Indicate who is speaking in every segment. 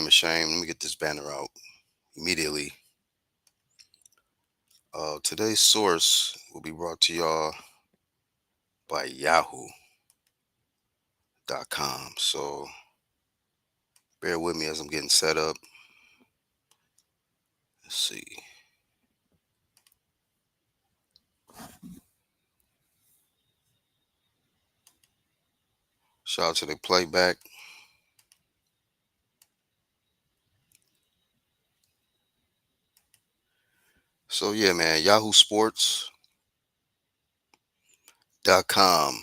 Speaker 1: damn ashamed. Let me get this banner out immediately. Today's source will be brought to y'all by Yahoo.com. So bear with me as I'm getting set up. Let's see. Shout out to the playback. So yeah, man, YahooSports.com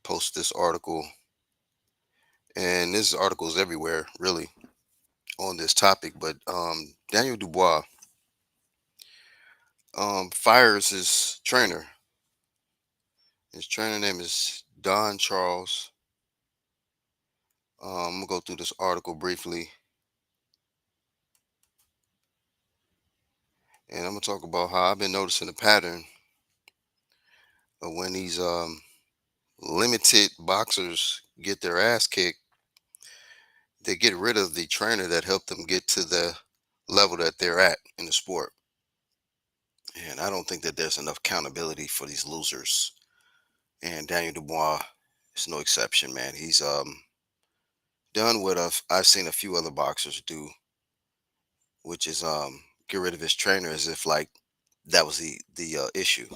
Speaker 1: post this article, and this article is everywhere, really, on this topic. But Daniel Dubois fires his trainer. His trainer name is Don Charles. I'm gonna go through this article briefly, and I'm gonna talk about how I've been noticing a pattern of when these limited boxers get their ass kicked, they get rid of the trainer that helped them get to the level that they're at in the sport. And I don't think that there's enough accountability for these losers. And Daniel Dubois is no exception, man. He's done what I've seen a few other boxers do, which is get rid of his trainer as if like that was the issue.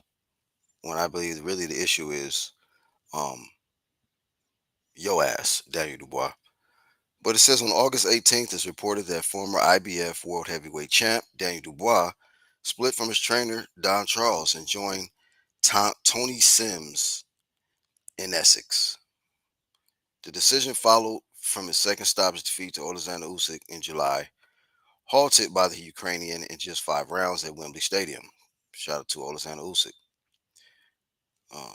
Speaker 1: When I believe really the issue is um yo ass, Daniel Dubois. But it says on August 18th, it's reported that former IBF World Heavyweight Champ Daniel Dubois split from his trainer Don Charles and joined Tony Sims in Essex. The decision followed from his second stoppage defeat to Alexander Usyk in July, halted by the Ukrainian in just 5 rounds at Wembley Stadium. Shout out to Alexander Usyk.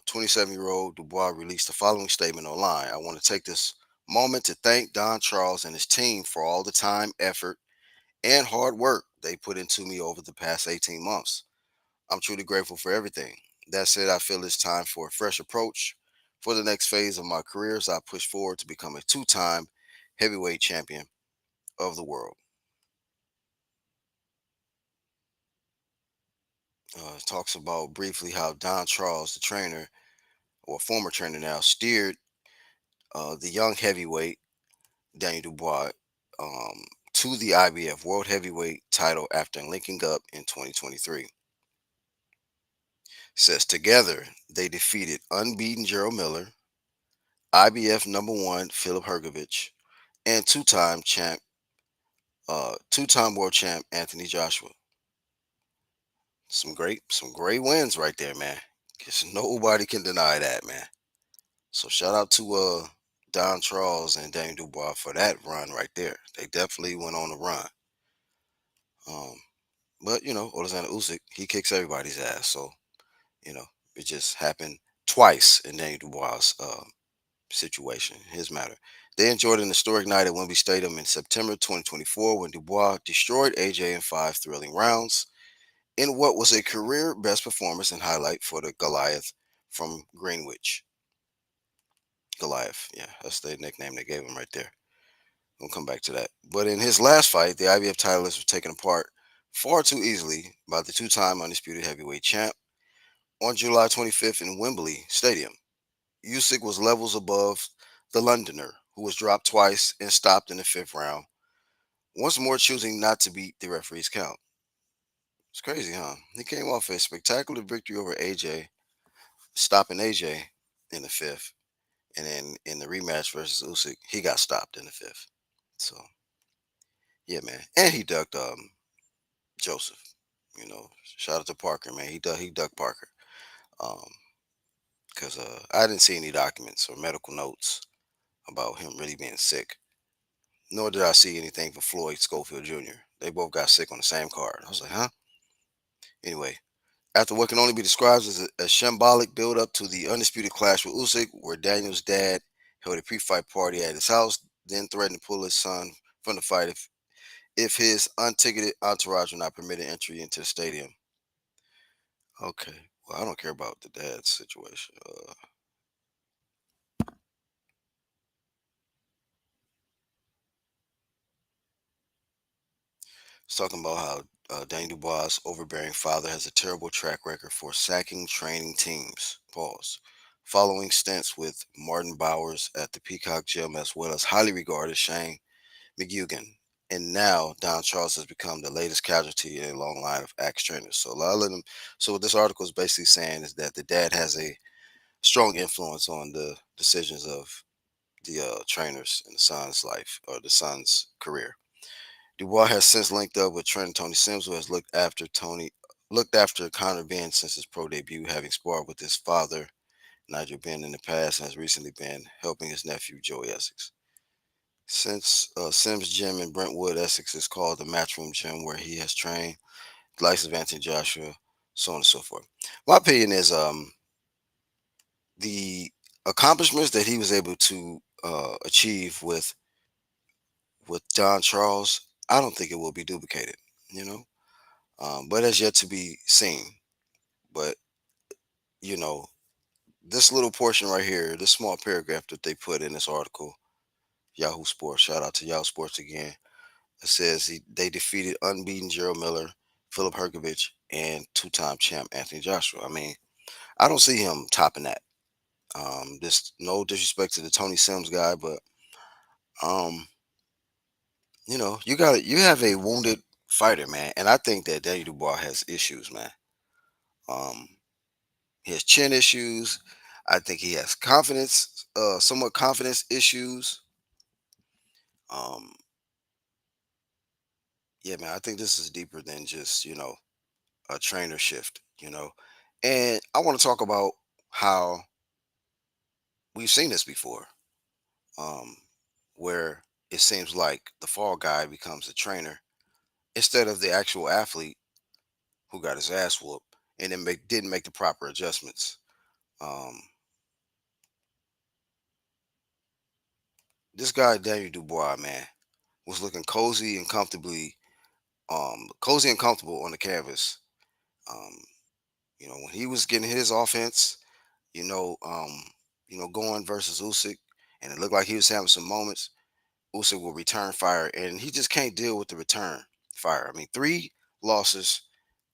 Speaker 1: 27-year-old Dubois released the following statement online. I want to take this moment to thank Don Charles and his team for all the time, effort, and hard work they put into me over the past 18 months. I'm truly grateful for everything. That said, I feel it's time for a fresh approach. For the next phase of my career as I push forward to become a two-time heavyweight champion of the world. Talks about briefly how Don Charles, the trainer, or former trainer now, steered the young heavyweight Daniel Dubois to the IBF World Heavyweight title after linking up in 2023. Says together they defeated unbeaten Gerald Miller, IBF number one Philip Hergovich, and two-time world champ Anthony Joshua. Some great wins right there, man. Guess nobody can deny that, man. So shout out to Don Charles and Daniel Dubois for that run right there. They definitely went on a run. Um, but Alexander Usyk, he kicks everybody's ass. So you know, it just happened twice in Daniel Dubois' situation, his matter. They enjoyed an historic night at Wembley Stadium in September 2024 when Dubois destroyed AJ in 5 thrilling rounds in what was a career best performance and highlight for the Goliath from Greenwich. Goliath, yeah, that's the nickname they gave him right there. We'll come back to that. But in his last fight, the IBF title list was taken apart far too easily by the two-time undisputed heavyweight champ on July 25th in Wembley Stadium. Usyk was levels above the Londoner, who was dropped twice and stopped in the fifth round, once more choosing not to beat the referee's count. It's crazy, huh? He came off a spectacular victory over AJ, stopping AJ in the fifth, and then in the rematch versus Usyk, he got stopped in the fifth. So yeah, man, and he ducked Joseph. Shout out to Parker, man. He ducked Parker. Um, because I didn't see any documents or medical notes about him really being sick. Nor did I see anything for Floyd Schofield Jr. They both got sick on the same card. I was like, huh? Anyway, after what can only be described as a shambolic build-up to the undisputed clash with Usyk, where Daniel's dad held a pre-fight party at his house, then threatened to pull his son from the fight if his unticketed entourage were not permitted entry into the stadium. Okay, well, I don't care about the dad's situation. It's talking about how Daniel Dubois' overbearing father has a terrible track record for sacking training teams. Pause. Following stints with Martin Bowers at the Peacock Gym, as well as highly regarded Shane McGugan. And now Don Charles has become the latest casualty in a long line of axe trainers. So a lot of them. So what this article is basically saying is that the dad has a strong influence on the decisions of the trainers in the son's life or the son's career. Dubois has since linked up with Trent and Tony Sims, who has looked after Connor Ben since his pro debut, having sparred with his father, Nigel Ben, in the past, and has recently been helping his nephew, Joey Essex. Since Sims' gym in Brentwood, Essex is called the Matchroom Gym, where he has trained the likes of Anthony Joshua, so on and so forth. My opinion is the accomplishments that he was able to achieve with John Charles. I don't think it will be duplicated. You know, but has yet to be seen. But you know, this little portion right here, this small paragraph that they put in this article, Yahoo Sports. Shout out to Yahoo Sports again. It says they defeated unbeaten Gerald Miller, Philip Herkovich, and two-time champ Anthony Joshua. I mean, I don't see him topping that. This no disrespect to the Tony Sims guy, but um, you have a wounded fighter, man, and I think that Daniel Dubois has issues, man. Um, he has chin issues. I think he has somewhat confidence issues. Um, yeah, man, I think this is deeper than just a trainer shift. And I want to talk about how we've seen this before, um, where it seems like the fall guy becomes the trainer instead of the actual athlete who got his ass whooped and then didn't make the proper adjustments. Um, this guy Daniel Dubois, man, was looking cozy and comfortable on the canvas. Um, when he was getting his offense, you know, um, going versus Usyk, and it looked like he was having some moments. Usyk will return fire, and he just can't deal with the return fire. I mean, three losses,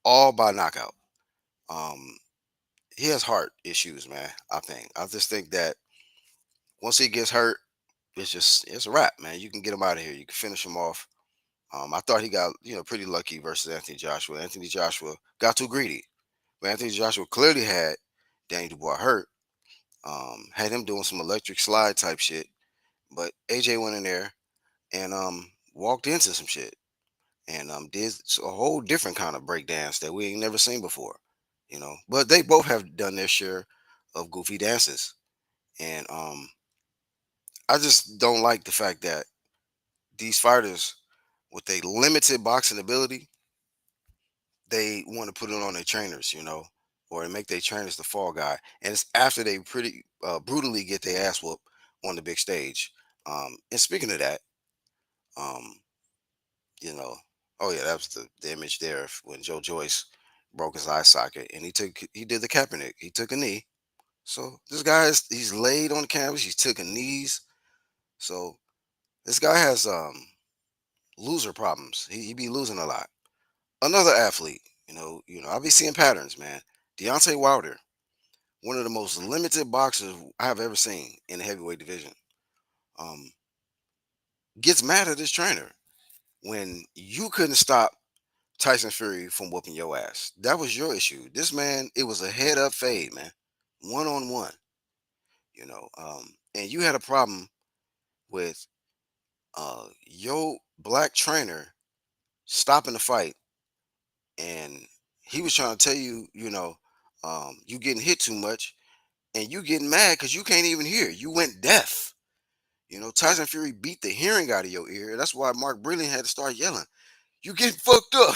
Speaker 1: all by knockout. Um, he has heart issues, man. I just think that once he gets hurt, it's a wrap, man. You can get him out of here. You can finish him off. I thought he got pretty lucky versus Anthony Joshua. Anthony Joshua got too greedy, but Anthony Joshua clearly had Danny Dubois hurt. Had him doing some electric slide type shit, but AJ went in there and walked into some shit and did a whole different kind of breakdance that we ain't never seen before. But they both have done their share of goofy dances, and I just don't like the fact that these fighters with a limited boxing ability, they want to put it on their trainers, or make their trainers the fall guy. And it's after they pretty brutally get their ass whooped on the big stage. And speaking of that, um, you know, oh yeah, that was the image there of when Joe Joyce broke his eye socket, and he did the Kaepernick. He took a knee. So this guy he's laid on the canvas. He's taking knees. So this guy has loser problems. He be losing a lot. Another athlete, I be seeing patterns, man. Deontay Wilder, one of the most limited boxers I have ever seen in the heavyweight division, um, gets mad at his trainer when you couldn't stop Tyson Fury from whooping your ass. That was your issue. This man, it was a head up fade, man, 1-on-1. And you had a problem with your black trainer stopping the fight, and he was trying to tell you, you getting hit too much, and you getting mad because you can't even hear. You went deaf. Tyson Fury beat the hearing out of your ear. That's why Mark Brilliant had to start yelling. You getting fucked up.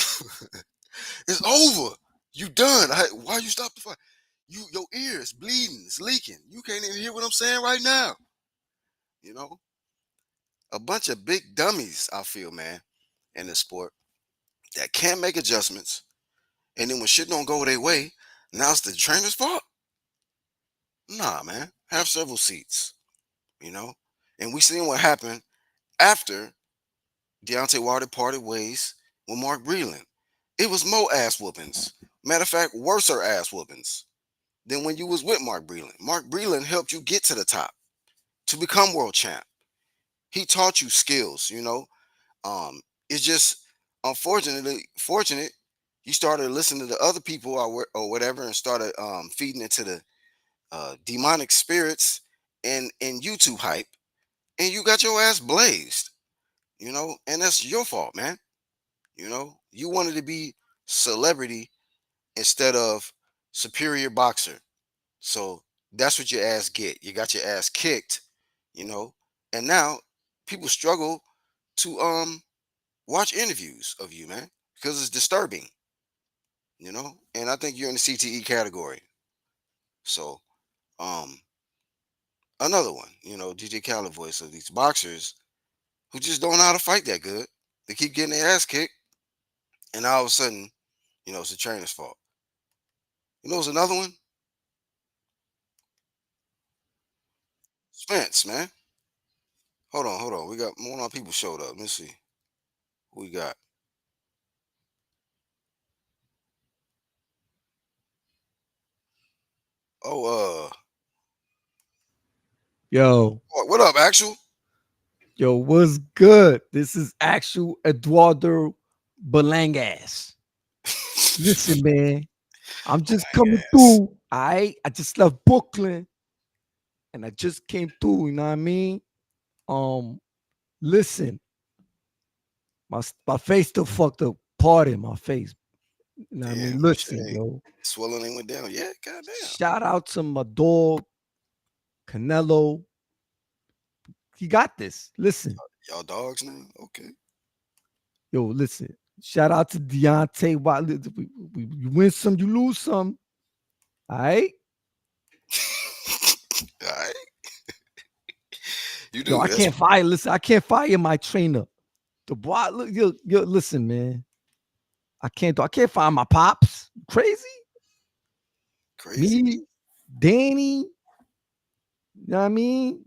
Speaker 1: It's over. You done. Why you stop the fight? Your ear is bleeding. It's leaking. You can't even hear what I'm saying right now. You know, a bunch of big dummies. I feel, man, in this sport that can't make adjustments, and then when shit don't go their way, now it's the trainer's fault. Nah, man. Have several seats. You know, and we seen what happened after Deontay Wilder parted ways with Mark Breland. It was more ass whoopings. Matter of fact, worser ass whoopings than when you was with Mark Breland. Mark Breland helped you get to the top to become world champ. He taught you skills, you know. It's just unfortunately fortunate you started listening to other people or whatever and started feeding into the demonic spirits and YouTube hype, and you got your ass blazed, you know, and that's your fault, man. You know, you wanted to be celebrity instead of superior boxer. So that's what your ass get. You got your ass kicked, you know, and now people struggle to watch interviews of you, man, because it's disturbing, you know. And I think you're in the CTE category. So um another one, you know, DJ Khaled voice of these boxers who just don't know how to fight that good. They keep getting their ass kicked, and all of a sudden, you know, it's the trainer's fault. You know, it's another one, Spence, man. Hold on. We got more of our people showed up. Let's see who we got. Oh,
Speaker 2: Yo,
Speaker 1: what up, actual?
Speaker 2: yo, what's good? This is actual Eduardo Belangas. Listen, man, I'm just coming
Speaker 1: Yes.
Speaker 2: through. I just left Brooklyn and I just came through. You know what I mean? Um, listen, my face still fucked up. Pardon my face. You know what I
Speaker 1: Damn.
Speaker 2: mean? Listen,
Speaker 1: Shit.
Speaker 2: yo.
Speaker 1: Swelling ain't went down. Yeah. Goddamn.
Speaker 2: Shout out to my dog Canelo. He got this. Listen,
Speaker 1: Y'all dogs now. Okay.
Speaker 2: yo, listen. Shout out to Deontay Wilder. You win some, you lose some. All right.
Speaker 1: All right. You
Speaker 2: Yo,
Speaker 1: do.
Speaker 2: I
Speaker 1: That's
Speaker 2: can't fire. Listen, I can't fire my trainer. The boy, look, yo, listen, man. I can't fire my pops. Crazy?
Speaker 1: crazy.
Speaker 2: Me, Danny, you know what I mean?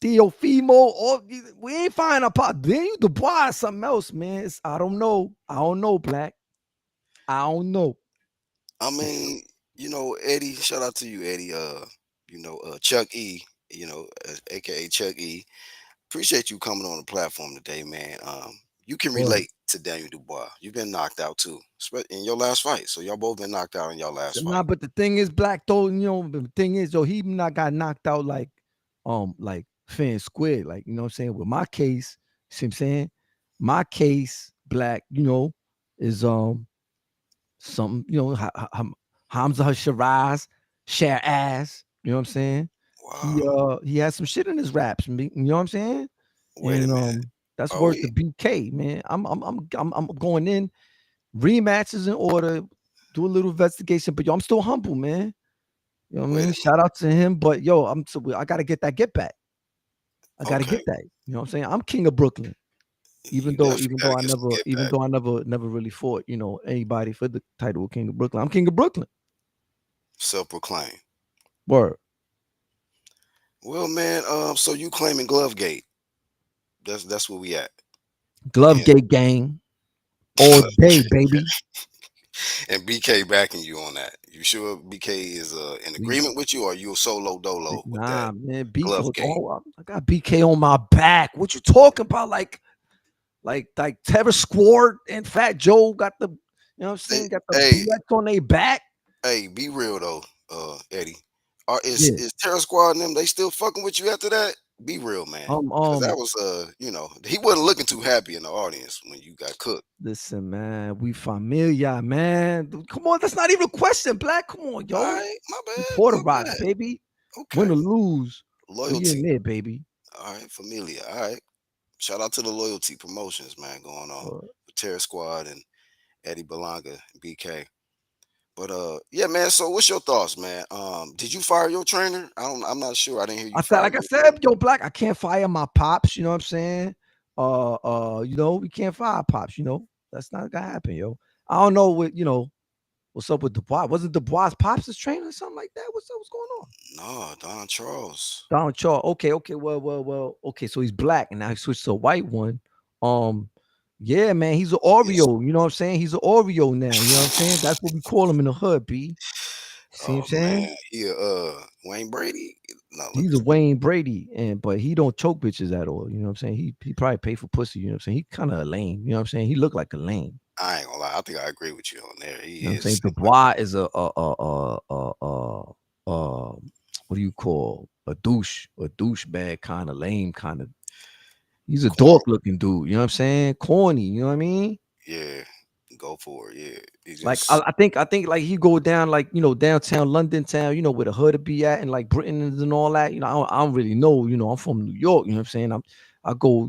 Speaker 2: Teofimo, all we ain't firing a pop. Danny Dubois, something else, man. I don't know. I don't know, Black. I don't know.
Speaker 1: I
Speaker 2: It's
Speaker 1: mean, you know, Eddie. Shout out to you, Eddie. Chuck E. You know, aka Chuck E. Appreciate you coming on the platform today, man. You can
Speaker 2: word.
Speaker 1: relate to Daniel Dubois. You've been knocked out too, in your last fight. So y'all both been knocked out in your last
Speaker 2: So,
Speaker 1: fight.
Speaker 2: nah, but the thing is, Black though, the thing is, yo, he not got knocked out like fair and square. Like, you know what I'm saying? With my case, see what I'm saying? My case, Black, is something, Hamza Shiraz, share ass, you know what I'm saying? He
Speaker 1: Wow.
Speaker 2: he has some shit in his raps, you know what I'm saying?
Speaker 1: Wait a
Speaker 2: And
Speaker 1: minute.
Speaker 2: that's
Speaker 1: Are
Speaker 2: worth the
Speaker 1: we?
Speaker 2: BK, man. I'm going in, rematches in order, do a little investigation, but yo, I'm still humble, man. You know what I
Speaker 1: Wait
Speaker 2: mean?
Speaker 1: a minute.
Speaker 2: Shout out to him, but yo, I gotta get that get back. I gotta
Speaker 1: Okay.
Speaker 2: get that. You know what I'm saying? I'm king of Brooklyn. Even
Speaker 1: You
Speaker 2: though,
Speaker 1: definitely
Speaker 2: even
Speaker 1: got
Speaker 2: though
Speaker 1: to
Speaker 2: I
Speaker 1: get some
Speaker 2: never,
Speaker 1: get
Speaker 2: even
Speaker 1: back.
Speaker 2: though I never really fought, anybody for the title of King of Brooklyn. I'm King of Brooklyn.
Speaker 1: Self proclaimed.
Speaker 2: Word.
Speaker 1: Well, man. So you claiming Glovegate? That's where we at.
Speaker 2: Glove
Speaker 1: And
Speaker 2: Gate gang all day, baby.
Speaker 1: and BK backing you on that. You sure BK is in
Speaker 2: We
Speaker 1: agreement with you, or you a solo dolo with that
Speaker 2: nah, man. BK,
Speaker 1: Glovegate?
Speaker 2: oh, I got BK on my back. What you talking about? Like Terror Squad and Fat Joe got the, what I'm
Speaker 1: Hey,
Speaker 2: saying, got the
Speaker 1: hey,
Speaker 2: BX on their back.
Speaker 1: hey, be real though, Eddie. Are
Speaker 2: Yeah.
Speaker 1: is Terror Squad and them? They still fucking with you after that? Be real, man.
Speaker 2: Um,
Speaker 1: Cause that
Speaker 2: um,
Speaker 1: was he wasn't looking too happy in the audience when you got cooked.
Speaker 2: Listen, man, we familiar, man. Come on, that's not even a question, Black. Come on,
Speaker 1: All
Speaker 2: yo.
Speaker 1: right,
Speaker 2: We Puerto
Speaker 1: my
Speaker 2: Rocks,
Speaker 1: bad.
Speaker 2: baby. Win
Speaker 1: Okay,
Speaker 2: or lose, we in
Speaker 1: loyalty.
Speaker 2: there, baby.
Speaker 1: All right, familia. All right. Shout out to the loyalty promotions, man, going on
Speaker 2: Uh,
Speaker 1: with Terror Squad and Eddie Belanga, BK. But yeah, man. So what's your thoughts, man? Did you fire your trainer? I'm not sure. I didn't hear you
Speaker 2: I said,
Speaker 1: fire
Speaker 2: like I
Speaker 1: your trainer.
Speaker 2: said, yo, Black, I can't fire my pops. You know what I'm saying? We can't fire pops. That's not gonna happen, yo. I don't know what's up with Dubois. Wasn't Dubois pops' trainer or something like that? What's going on?
Speaker 1: No, Don Charles.
Speaker 2: Donald Charles. Okay, okay, well. Okay, so he's black and now he switched to a white one. Um, Yeah, man, he's an
Speaker 1: Yes.
Speaker 2: Oreo. You know what I'm saying? He's an Oreo now. You know what I'm saying? That's what we call him in the hood, B. See what I'm
Speaker 1: Oh
Speaker 2: saying?
Speaker 1: man, Wayne Brady. No, let me
Speaker 2: He's a Wayne Brady, and but he don't choke bitches at all. You know what I'm saying? He probably pay for pussy. You know what I'm saying? He kind of a lame. You know what I'm saying? He look like a lame.
Speaker 1: I ain't gonna lie. I think I agree with you on there. He
Speaker 2: You know what I'm
Speaker 1: is
Speaker 2: saying?
Speaker 1: seem like
Speaker 2: Dubois is what do you call a douchebag kind of lame kind of. He's a
Speaker 1: corn.
Speaker 2: dork looking dude. You know what I'm saying? Corny. You know what I mean?
Speaker 1: Yeah, go for it. Yeah, he
Speaker 2: Like
Speaker 1: just
Speaker 2: I think like he go down like downtown London town, where the hood be at and like Britain and all that. I don't really know. I'm from New York. You know what I'm saying? I go.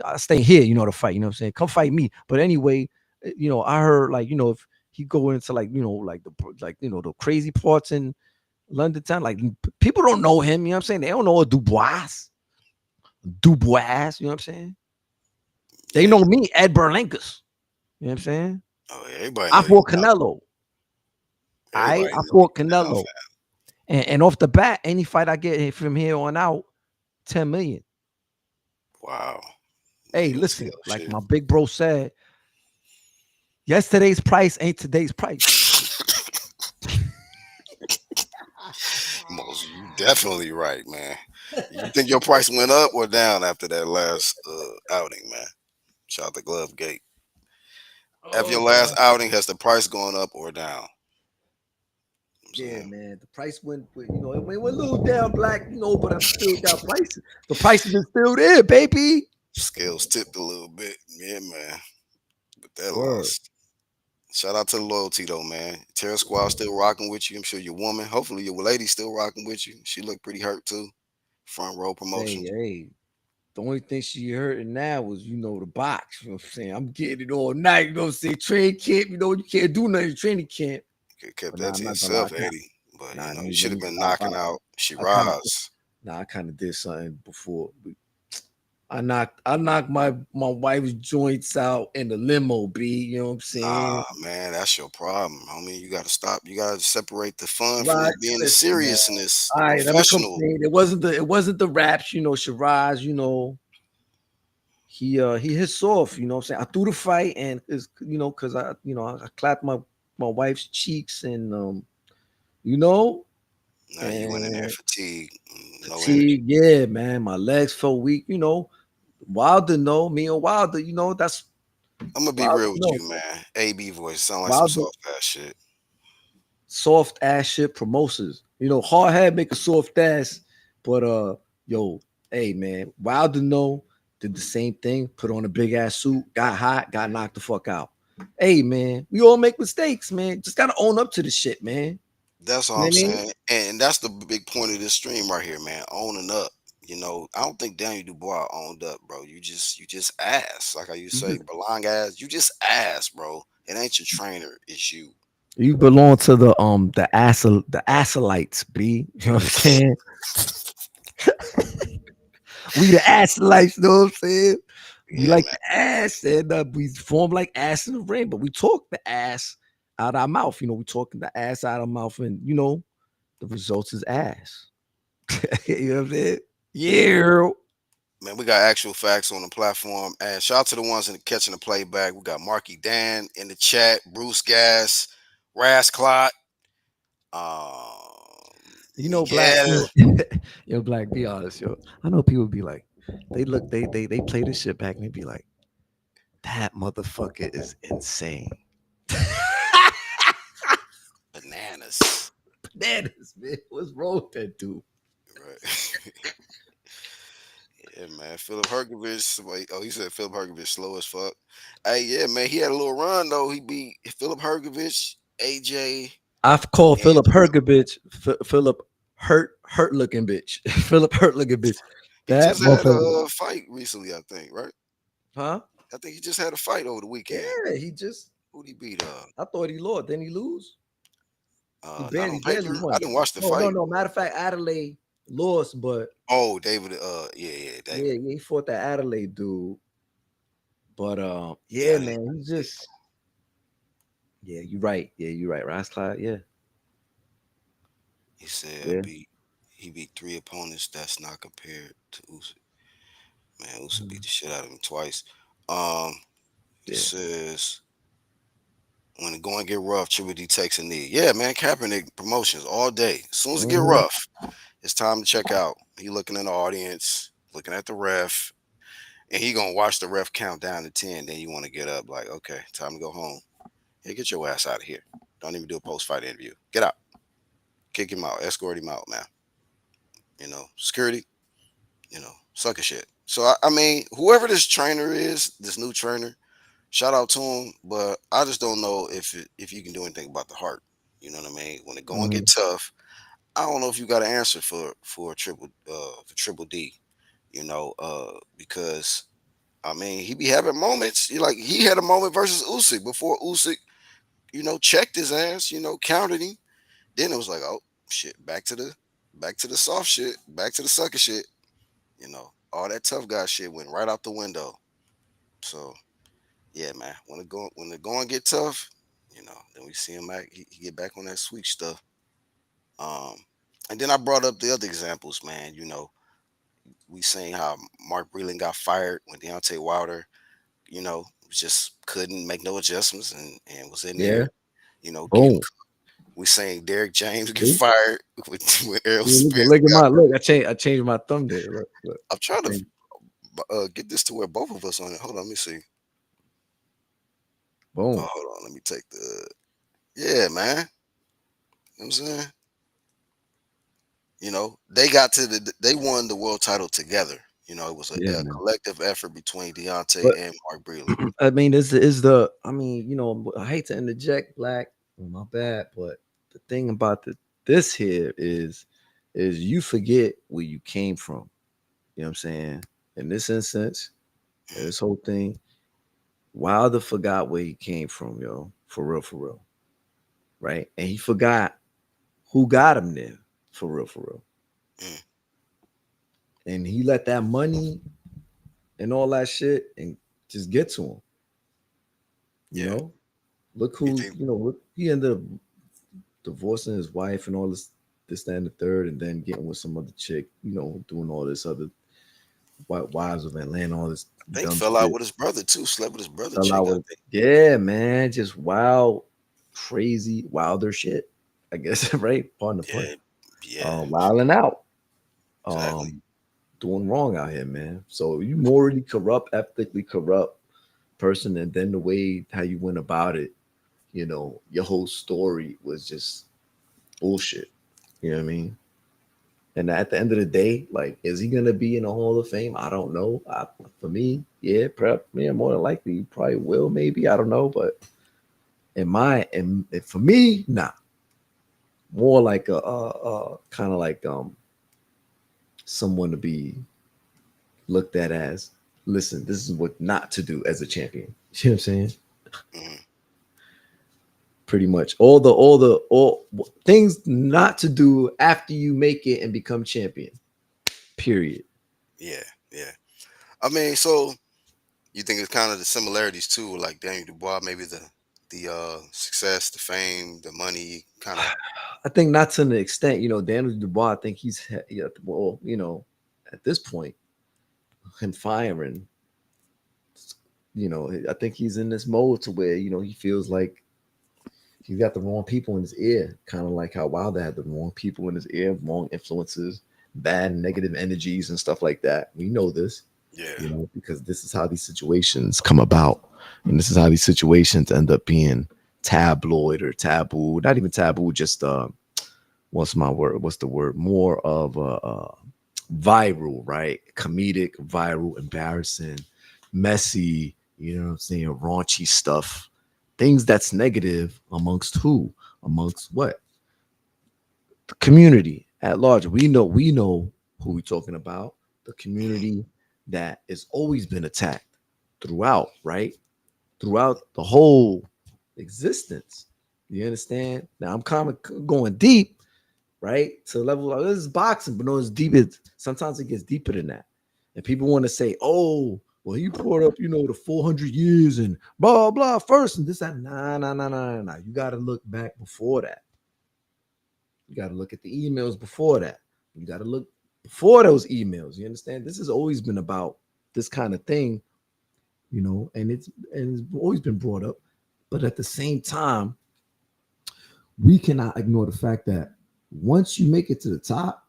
Speaker 2: I stay here. To fight. You know what I'm saying? Come fight me. But anyway, I heard like if he go into like the crazy parts in London town, like people don't know him. You know what I'm saying? They don't know a Dubois. Dubois. You know what I'm saying? They
Speaker 1: yeah.
Speaker 2: know me, Ed Berlinkus. You know what I'm saying?
Speaker 1: Oh, yeah, everybody
Speaker 2: I
Speaker 1: know you
Speaker 2: fought
Speaker 1: now.
Speaker 2: Canelo.
Speaker 1: Everybody
Speaker 2: I
Speaker 1: know you
Speaker 2: fought
Speaker 1: now,
Speaker 2: Canelo.
Speaker 1: fam.
Speaker 2: And off the bat, any fight I get from here on out, 10 million.
Speaker 1: Wow. Yeah,
Speaker 2: Hey,
Speaker 1: you don't
Speaker 2: listen,
Speaker 1: sell
Speaker 2: like
Speaker 1: shit.
Speaker 2: my big bro said, yesterday's price ain't today's price.
Speaker 1: Most, you definitely right, man. You think your price went up or down after that last outing, man? Shout out to Glove Gate. After
Speaker 2: Oh
Speaker 1: your last
Speaker 2: man.
Speaker 1: outing, has the price gone up or down? I'm
Speaker 2: Yeah,
Speaker 1: saying
Speaker 2: man. The price went, it went a little down black, but I'm still got prices. The prices are still there, baby.
Speaker 1: scales tipped a little bit. Yeah, man. But that
Speaker 2: Word.
Speaker 1: lost. Shout out to the loyalty though, man. Terror Squad still rocking with you. I'm sure your woman, hopefully your lady still rocking with you. She looked pretty hurt too. Front row
Speaker 2: Hey,
Speaker 1: promotions.
Speaker 2: hey. The only thing she hurting now was, the box. You know what I'm saying? I'm getting it all night. You know what I'm saying? Training camp, you can't do nothing in training camp.
Speaker 1: Could kept
Speaker 2: But
Speaker 1: that
Speaker 2: nah,
Speaker 1: to
Speaker 2: I'm not gonna lie.
Speaker 1: yourself, Eddie. But
Speaker 2: Nah,
Speaker 1: you
Speaker 2: let
Speaker 1: should have
Speaker 2: me
Speaker 1: been
Speaker 2: stop.
Speaker 1: knocking out
Speaker 2: I kind of
Speaker 1: Shiraz.
Speaker 2: nah, I kind of did something before. I knocked my wife's joints out in the limo, B. You know what I'm
Speaker 1: Nah,
Speaker 2: saying?
Speaker 1: man, that's your problem, homie. You gotta stop. You gotta separate the fun from
Speaker 2: Right.
Speaker 1: the being the
Speaker 2: Listen, man.
Speaker 1: seriousness, the
Speaker 2: All right, don't
Speaker 1: professional.
Speaker 2: complain. It wasn't the raps, Shiraz, he hit soft, you know what I'm saying? I threw the fight and cause I clapped my wife's cheeks and you know,
Speaker 1: Now you went in there
Speaker 2: and
Speaker 1: fatigued, no energy.
Speaker 2: fatigue, yeah, man. My legs felt weak. Wilder, no, me and Wilder, that's
Speaker 1: I'm gonna be
Speaker 2: Wilder,
Speaker 1: real with you, man. AB voice sound like some
Speaker 2: Wilder,
Speaker 1: soft ass shit.
Speaker 2: soft ass shit promoters. Hard head make a soft ass, but yo, hey man, Wilder no did the same thing, put on a big ass suit, got hot, got knocked the fuck out. Hey man, we all make mistakes, man. Just gotta own up to the shit, man.
Speaker 1: That's all
Speaker 2: You know
Speaker 1: I'm
Speaker 2: what I mean?
Speaker 1: saying, and that's the big point of this stream right here, man. Owning up. I don't think Daniel Dubois owned up, bro. You just ass, like I used
Speaker 2: You
Speaker 1: to say,
Speaker 2: just
Speaker 1: belong ass. You just ass, bro. It ain't your trainer, it's you.
Speaker 2: you belong to the Assalites, B. You know what I'm saying? We the Assalites, you know what I'm saying? We
Speaker 1: Yeah,
Speaker 2: like
Speaker 1: man.
Speaker 2: the ass, and we form like ass in the rain, but we talk the ass out our mouth. We talking the ass out of our mouth, and the results is ass. You know what I'm saying? Yeah.
Speaker 1: Man, we got actual facts on the platform. And shout out to the ones in the catching the playback. We got Marky Dan in the chat, Bruce Gas, Ras Clot,
Speaker 2: Black,
Speaker 1: Miguel.
Speaker 2: Black, be honest, yo. I know people be like, they play this shit back and they be like, that motherfucker is insane.
Speaker 1: Bananas.
Speaker 2: Bananas, man. What's wrong with that dude?
Speaker 1: Right. Yeah, man. Philip Hergovich. Wait, oh, he said Philip Hergovich slow as fuck. Hey, yeah, man. He had a little run though. He beat Philip Hergovich, AJ,
Speaker 2: I've called Philip
Speaker 1: Andrew.
Speaker 2: Hergovich, Philip hurt looking bitch. Philip hurt looking bitch.
Speaker 1: He
Speaker 2: That
Speaker 1: just had
Speaker 2: motherfucker.
Speaker 1: a fight recently, I think, right?
Speaker 2: Huh?
Speaker 1: I think he just had a fight over the weekend.
Speaker 2: Yeah, he just.
Speaker 1: Who'd he beat?
Speaker 2: I thought he lost. Didn't he lose? He
Speaker 1: Not
Speaker 2: barely,
Speaker 1: on
Speaker 2: barely
Speaker 1: paper. I
Speaker 2: won.
Speaker 1: didn't watch the
Speaker 2: No, no,
Speaker 1: fight.
Speaker 2: no. Matter of fact, Adelaide lost, but
Speaker 1: Oh, David. Yeah, yeah,
Speaker 2: yeah,
Speaker 1: David.
Speaker 2: yeah, he fought that Adelaide dude. But
Speaker 1: Yeah,
Speaker 2: yeah,
Speaker 1: I didn't
Speaker 2: man, he
Speaker 1: see it.
Speaker 2: just. Yeah, you're right. Yeah, you're right. Rice Clyde. Yeah,
Speaker 1: He said
Speaker 2: yeah.
Speaker 1: he beat three opponents that's not compared to Usyk. Man, Usyk beat
Speaker 2: Mhm.
Speaker 1: the shit out of him twice. He
Speaker 2: Yeah.
Speaker 1: says when it going get rough, Triple D takes a knee. Yeah, man, Kaepernick promotions all day. As soon as it get
Speaker 2: Mhm.
Speaker 1: rough, it's time to check out. He looking in the audience, looking at the ref, and he gonna watch the ref count down to 10. Then you want to get up, like, okay, time to go home. Hey, get your ass out of here. Don't even do a post fight interview. Get out. Kick him out. Escort him out, man. Security. Suck a shit. So I mean, whoever this trainer is, this new trainer, shout out to him. But I just don't know if you can do anything about the heart. You know what I mean? When it going get
Speaker 2: Mhm.
Speaker 1: tough, I don't know if you got an answer for Triple D. Because I mean he be having moments. He had a moment versus Usyk before Usyk, checked his ass, counted him. Then it was like, oh shit, back to the soft shit, back to the sucker shit. All that tough guy shit went right out the window. So yeah, man, when the going get tough, then we see him back. He get back on that sweet stuff. Um, and then I brought up the other examples, man. We seen how Mark Breland got fired when Deontay Wilder, just couldn't make no adjustments and was in
Speaker 2: Yeah.
Speaker 1: there, getting.
Speaker 2: Boom.
Speaker 1: We seen Derek James get
Speaker 2: See?
Speaker 1: fired with Errol
Speaker 2: See, look,
Speaker 1: Spence.
Speaker 2: look at my look. I changed my thumb there. Look, look.
Speaker 1: I'm trying to
Speaker 2: Change-
Speaker 1: get this to where both of us on it. Hold on, let me see. Oh,
Speaker 2: Boom.
Speaker 1: hold on, let me take the. Yeah, man. You know what I'm saying? They won the world title together. It was
Speaker 2: Yeah,
Speaker 1: a
Speaker 2: man.
Speaker 1: collective effort between Deontay
Speaker 2: But
Speaker 1: and Mark Breland.
Speaker 2: I mean, is the I mean, I hate to interject, Black. My bad, but the thing about this here is you forget where you came from. You know what I'm saying? In this instance, in
Speaker 1: Mhm.
Speaker 2: this whole thing, Wilder forgot where he came from, yo. For real, right? And he forgot who got him there, for real.
Speaker 1: Mm,
Speaker 2: And he let that money and all that shit and just get to him. You
Speaker 1: yeah.
Speaker 2: know, look
Speaker 1: You
Speaker 2: who
Speaker 1: think?
Speaker 2: look, he ended up divorcing his wife and all this, that, and the third, and then getting with some other chick, doing all this other white wives of Atlanta, all this
Speaker 1: I think
Speaker 2: dumb
Speaker 1: fell out
Speaker 2: shit.
Speaker 1: with his brother too. Slept with his brother
Speaker 2: Fell
Speaker 1: chick.
Speaker 2: out
Speaker 1: I
Speaker 2: with,
Speaker 1: think.
Speaker 2: yeah, man, just wild, crazy, wilder shit. I guess right, pardon the pun.
Speaker 1: Yeah. Yeah.
Speaker 2: Wilding out,
Speaker 1: Exactly.
Speaker 2: um, doing wrong out here, man. So you morally corrupt, ethically corrupt person, and then the way how you went about it, your whole story was just bullshit. You know what I mean? And at the end of the day, like, is he gonna be in the Hall of Fame? I don't know. For me, yeah, prep, yeah, more than likely, he probably will. Maybe I don't know, but for me, nah. More like a kind of like someone to be looked at as, listen, this is what not to do as a champion. You know what I'm saying?
Speaker 1: Hmm.
Speaker 2: Pretty much all things not to do after you make it and become champion. Period.
Speaker 1: Yeah. Yeah. I mean, so you think it's kind of the similarities too, like Daniel Dubois, maybe the success, the fame, the money, kind of.
Speaker 2: I think not to the extent, Daniel Dubois. I think yeah, well, at this point, him firing, I think he's in this mode to where he feels like he's got the wrong people in his ear, kind of like how Wilder had the wrong people in his ear, wrong influences, bad negative energies and stuff like that. We know this,
Speaker 1: Yeah.
Speaker 2: because this is how these situations come about, and this is how these situations end up being tabloid or taboo. Not even taboo, just what's my word? What's the word? More of a viral, right? Comedic, viral, embarrassing, messy. You know what I'm saying? Raunchy stuff. Things that's negative amongst who? Amongst what? The community at large. We know who we're talking about. The
Speaker 1: Hmm.
Speaker 2: community that has always been attacked throughout, right? Throughout the whole existence. You understand? Now I'm kind of going deep, right? To the level of this is boxing, but no, it's deep. Sometimes it gets deeper than that. And people want to say, oh, well, you brought up, the 400 years and blah, blah, first and this, that. Nah, nah, nah, nah, nah, nah. You got to look back before that. You got to look at the emails before that. You got to look before those emails. You understand? This has always been about this kind of thing and it's always been brought up. But at the same time, we cannot ignore the fact that once you make it to the top,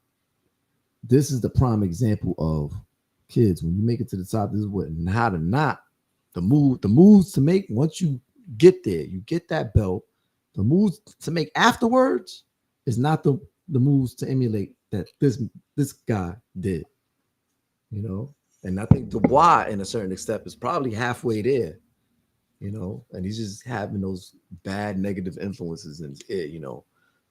Speaker 2: this is the prime example of kids. When you make it to the top, this is what and how to not the moves to make once you get there, you get that belt. The moves to make afterwards is not the moves to emulate that this guy did, you know. And I think Dubois, in a certain extent, is probably halfway there, and he's just having those bad negative influences in his ear,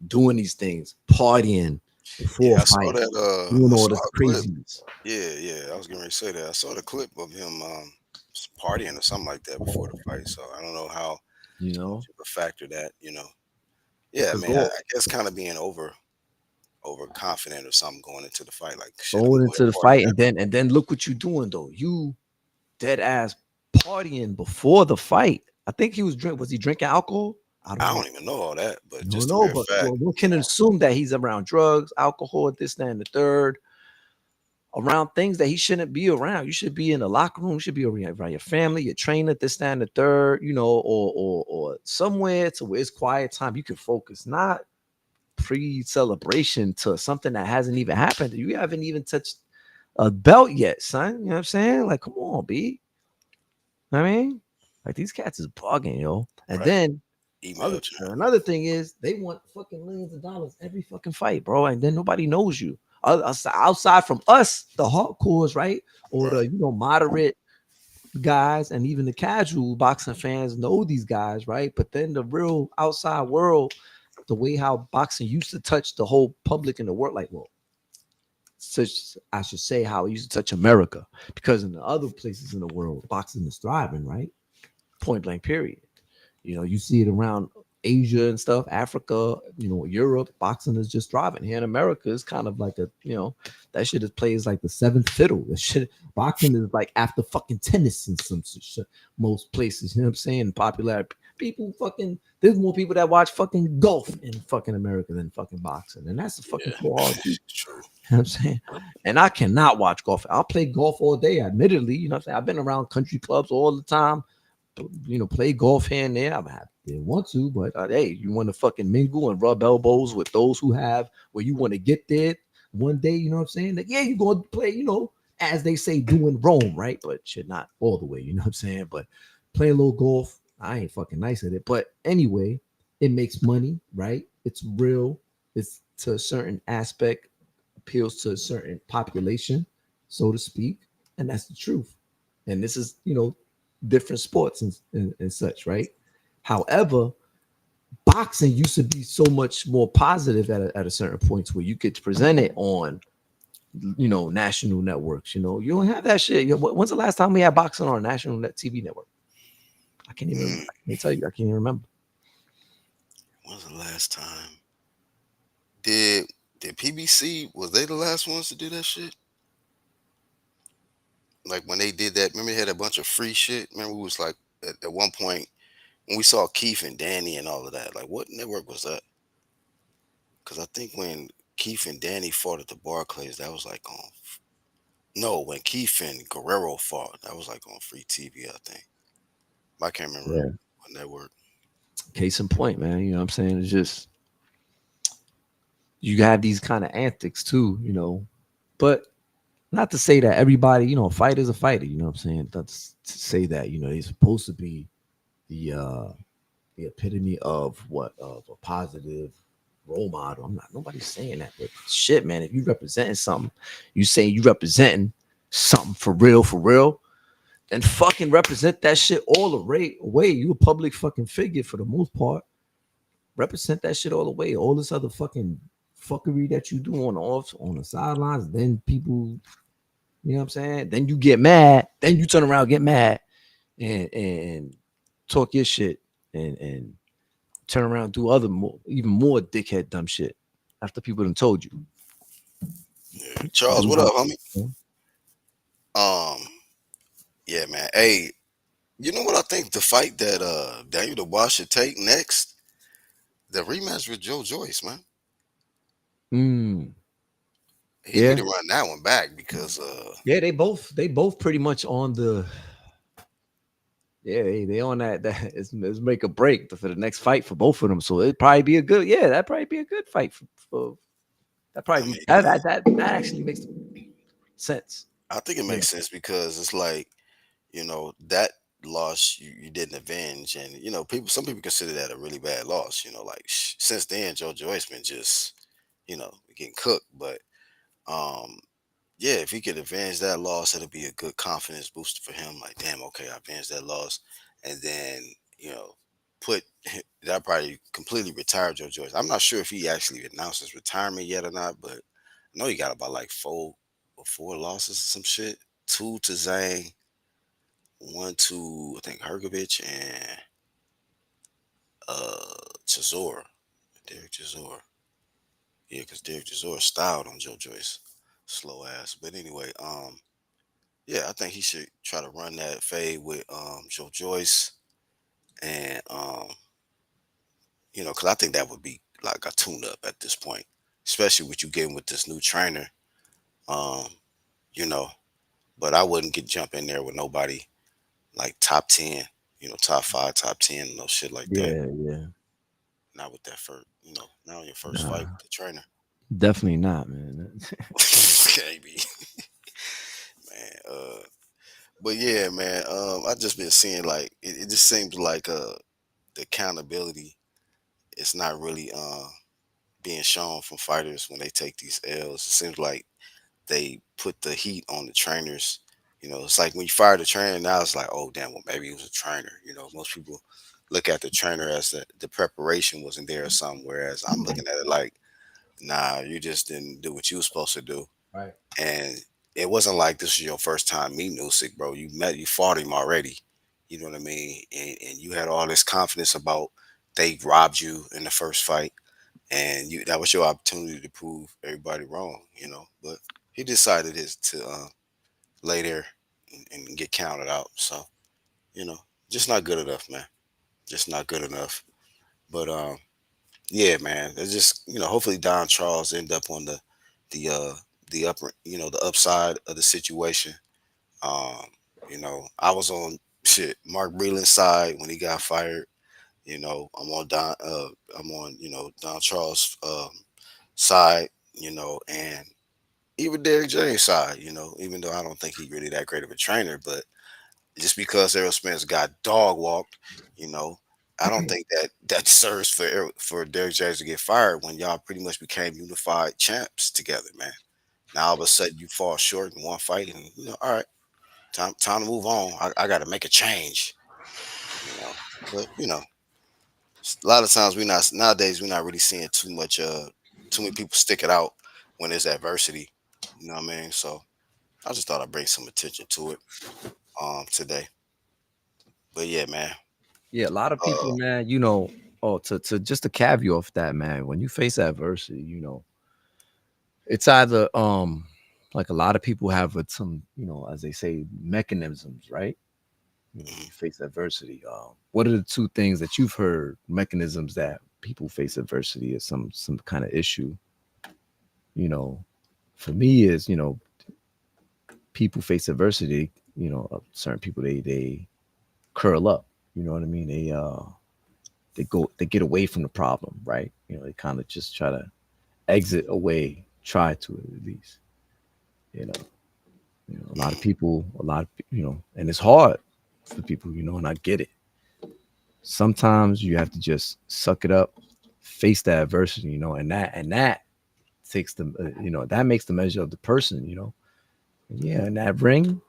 Speaker 2: doing these things, partying before
Speaker 1: Yeah,
Speaker 2: a
Speaker 1: I saw
Speaker 2: fight,
Speaker 1: that.
Speaker 2: doing
Speaker 1: I
Speaker 2: all
Speaker 1: saw
Speaker 2: this
Speaker 1: a clip.
Speaker 2: craziness.
Speaker 1: Yeah, yeah. I was going to say that. I saw the clip of him partying or something like that before the fight. So I don't know how
Speaker 2: You know,
Speaker 1: much of a factor that. Yeah,
Speaker 2: because
Speaker 1: man. I guess kind of being overconfident or something going into the fight. Like, shit, I'm
Speaker 2: going
Speaker 1: gonna go ahead
Speaker 2: into the
Speaker 1: and party
Speaker 2: fight,
Speaker 1: now.
Speaker 2: and then look what you're doing though. You dead ass partying before the fight. I think he was he drinking alcohol? I don't
Speaker 1: I
Speaker 2: know.
Speaker 1: don't even know all that, but
Speaker 2: No,
Speaker 1: just the
Speaker 2: no,
Speaker 1: mere
Speaker 2: but
Speaker 1: fact,
Speaker 2: well, we can assume that he's around drugs, alcohol, this, that, and the third, around things that he shouldn't be around. You should be in the locker room. You should be around your family, your trainer, this, that, and the third, or somewhere to where it's quiet time. You can focus, not pre-celebration to something that hasn't even happened. You haven't even touched a belt yet, son. You know what I'm saying? Like, come on, B. I mean, like these cats is bugging, yo. And
Speaker 1: right?
Speaker 2: then
Speaker 1: Email chain.
Speaker 2: another thing is they want fucking millions of dollars every fucking fight, bro. And then nobody knows you. Outside from us, the hardcores, right? Or the
Speaker 1: Right.
Speaker 2: moderate guys and even the casual boxing fans know these guys, right? But then the real outside world, the way how boxing used to touch the whole public in the world, like, well, such I should say how it used to touch America, because in the other places in the world, boxing is thriving, right? Point blank, period. You see it around Asia and stuff, Africa, Europe. Boxing is just thriving. Here in America, it's kind of like that shit is plays like the seventh fiddle. That shit, boxing is like after fucking tennis in some shit, most places. You know what I'm saying? Popular people fucking. There's more people that watch fucking golf in fucking America than fucking boxing, and that's a fucking
Speaker 1: Yeah,
Speaker 2: so hard. You
Speaker 1: true.
Speaker 2: know what I'm saying? And I cannot watch golf. I'll play golf all day, admittedly. You know what I'm saying? I've been around country clubs all the time, play golf here and there. I didn't want to, but hey, you want to fucking mingle and rub elbows with those who have where you want to get there one day. You know what I'm saying? That, yeah, you're going to play, as they say, doing Rome, right? But shit, not all the way. You know what I'm saying? But play a little golf. I ain't fucking nice at it. But anyway, it makes money, right? It's real. It's to a certain aspect, appeals to a certain population, so to speak. And that's the truth. And this is, different sports and such, right? However, boxing used to be so much more positive at a certain point where you could present it on, national networks. You don't have that shit. When's the last time we had boxing on a national TV network? I can't even.
Speaker 1: Mm,
Speaker 2: I can't tell you. I can't even remember.
Speaker 1: when was the last time? Did did PBC, was they the last ones to do that shit? Like when they did that, remember they had a bunch of free shit. Remember we was like at one point when we saw Keith and Danny and all of that. Like what network was that? Because I think when Keith and Danny fought at the Barclays, that was like on. No, when Keith and Guerrero fought, that was like on free TV. I think. I can't remember
Speaker 2: Yeah.
Speaker 1: what network.
Speaker 2: Case in point, man. You know what I'm saying? It's just you have these kind of antics too, But not to say that everybody, a fighter is a fighter. You know what I'm saying? That's to say that they're supposed to be the the epitome of what of a positive role model. I'm not nobody's saying that, but shit, man, if you representing something, you say you representing something for real, then fucking represent that shit all the way. You a public fucking figure for the most part. Represent that shit all the way. All this other fucking fuckery that you do on the off on the sidelines, then people, you know what I'm saying? Then you get mad, then you turn around, get mad, and talk your shit and turn around and do other more, even more dickhead dumb shit after people done told you.
Speaker 1: Yeah. Charles, what up, homie? Um, yeah, man. Hey, you know what I think the fight that Daniel Dubois should take next? The rematch with Joe Joyce, man.
Speaker 2: Mm,
Speaker 1: He need
Speaker 2: yeah,
Speaker 1: to run that one back because
Speaker 2: yeah, they both pretty much on the Yeah, they on that. That it's make a break for the next fight for both of them. So it'd probably be a good. Yeah, that'd probably be a good fight for that.
Speaker 1: I
Speaker 2: Probably be
Speaker 1: mean,
Speaker 2: that actually makes sense.
Speaker 1: I think it
Speaker 2: You know.
Speaker 1: makes sense because it's like, that loss you didn't avenge, and some people consider that a really bad loss. Like since then, Joe Joyce been just getting cooked. But um, yeah, if he could avenge that loss, it'll be a good confidence booster for him. Like, damn, okay, I avenged that loss, and then you know, put that probably completely retired Joe Joyce. I'm not sure if he actually announced his retirement yet or not, but I know he got about like four losses or some shit. Two to Zhang, one to I think Hergovich and Chisora, Derek Chisora. Yeah, because Derek Chisora styled on Joe Joyce, slow ass. But anyway, yeah, I think he should try to run that fade with Joe Joyce, and because I think that would be like a tune up at this point, especially with you getting with this new trainer. Um, you know, but I wouldn't get jump in there with nobody like top 10, top five, top 10, no shit like that.
Speaker 2: Yeah, yeah.
Speaker 1: Not with that first, not on your first fight
Speaker 2: Nah,
Speaker 1: with the trainer.
Speaker 2: definitely not, man.
Speaker 1: Can't be, man. But yeah, man. I just been seeing like it just seems like the accountability is not really being shown from fighters when they take these L's. It seems like they put the heat on the trainers. It's like when you fire the trainer, now it's like, oh damn, well maybe he was a trainer. Most people look at the trainer as the preparation wasn't there or something. Whereas I'm looking at it like, nah, you just didn't do what you were supposed to do.
Speaker 2: Right.
Speaker 1: And it wasn't like this was your first time meeting Usyk, bro. You fought him already. You know what I mean? And you had all this confidence about they robbed you in the first fight, and that was your opportunity to prove everybody wrong. But he decided to lay there and get counted out. So you know, just not good enough, man. Just not good enough. But yeah, man. It's just hopefully Don Charles end up on the upper the upside of the situation. Um, I was on shit Mark Breland's side when he got fired. I'm on Don Charles side. And even Derek James side. Even though I don't think he's really that great of a trainer, but just because Errol Spence got dog walked, you know, I don't think that serves for Derek James to get fired when y'all pretty much became unified champs together, man. Now all of a sudden you fall short in one fight, and all right, time to move on. I got to make a change, you know. But a lot of times we not nowadays we're not really seeing too many people stick it out when there's adversity. You know what I mean? So I just thought I'd bring some attention to it today. But yeah, man.
Speaker 2: Yeah, a lot of people,
Speaker 1: Uh,
Speaker 2: man. You know, oh, to just a caveat off that, man. When you face adversity, it's either like a lot of people have some, as they say, mechanisms, right?
Speaker 1: mhm.
Speaker 2: You face adversity. What are the two things that you've heard mechanisms that people face adversity is some kind of issue? You know, for me is people face adversity. Certain people they curl up. You know what I mean? They get away from the problem, right? They kind of just try to exit away, try to at least. You know, a lot of people, and it's hard for people, and I get it. Sometimes you have to just suck it up, face that adversity, and that takes the, that makes the measure of the person, Yeah, in that ring,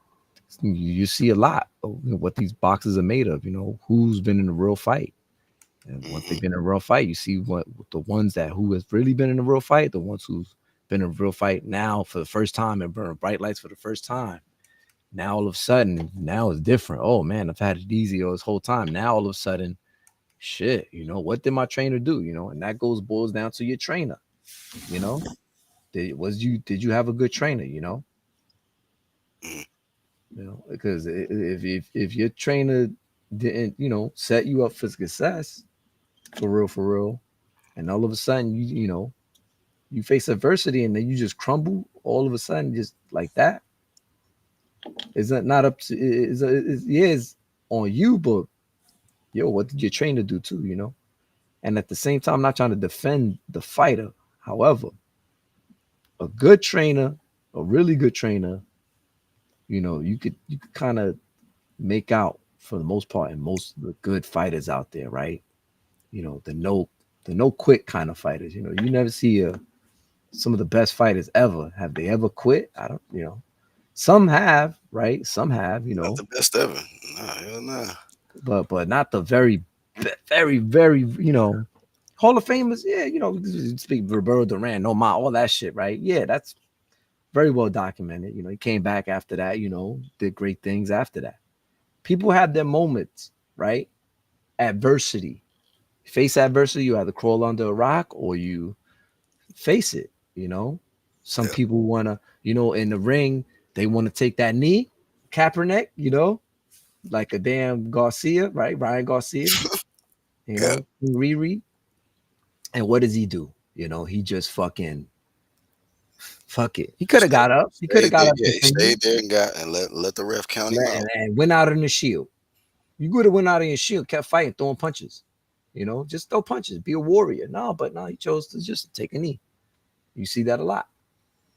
Speaker 2: you see a lot of what these boxes are made of. Who's been in a real fight, and once
Speaker 1: Mhm.
Speaker 2: they've been in a real fight, you see what the ones that who has really been in a real fight, the ones who's been in a real fight now for the first time and burn bright lights for the first time. Now all of a sudden, now it's different. Oh man, I've had it easy all this whole time. Now all of a sudden, shit, what did my trainer do? And that boils down to your trainer. You know, did you have a good trainer?
Speaker 1: Mhm.
Speaker 2: Because if your trainer didn't set you up for success for real, and all of a sudden you face adversity and then you just crumble all of a sudden just like that, is that not up to is yeah, it's on you, but yo, what did your trainer do too? And at the same time, I'm not trying to defend the fighter. However, a good trainer, a really good trainer, you could kind of make out for the most part, and most of the good fighters out there, right? The no quit kind of fighters. You never see some of the best fighters ever. Have they ever quit? I don't. Some have, right? Some have,
Speaker 1: Not the best ever. Nah, hell nah.
Speaker 2: but not the very, very, Hall of Famers. Yeah, speak Roberto Duran, no ma, all that shit, right? Yeah, that's very well documented. He came back after that. Did great things after that. People have their moments, right? Adversity. Face adversity, you either crawl under a rock or you face it. Some
Speaker 1: Yeah,
Speaker 2: people wanna, in the ring, they want to take that knee, Kaepernick, like a damn Garcia, right? Ryan Garcia,
Speaker 1: yeah.
Speaker 2: Riri. And what does he do? He just fuck it. He could have
Speaker 1: Stay,
Speaker 2: got up. He could have
Speaker 1: stayed
Speaker 2: got
Speaker 1: there.
Speaker 2: up
Speaker 1: Yeah, he
Speaker 2: defended
Speaker 1: stayed there and let the ref count him out.
Speaker 2: and went out in the shield. You could have went out in your shield, kept fighting, throwing punches. Just throw punches, be a warrior. No, but no, he chose to just take a knee. You see that a lot.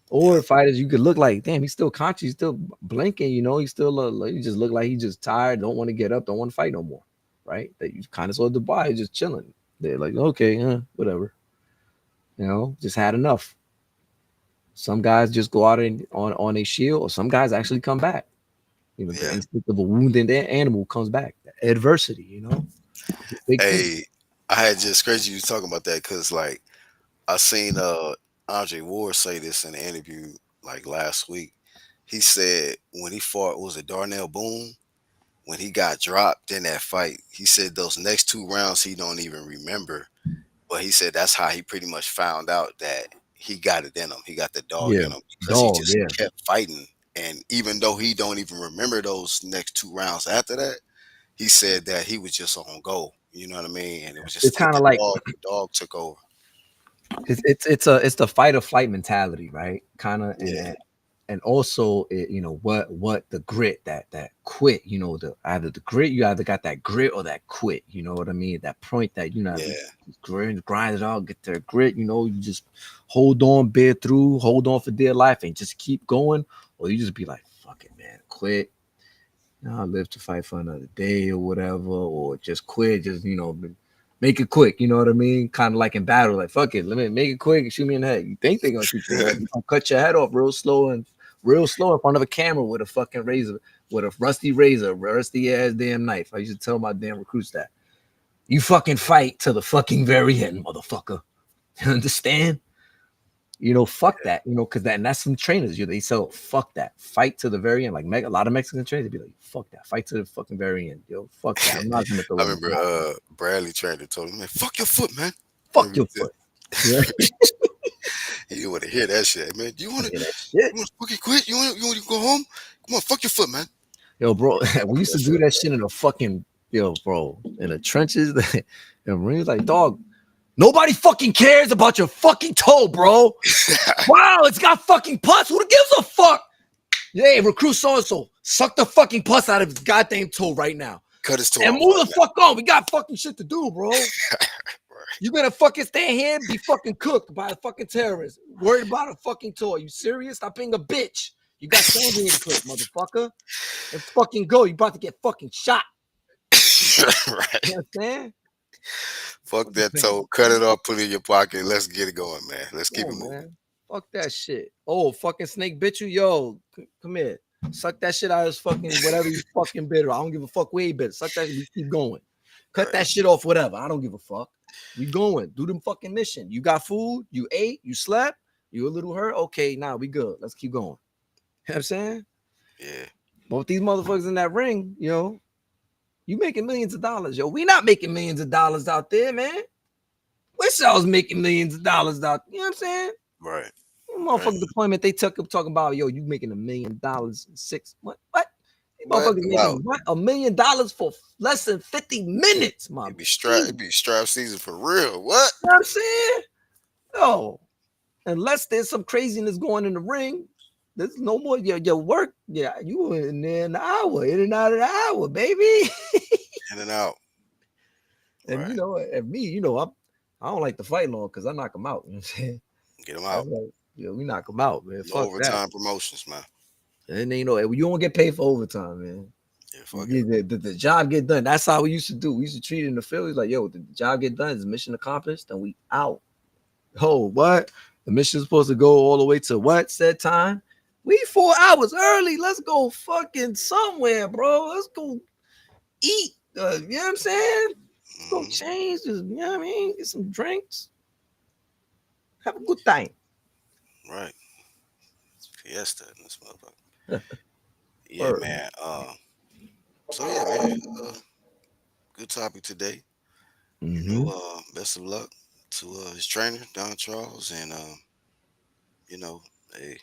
Speaker 1: Yeah,
Speaker 2: Or fighters, you could look like, damn, he's still conscious, he's still blinking. He still, he just look like he's just tired, don't want to get up, don't want to fight no more, right? That you kind of saw the bar, just chilling. They're like, okay, whatever, just had enough. Some guys just go out on a shield, or some guys actually come back. The
Speaker 1: yeah.
Speaker 2: instinct of a wounded animal comes back. Adversity, it's a big thing.
Speaker 1: Hey, I had just crazy you talking about that because like I seen Andre Ward say this in an interview like last week. He said when he fought, was it Darnell Boone? When he got dropped in that fight, he said those next two rounds he don't even remember. But he said that's how he pretty much found out that he got it in him. He got the dog
Speaker 2: Yeah,
Speaker 1: in him because he
Speaker 2: dog.
Speaker 1: just
Speaker 2: Yeah,
Speaker 1: kept fighting. And even though he don't even remember those next two rounds after that, he said that he was just on go. You know what I mean? And it was
Speaker 2: it's
Speaker 1: just like
Speaker 2: kind of like
Speaker 1: the dog took over.
Speaker 2: it's the fight or flight mentality, right? Kind of, and
Speaker 1: Yeah,
Speaker 2: and also what the grit, that quit, the either the grit, you either got that grit or that quit. You know what I mean? That point that they
Speaker 1: yeah,
Speaker 2: grind it out, get their grit. You just hold on, bear through, hold on for dear life, and just keep going, or you just be like, fuck it, man, quit. I'll live to fight for another day or whatever, or just quit, just make it quick, you know what I mean? Kind of like in battle, like fuck it, let me make it quick and shoot me in the head. You think they're gonna shoot you in the head? They're gonna cut your head off real slow in front of a camera with a fucking razor, with a rusty razor, rusty ass damn knife. I used to tell my damn recruits that. You fucking fight to the fucking very end, motherfucker. You understand? Fuck that, because that's some trainers. They sell fuck that, fight to the very end. Like a lot of Mexican trainers, they be like, fuck that, fight to the fucking very end, yo, fuck that. I'm not gonna throw
Speaker 1: I
Speaker 2: in the
Speaker 1: remember
Speaker 2: towel.
Speaker 1: Bradley trainer told him, "Man, fuck your foot, man."
Speaker 2: Fuck
Speaker 1: Remember
Speaker 2: your
Speaker 1: he said-
Speaker 2: foot. Yeah,
Speaker 1: he didn't want to hear that shit, man. Do
Speaker 2: yeah, that
Speaker 1: you
Speaker 2: shit.
Speaker 1: want to fucking quit? You want to go home? Come on, fuck your foot, man.
Speaker 2: Yo, bro,
Speaker 1: He
Speaker 2: we used to
Speaker 1: that
Speaker 2: do that shit in the fucking, bro, in the trenches. And Marines like, dog, nobody fucking cares about your fucking toe, bro.
Speaker 1: shit.
Speaker 2: Wow, it's got fucking pus. Who gives a fuck? Hey, recruit so and so, suck the fucking pus out of his goddamn toe right now,
Speaker 1: Cut his toe
Speaker 2: and
Speaker 1: off
Speaker 2: move
Speaker 1: right
Speaker 2: the fuck on. We got fucking shit to do, bro.
Speaker 1: now.
Speaker 2: You gonna fucking stay here, be fucking cooked by a fucking terrorist, worried about a fucking toe. Are you serious? Stop being a bitch. You got sand in the clip, motherfucker, and fucking go. You about to get fucking shot.
Speaker 1: Right.
Speaker 2: You understand?
Speaker 1: Fuck
Speaker 2: What you
Speaker 1: that
Speaker 2: think?
Speaker 1: toe. Cut it off. Put it in your pocket. Let's get it going, man. Let's keep
Speaker 2: Yeah,
Speaker 1: it moving.
Speaker 2: man. Fuck that shit. Oh, fucking snake bit you, yo. Come here. Suck that shit out of his fucking whatever you fucking bit. I don't give a fuck where he bit. Suck that. We keep going. Cut
Speaker 1: Right.
Speaker 2: that shit off. Whatever. I don't give a fuck. We going. Do them fucking mission. You got food. You ate. You slept. You a little hurt. Okay, now we good. Let's keep going. You know what I'm saying?
Speaker 1: Yeah.
Speaker 2: But with these motherfuckers in that ring, you making millions of dollars, yo. We not making millions of dollars out there, man. Wish I was making millions of dollars out. You know what I'm saying?
Speaker 1: Right. Right.
Speaker 2: Motherfucking deployment, they took up talking about, yo, you making $1 million in six. What? These
Speaker 1: But
Speaker 2: motherfuckers
Speaker 1: wow,
Speaker 2: making what? $1 million for less than 50 minutes, my
Speaker 1: it'd be strap season for real. What?
Speaker 2: You know what I'm saying? Yo, unless there's some craziness going in the ring, There's no more your work. Yeah, you were in there an hour, in and out of the hour, baby.
Speaker 1: In and out.
Speaker 2: And
Speaker 1: Right.
Speaker 2: and me, I don't like to fight long because I knock them out. You know what I'm saying?
Speaker 1: Get them
Speaker 2: That's
Speaker 1: out.
Speaker 2: like, we knock them out, man.
Speaker 1: No
Speaker 2: Fuck that.
Speaker 1: overtime promotions, man.
Speaker 2: And then, you don't get paid for overtime, man.
Speaker 1: Yeah, fuck it.
Speaker 2: The job get done. That's how we used to do. We used to treat it in the field. Like, yo, the job get done. Is mission accomplished? Then we out. Oh, what? The mission's supposed to go all the way to what said time? We 4 hours early. Let's go fucking somewhere, bro. Let's go eat. You know what I'm saying? Let's go
Speaker 1: Hmm.
Speaker 2: change. Just, you know what I mean? Get some drinks. Have a good time.
Speaker 1: Right. Fiesta in this motherfucker. Yeah,
Speaker 2: Word.
Speaker 1: man. So yeah, man. Good topic today.
Speaker 2: Mm-hmm.
Speaker 1: Best of luck to his trainer, Don Charles, and you know, hey,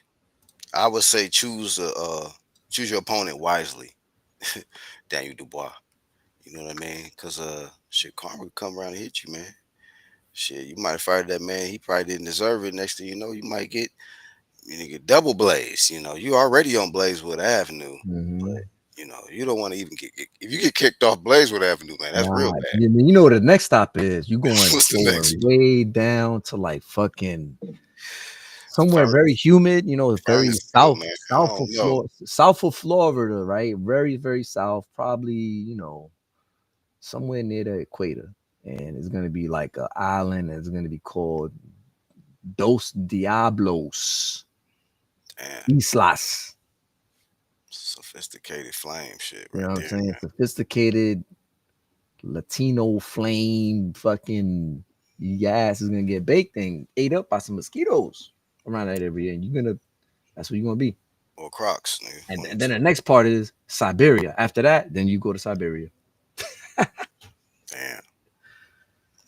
Speaker 1: I would say choose your opponent wisely, Daniel Dubois. You know what I mean? Cause shit, karma could come around and hit you, man. Shit, you might have fired that man. He probably didn't deserve it. Next thing you know, you get double blaze. You already on Blazewood Avenue,
Speaker 2: Mm-hmm.
Speaker 1: but you don't want to even if you get kicked off Blazewood Avenue, man. That's real
Speaker 2: Nah,
Speaker 1: bad.
Speaker 2: you know what the next stop is? You
Speaker 1: What's the next?
Speaker 2: way down to like fucking somewhere
Speaker 1: Fern,
Speaker 2: very humid, very
Speaker 1: Furnace, man. I don't know.
Speaker 2: South of Florida, right? Very, very south, probably, somewhere near the equator. And it's gonna be like an island, and it's gonna be called Dos Diablos
Speaker 1: Damn,
Speaker 2: Islas.
Speaker 1: sophisticated flame shit
Speaker 2: You know
Speaker 1: right
Speaker 2: what I'm
Speaker 1: there,
Speaker 2: saying?
Speaker 1: man.
Speaker 2: Sophisticated Latino flame fucking your ass is gonna get baked and ate up by some mosquitoes around that area. And that's where you're gonna be.
Speaker 1: Or Crocs, nigga.
Speaker 2: And then the next part is Siberia. After that, then you go to Siberia.
Speaker 1: Damn.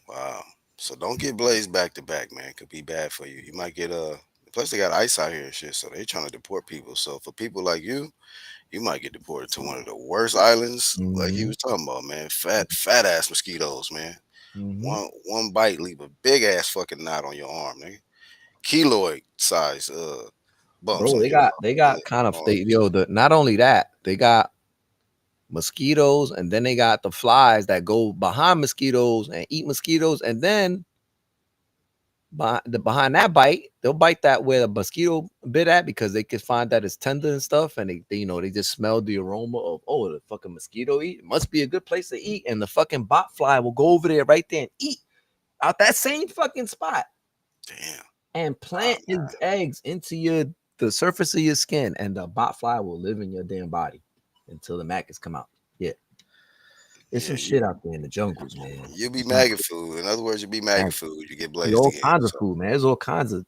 Speaker 1: Wow. So don't get blazed back to back, man. Could be bad for you. You might get plus they got ice out here and shit, so they trying to deport people. So for people like you might get deported to one of the worst islands, like he
Speaker 2: Mm-hmm.
Speaker 1: was talking about, man. Fat ass mosquitoes, man.
Speaker 2: Mm-hmm.
Speaker 1: One bite leave a big ass fucking knot on your arm, nigga. Keloid size bumps
Speaker 2: Bro,
Speaker 1: on
Speaker 2: they
Speaker 1: your
Speaker 2: got they got kind of they
Speaker 1: arms.
Speaker 2: yo the not only that, they got mosquitoes, and then they got the flies that go behind mosquitoes and eat mosquitoes, and then behind that bite, they'll bite that where the mosquito bit at because they can find that it's tender and stuff, and they just smell the aroma of the fucking mosquito eat. It must be a good place to eat, and the fucking bot fly will go over there right there and eat out that same fucking spot
Speaker 1: Damn.
Speaker 2: and
Speaker 1: Wow,
Speaker 2: plant
Speaker 1: man.
Speaker 2: its eggs into the surface of your skin, and the bot fly will live in your damn body until the maggots come out. Yeah, there's
Speaker 1: Yeah,
Speaker 2: some shit out there in the jungles, man.
Speaker 1: you be
Speaker 2: It's not
Speaker 1: maggot food. In other words, you be maggot food. You get
Speaker 2: There's
Speaker 1: blazed
Speaker 2: all
Speaker 1: again.
Speaker 2: kinds of
Speaker 1: So
Speaker 2: food, man. There's all kinds of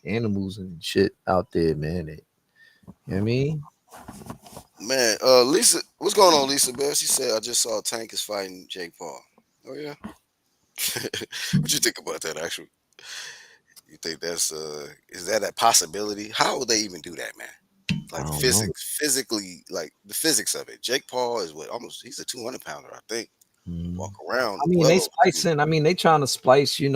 Speaker 2: animals and shit out there, man. You know what I mean?
Speaker 1: man, Lisa, what's going on, Lisa Bell? She said I just saw Tank is fighting Jake Paul. Oh yeah. What you think about that? Actually, you think that's is that a possibility? How would they even do that, man?
Speaker 2: I
Speaker 1: Like
Speaker 2: don't know.
Speaker 1: physically, like the physics of it. Jake Paul is what almost he's a 200 pounder, I think.
Speaker 2: Mm.
Speaker 1: Walk around
Speaker 2: I mean,
Speaker 1: well
Speaker 2: they
Speaker 1: over 200.
Speaker 2: splicing. I mean, they trying to splice, kind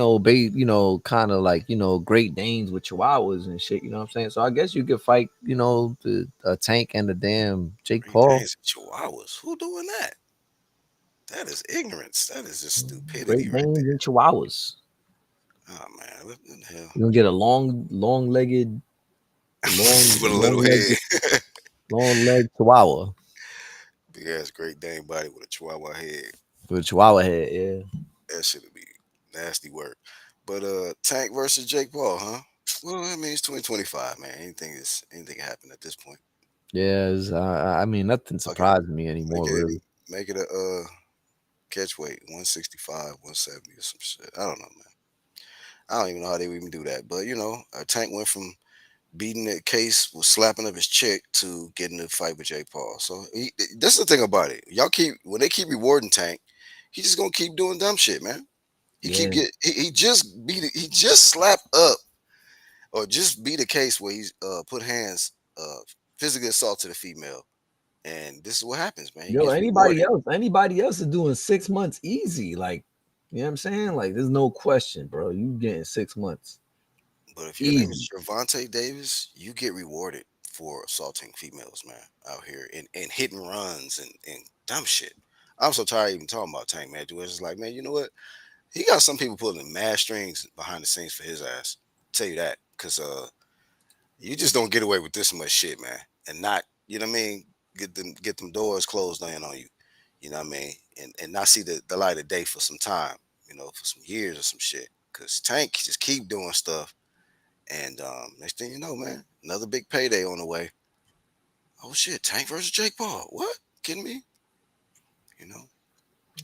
Speaker 2: of like, Great Danes with Chihuahuas and shit. You know what I'm saying? So I guess you could fight, the Tank and the damn Jake
Speaker 1: Great
Speaker 2: Paul.
Speaker 1: Danes and Chihuahuas. Who doing that? That is ignorance. That is just stupidity
Speaker 2: Great
Speaker 1: right
Speaker 2: Danes and Chihuahuas.
Speaker 1: there. Oh man, what the hell?
Speaker 2: You're gonna get a long-legged,
Speaker 1: With a little head.
Speaker 2: long leg Chihuahua
Speaker 1: Big ass Great Dane body with a Chihuahua head.
Speaker 2: with a Chihuahua head. Yeah.
Speaker 1: That should be nasty work. But Tank versus Jake Paul, huh? Well, I mean it's 2025, man. Anything can happen at this point.
Speaker 2: Yeah, I mean, nothing
Speaker 1: Fuck it.
Speaker 2: surprised me
Speaker 1: Make
Speaker 2: anymore,
Speaker 1: it
Speaker 2: really.
Speaker 1: make it a catch weight, 165, 170 or some shit. I don't know, man. I don't even know how they would even do that. But Tank went from beating that case was slapping up his chick to getting a fight with Jake Paul. So that's the thing about it. Y'all keep when they keep rewarding Tank, he just gonna keep doing dumb shit, man.
Speaker 2: Yeah,
Speaker 1: He just he just slapped up or just beat a case where he's put hands physically assaulted a female. And this is what happens, man. He
Speaker 2: yo,
Speaker 1: gets rewarded.
Speaker 2: anybody else is doing 6 months easy. Like, you know what I'm saying? Like, there's no question, bro. You getting 6 months
Speaker 1: But if your name is
Speaker 2: easy.
Speaker 1: Gervonta Davis, you get rewarded for assaulting females, man, out here and hitting runs and dumb shit. I'm so tired of even talking about Tank, man. Dude, it's just like, man, you know what? He got some people pulling mad strings behind the scenes for his ass. Tell you that, cause you just don't get away with this much shit, man, and not, you know what I mean, get them doors closed in on you, you know what I mean, and not see the light of day for some time, for some years or some shit. Cause Tank just keep doing stuff, and next thing you know, man, another big payday on the way. Oh shit, Tank versus Jake Paul. What? Kidding me? You know?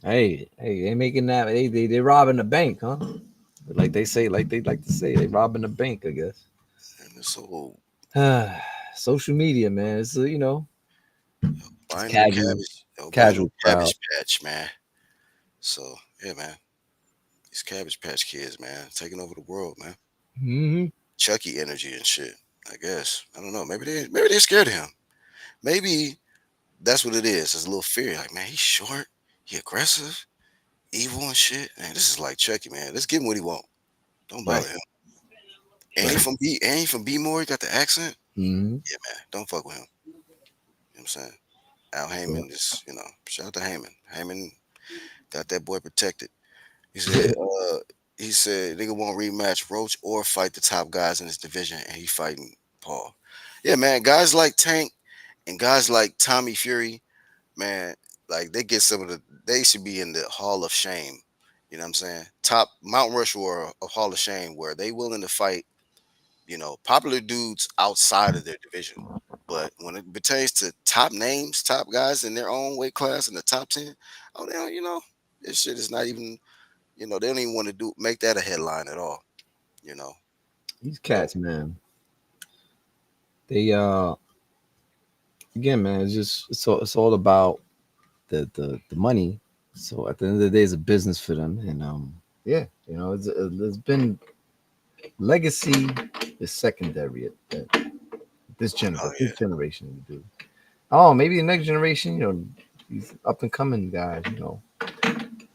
Speaker 3: Hey, they making that. They robbing the bank, huh? Like they say, like they like to say, they robbing the bank. I guess.
Speaker 1: And it's so
Speaker 3: Social media, man. It's it's
Speaker 1: buying no buying no
Speaker 3: casual crowd.
Speaker 1: Cabbage Patch, man. So yeah, man, these Cabbage Patch Kids, man, taking over the world, man.
Speaker 3: Hmm.
Speaker 1: Chucky energy and shit. I guess I don't know. Maybe they're scared of him. Maybe that's what it is. It's a little fear. Like, man, he's short, he aggressive, evil and shit. Man, this is like Chucky, man. Let's give him what he want. Don't
Speaker 3: Right,
Speaker 1: bother him. And he
Speaker 3: right.
Speaker 1: from B. And he from B More. He got the accent.
Speaker 3: Hmm.
Speaker 1: Yeah, man. Don't fuck with him. You know what I'm saying? Al
Speaker 3: Yeah.
Speaker 1: Heyman is, shout out to Heyman. Heyman got that boy protected. He said nigga won't rematch Roach or fight the top guys in his division, and he fighting Paul. Yeah, man. Guys like Tank and guys like Tommy Fury, man, like they should be in the Hall of Shame. You know what I'm saying? Top Mount Rushmore of Hall of Shame, where they willing to fight, popular dudes outside of their division. But when it pertains to top names, top guys in their own weight class in the top 10, oh, they don't, this shit is not even, they don't even want to make that a headline at all, you know.
Speaker 3: These
Speaker 1: But
Speaker 3: cats, man. They again, man. It's all about the money. So at the end of the day, it's a business for them, and yeah, it's been legacy is secondary at
Speaker 1: oh
Speaker 3: this generation. We do. Oh, maybe the next generation, these up and coming guys,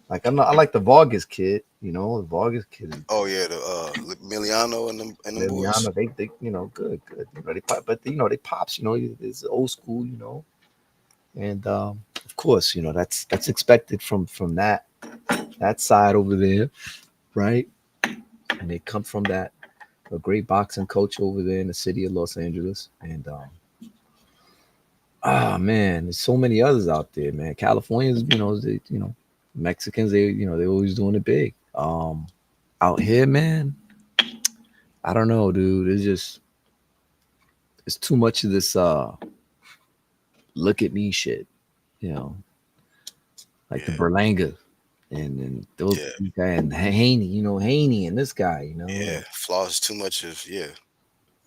Speaker 3: like I like the Vargas kid, the Vargas kid is
Speaker 1: oh yeah, the Miliano and them boys.
Speaker 3: Liliana, they good. They pop, but they pops, it's old school, and of course, that's expected from that side over there, right? And they come from that a great boxing coach over there in the city of Los Angeles, and man, there's so many others out there, man. Californians, Mexicans, they always doing it big. Out here, man, I don't know, dude. It's too much of this look at me shit, you know, like the
Speaker 1: Yeah,
Speaker 3: Berlanga and those
Speaker 1: yeah,
Speaker 3: guy and Haney, Haney and this guy,
Speaker 1: yeah. Floss too much of, yeah,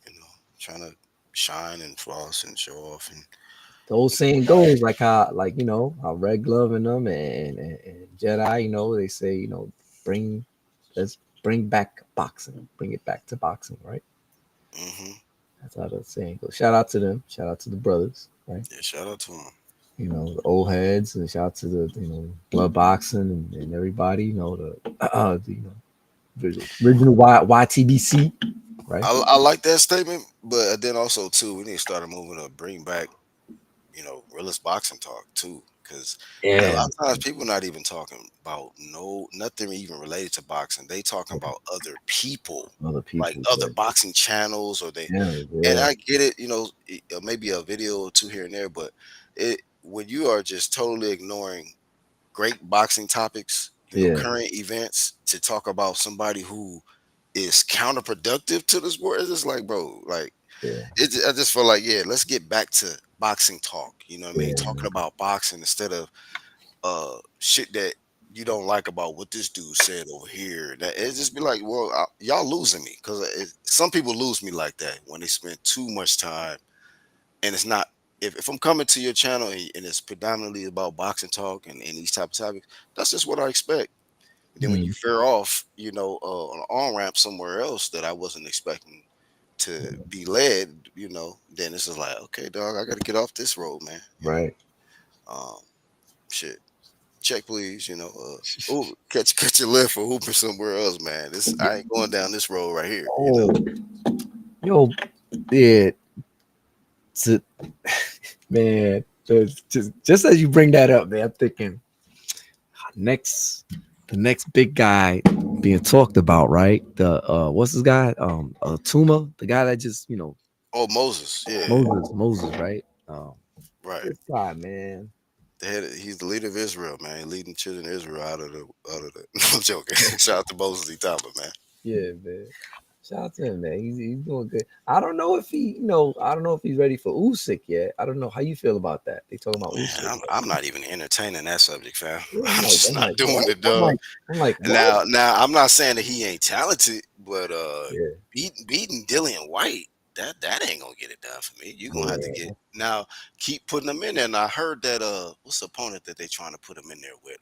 Speaker 1: you know, trying to shine and floss and show off and
Speaker 3: the old
Speaker 1: you know,
Speaker 3: saying goes like how Red Glove and them and Jedi, they say, bring let's bring back boxing, bring it back to boxing, right?
Speaker 1: hmm
Speaker 3: That's how the saying goes. Shout out to them. Shout out to the brothers, right?
Speaker 1: yeah. Shout out to him.
Speaker 3: The old heads, and shout out to the blood boxing and everybody. The original YTBC, right?
Speaker 1: I like that statement, but then also too, we need to start moving to bring back, realist boxing talk too, because a
Speaker 3: Yeah,
Speaker 1: lot of times people not even talking about nothing even related to boxing. They talking about other people,
Speaker 3: other
Speaker 1: like
Speaker 3: people,
Speaker 1: other
Speaker 3: right?
Speaker 1: boxing channels, or they.
Speaker 3: Yeah,
Speaker 1: And
Speaker 3: yeah,
Speaker 1: I get it, maybe a video or two here and there, but when you are just totally ignoring great boxing topics,
Speaker 3: yeah,
Speaker 1: current events to talk about somebody who is counterproductive to the sport, it's just like, bro, like
Speaker 3: yeah,
Speaker 1: I just feel like, yeah, let's get back to boxing talk. You know what I mean?
Speaker 3: yeah,
Speaker 1: Talking about boxing instead of shit that you don't like about what this dude said over here. That it just be like, well, y'all losing me because some people lose me like that when they spend too much time and it's not. If I'm coming to your channel and it's predominantly about boxing talk and these type of topics, that's just what I expect. And then when you
Speaker 3: mm,
Speaker 1: veer off, on an on ramp somewhere else that I wasn't expecting to be led, then it's just like, okay, dog, I got to get off this road, man.
Speaker 3: right.
Speaker 1: Um, shit, check please. Catch your lift or hooping somewhere else, man. This I ain't going down this road right here.
Speaker 3: Oh, yo, yeah. to, man, just as you bring that up, man, I'm thinking the next big guy being talked about, right? The what's this guy? Tuma, the guy that just
Speaker 1: Oh, Moses. Yeah.
Speaker 3: Moses, right?
Speaker 1: Right.
Speaker 3: This guy, man.
Speaker 1: He's the leader of Israel, man. Leading children of Israel out of the. I'm joking. Shout out to Moses E. Thomas, man.
Speaker 3: Yeah, man. Shout out to him, man. He's doing good. I don't know if I don't know if he's ready for Usyk yet. I don't know how you feel about that. They talking about
Speaker 1: Man,
Speaker 3: Usyk.
Speaker 1: I'm not even entertaining that subject, fam.
Speaker 3: Yeah,
Speaker 1: I'm just not doing
Speaker 3: what?
Speaker 1: it, dog.
Speaker 3: I'm like, what?
Speaker 1: Now, I'm not saying that he ain't talented, but
Speaker 3: Yeah,
Speaker 1: beating Dillian White, that ain't gonna get it done for me. You're gonna have to
Speaker 3: yeah.
Speaker 1: now keep putting them in there. And I heard that what's the opponent that they trying to put him in there with?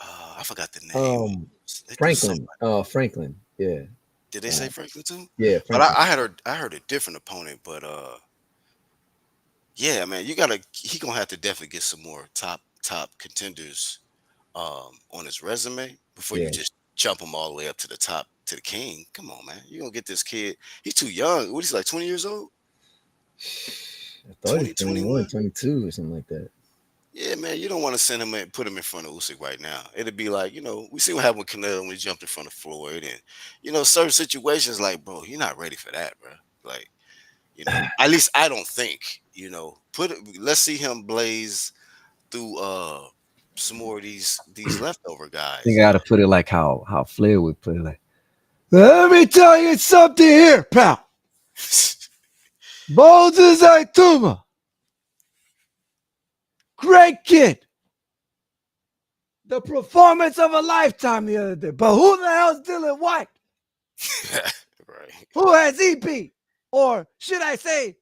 Speaker 1: I forgot the name. They threw
Speaker 3: Franklin. Franklin. Yeah,
Speaker 1: Did they say Franklin too?
Speaker 3: yeah,
Speaker 1: But
Speaker 3: Franklin.
Speaker 1: I heard a different opponent, but yeah, man, he gonna have to definitely get some more top contenders on his resume before you
Speaker 3: Yeah,
Speaker 1: just jump him all the way up to the top to the king. Come on, man. You gonna get this kid. He's too young. What is he, like 20 years old?
Speaker 3: I thought he's
Speaker 1: 21?
Speaker 3: 22 or something like that.
Speaker 1: Yeah, man, you don't want to send him and put him in front of Usyk right now. It'd be like, we see what happened with Canelo when he jumped in front of Floyd, and certain situations like, bro, you're not ready for that, bro. Like, at least I don't think, let's see him blaze through some more of these leftover
Speaker 3: I think
Speaker 1: guys.
Speaker 3: I got to put it like how Flair would put it. Like, let me tell you something here, pal. Moses Aituma, great kid. The performance of a lifetime the other day. But who the hell's Dylan White?
Speaker 1: Right.
Speaker 3: Who has he beat? Or should I say,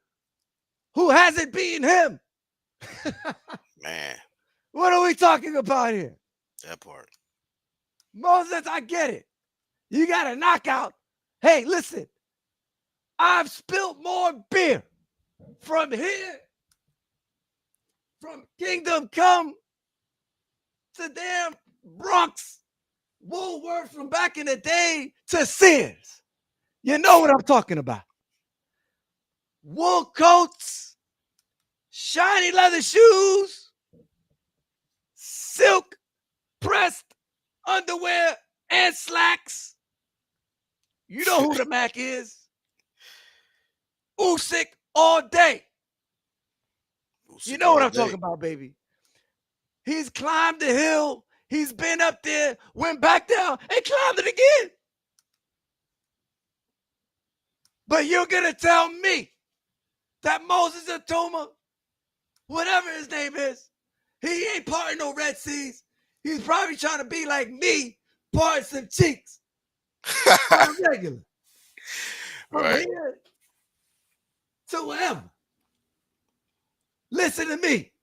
Speaker 3: who hasn't beaten him?
Speaker 1: Man,
Speaker 3: What are we talking about here?
Speaker 1: that part.
Speaker 3: Moses, I get it. You got a knockout. Hey, listen. I've spilled more beer from here, from Kingdom Come to damn Bronx, Woolworth from back in the day to Sears. You know what I'm talking about. Wool coats, shiny leather shoes, silk pressed underwear and slacks. You know who the Mac is. Usyk all day. You know what I'm talking about, baby. He's climbed the hill. He's been up there, went back down, and climbed it again. But you're going to tell me that Moses Aituma, whatever his name is, he ain't parting no Red Seas. He's probably trying to be like me, part some cheeks. On a regular. From
Speaker 1: Right.
Speaker 3: here to wherever. Listen to me.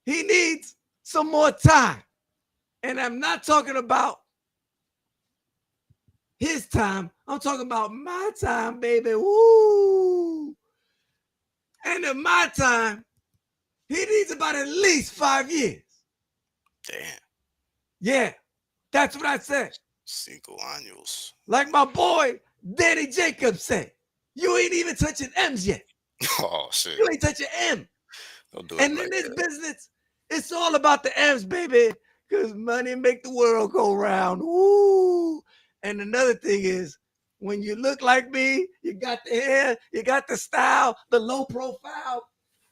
Speaker 3: He needs some more time. And I'm not talking about his time. I'm talking about my time, baby. Woo! And in my time, he needs about at least 5 years.
Speaker 1: Damn.
Speaker 3: Yeah, that's what I said.
Speaker 1: 5 años.
Speaker 3: Like my boy Danny Jacobs said, you ain't even touching M's yet.
Speaker 1: Oh, shit.
Speaker 3: You ain't touching M.
Speaker 1: Don't do it
Speaker 3: And
Speaker 1: like
Speaker 3: in this
Speaker 1: that.
Speaker 3: business, it's all about the M's, baby, because money make the world go round. Woo! And another thing is, when you look like me, you got the hair, you got the style, the low profile.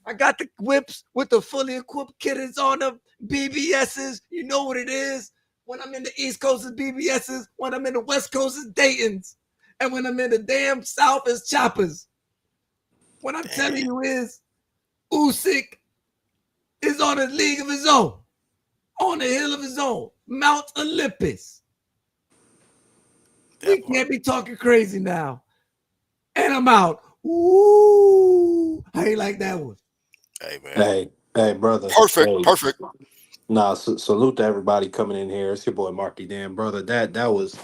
Speaker 3: I got the whips with the fully equipped kittens on them, BBSs. You know what it is. When I'm in the East Coast, it's BBSs. When I'm in the West Coast, it's Dayton's. And when I'm in the damn South, it's Choppers. What I'm telling you is, Usyk is on a league of his own, on a hill of his own, Mount Olympus. We can't be talking crazy now. And I'm out. Ooh, I ain't like that one.
Speaker 1: Hey, man.
Speaker 4: Hey, brother.
Speaker 1: Perfect.
Speaker 4: Hey.
Speaker 1: Perfect.
Speaker 4: Nah, salute to everybody coming in here. It's your boy Marky. Damn, brother. That was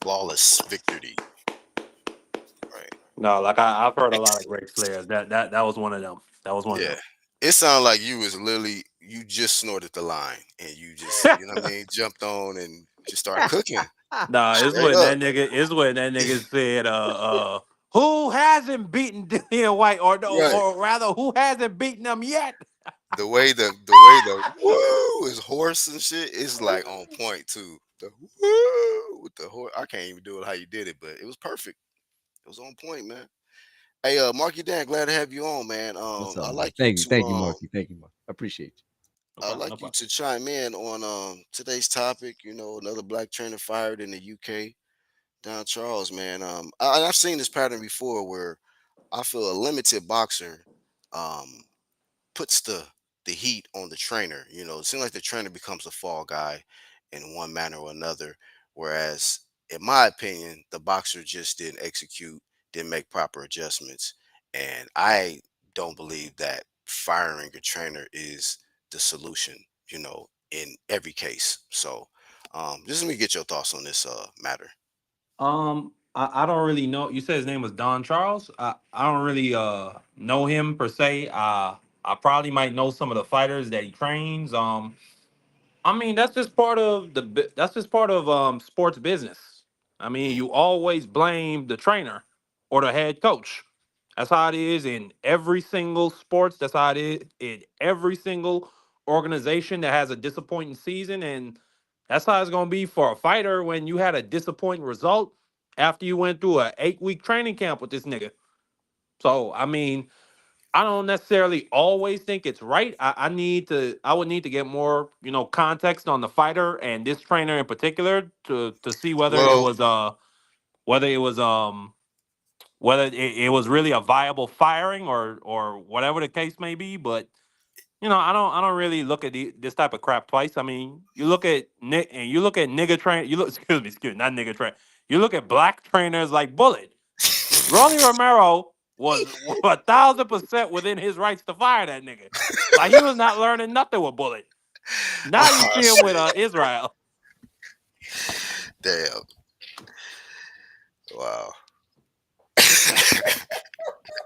Speaker 1: Flawless victory. Right.
Speaker 4: no, like I've heard a lot of great players. That was one of them. That was one of
Speaker 1: Yeah.
Speaker 4: them.
Speaker 1: It sounded like you was literally, you just snorted the line and you just, jumped on and just started cooking.
Speaker 4: Nah, it's
Speaker 1: Straight
Speaker 4: when
Speaker 1: up.
Speaker 4: that nigga said Who hasn't beaten Dillian White,
Speaker 1: Right.
Speaker 4: or rather, who hasn't beaten them yet?
Speaker 1: The way the woo is hoarse and shit is like on point too. The woo with the horse. I can't even do it how you did it, but it was perfect. It was on point, man. Hey, Marky Dan, glad to have you on, man.
Speaker 2: What's
Speaker 1: I
Speaker 2: up, man?
Speaker 1: like you to
Speaker 2: Thank you, Marky. Thank you, Marky. I appreciate you.
Speaker 4: No
Speaker 1: I'd
Speaker 4: problem. No
Speaker 1: like you
Speaker 4: problem.
Speaker 1: to chime in on today's topic. You know, another black trainer fired in the UK, Don Charles, man. I've seen this pattern before where I feel a limited boxer um puts the heat on the trainer. You know, it seems like the trainer becomes a fall guy in one manner or another. Whereas, in my opinion, the boxer just didn't execute, didn't make proper adjustments, and I don't believe that firing a trainer is the solution. You know, in every case. So, just let me get your thoughts on this matter.
Speaker 4: I don't really know. You said his name was Don Charles. I don't really know him per se. I probably might know some of the fighters that he trains. I mean, that's just part of that's just part of sports business. I mean,
Speaker 1: Mm,
Speaker 4: you always blame the trainer or the head coach. That's how it is in every single sports. That's how it is in every single organization that has a disappointing season, and that's how it's gonna be for a fighter when you had a disappointing result after you went through a 8 week training camp with this nigga. So I mean, I don't necessarily always think it's right. I would need to get more, context on the fighter and this trainer in particular to see
Speaker 1: Well,
Speaker 4: whether it was whether it was really a viable firing or whatever the case may be. But I don't really look at this type of crap twice. I mean, you look at Nick and you look at nigga train. You look excuse me, not nigga train. You look at black trainers like Bullet. Rolly Romero was 1,000% within his rights to fire that nigga. Like he was not learning nothing with Bullet. Now you
Speaker 1: oh
Speaker 4: see him with
Speaker 1: shit,
Speaker 4: Israel.
Speaker 1: damn, wow.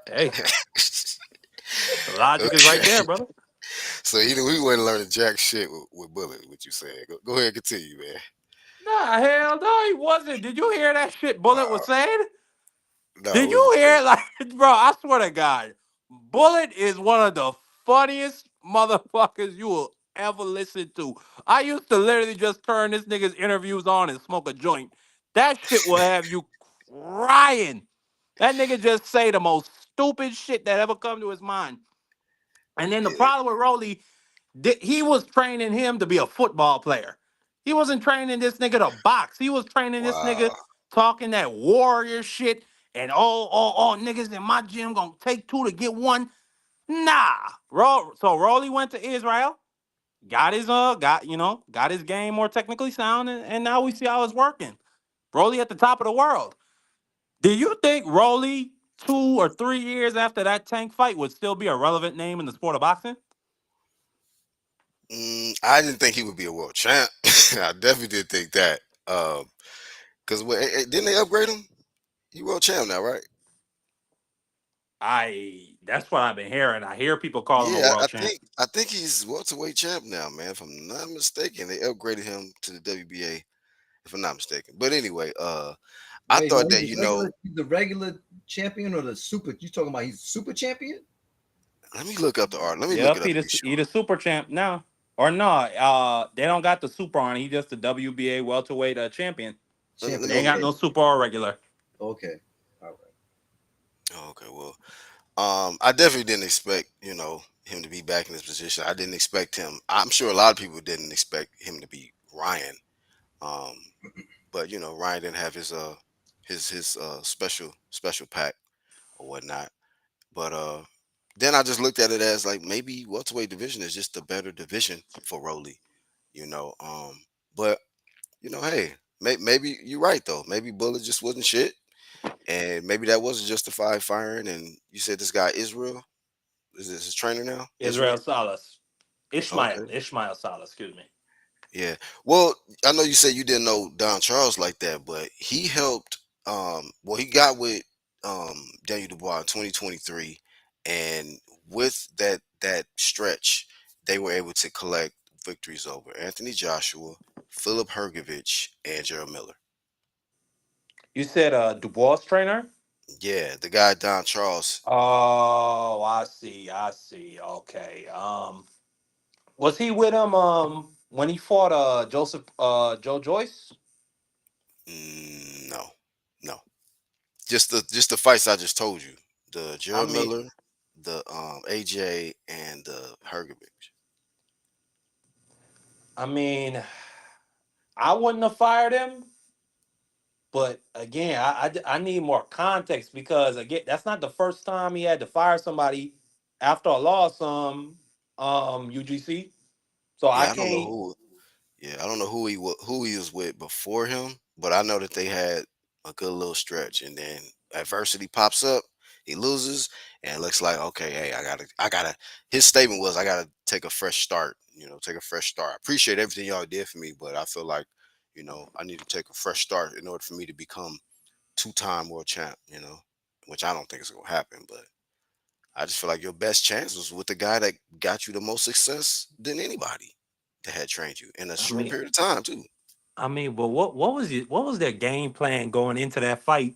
Speaker 4: Hey, the logic is right there, brother.
Speaker 1: So we wasn't learning jack shit with Bullet. What you saying? Go ahead, and continue, man.
Speaker 4: Nah, hell no, he wasn't. Did you hear that shit Bullet was
Speaker 1: Wow.
Speaker 4: saying?
Speaker 1: No,
Speaker 4: Did
Speaker 1: what was
Speaker 4: you
Speaker 1: he
Speaker 4: hear
Speaker 1: saying?
Speaker 4: like, bro? I swear to God, Bullet is one of the funniest motherfuckers you will ever listen to. I used to literally just turn this nigga's interviews on and smoke a joint. That shit will have you crying. That nigga just say the most stupid shit that ever come to his mind. And then the
Speaker 1: Yeah.
Speaker 4: problem with Rolly, he was training him to be a football player. He wasn't training this nigga to box. He was training this nigga
Speaker 1: Wow.
Speaker 4: talking that warrior shit and niggas in my gym gonna take two to get one. Nah. So Rolly went to Israel, got his game more technically sound, and now we see how it's working. Rolly at the top of the world. Do you think Rolly 2 or 3 years after that Tank fight would still be a relevant name in the sport of boxing?
Speaker 1: I didn't think he would be a world champ. I definitely did think that. Because didn't they upgrade him? He world champ now, right?
Speaker 4: That's what I've been hearing. I hear people calling him a
Speaker 1: Yeah, I
Speaker 4: world
Speaker 1: I
Speaker 4: champ.
Speaker 1: think I think he's welterweight champ now, man. If I'm not mistaken, they upgraded him to the WBA. If I'm not mistaken, but anyway, I
Speaker 2: Wait, no,
Speaker 1: thought that
Speaker 2: he's the regular champion or the super. You talking about he's super champion?
Speaker 1: let me look up the art. Let me look
Speaker 4: Yep,
Speaker 1: it up to be
Speaker 4: he
Speaker 1: sure.
Speaker 4: the super champ now. Or no, they don't got the super on. He just the WBA welterweight champion.
Speaker 1: Let
Speaker 2: Champion.
Speaker 4: They ain't
Speaker 1: me.
Speaker 4: got
Speaker 2: Okay.
Speaker 4: no super or regular.
Speaker 2: Okay. All right.
Speaker 1: Oh, okay, well, I definitely didn't expect him to be back in this position. I didn't expect him. I'm sure a lot of people didn't expect him to be Ryan. Um, but Ryan didn't have his special pack or whatnot. But then I just looked at it as like maybe welterweight division is just a better division for Rolly. You know, but hey, maybe you're right though. Maybe Bullet just wasn't shit, and maybe that wasn't justified firing. And you said this guy Israel is this his trainer now?
Speaker 4: Israel
Speaker 1: Israel.
Speaker 4: Salas.
Speaker 1: Okay.
Speaker 4: Ishmael Salas, excuse me.
Speaker 1: Yeah. Well, I know you said you didn't know Don Charles like that, but he helped. Well, he got with Daniel Dubois in 2023, and with that stretch, they were able to collect victories over Anthony Joshua, Philip Hergovich, and Gerald Miller.
Speaker 4: You said Dubois trainer?
Speaker 1: Yeah, the guy Don Charles.
Speaker 4: Oh, I see. I see. Okay. Was he with him when he fought Joe Joyce?
Speaker 1: No, no. Just the fights I just told you. The
Speaker 4: I
Speaker 1: Gerald
Speaker 4: mean,
Speaker 1: Miller, the AJ, and the Hergovich.
Speaker 4: I mean, I wouldn't have fired him, but again, I need more context because again, that's not the first time he had to fire somebody after a loss. UGC. So I
Speaker 1: Yeah, I don't know
Speaker 4: can't.
Speaker 1: who. Yeah, I don't know who he was with before him, but I know that they had a good little stretch, and then adversity pops up, he loses, and it looks like okay, hey, I gotta. His statement was, I gotta take a fresh start. Take a fresh start. I appreciate everything y'all did for me, but I feel like, I need to take a fresh start in order for me to become two-time world champ. Which I don't think is gonna happen, but I just feel like your best chance was with the guy that got you the most success than anybody that had trained you in a
Speaker 4: I
Speaker 1: short
Speaker 4: mean,
Speaker 1: period of time too.
Speaker 4: but what was their game plan going into that fight?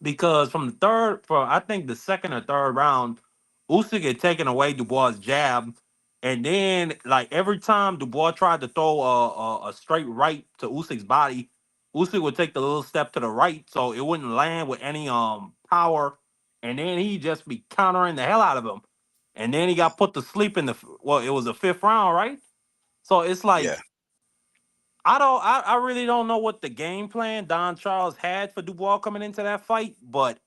Speaker 4: Because from the third, for I think the second or third round, Usyk had taken away Dubois' jab, and then like every time Dubois tried to throw a straight right to Usyk's body, Usyk would take the little step to the right, so it wouldn't land with any power, and then he just be countering the hell out of him, and then he got put to sleep in it was the fifth round, right? So it's
Speaker 1: Yeah,
Speaker 4: like I really don't know what the game plan Don Charles had for Dubois coming into that fight, but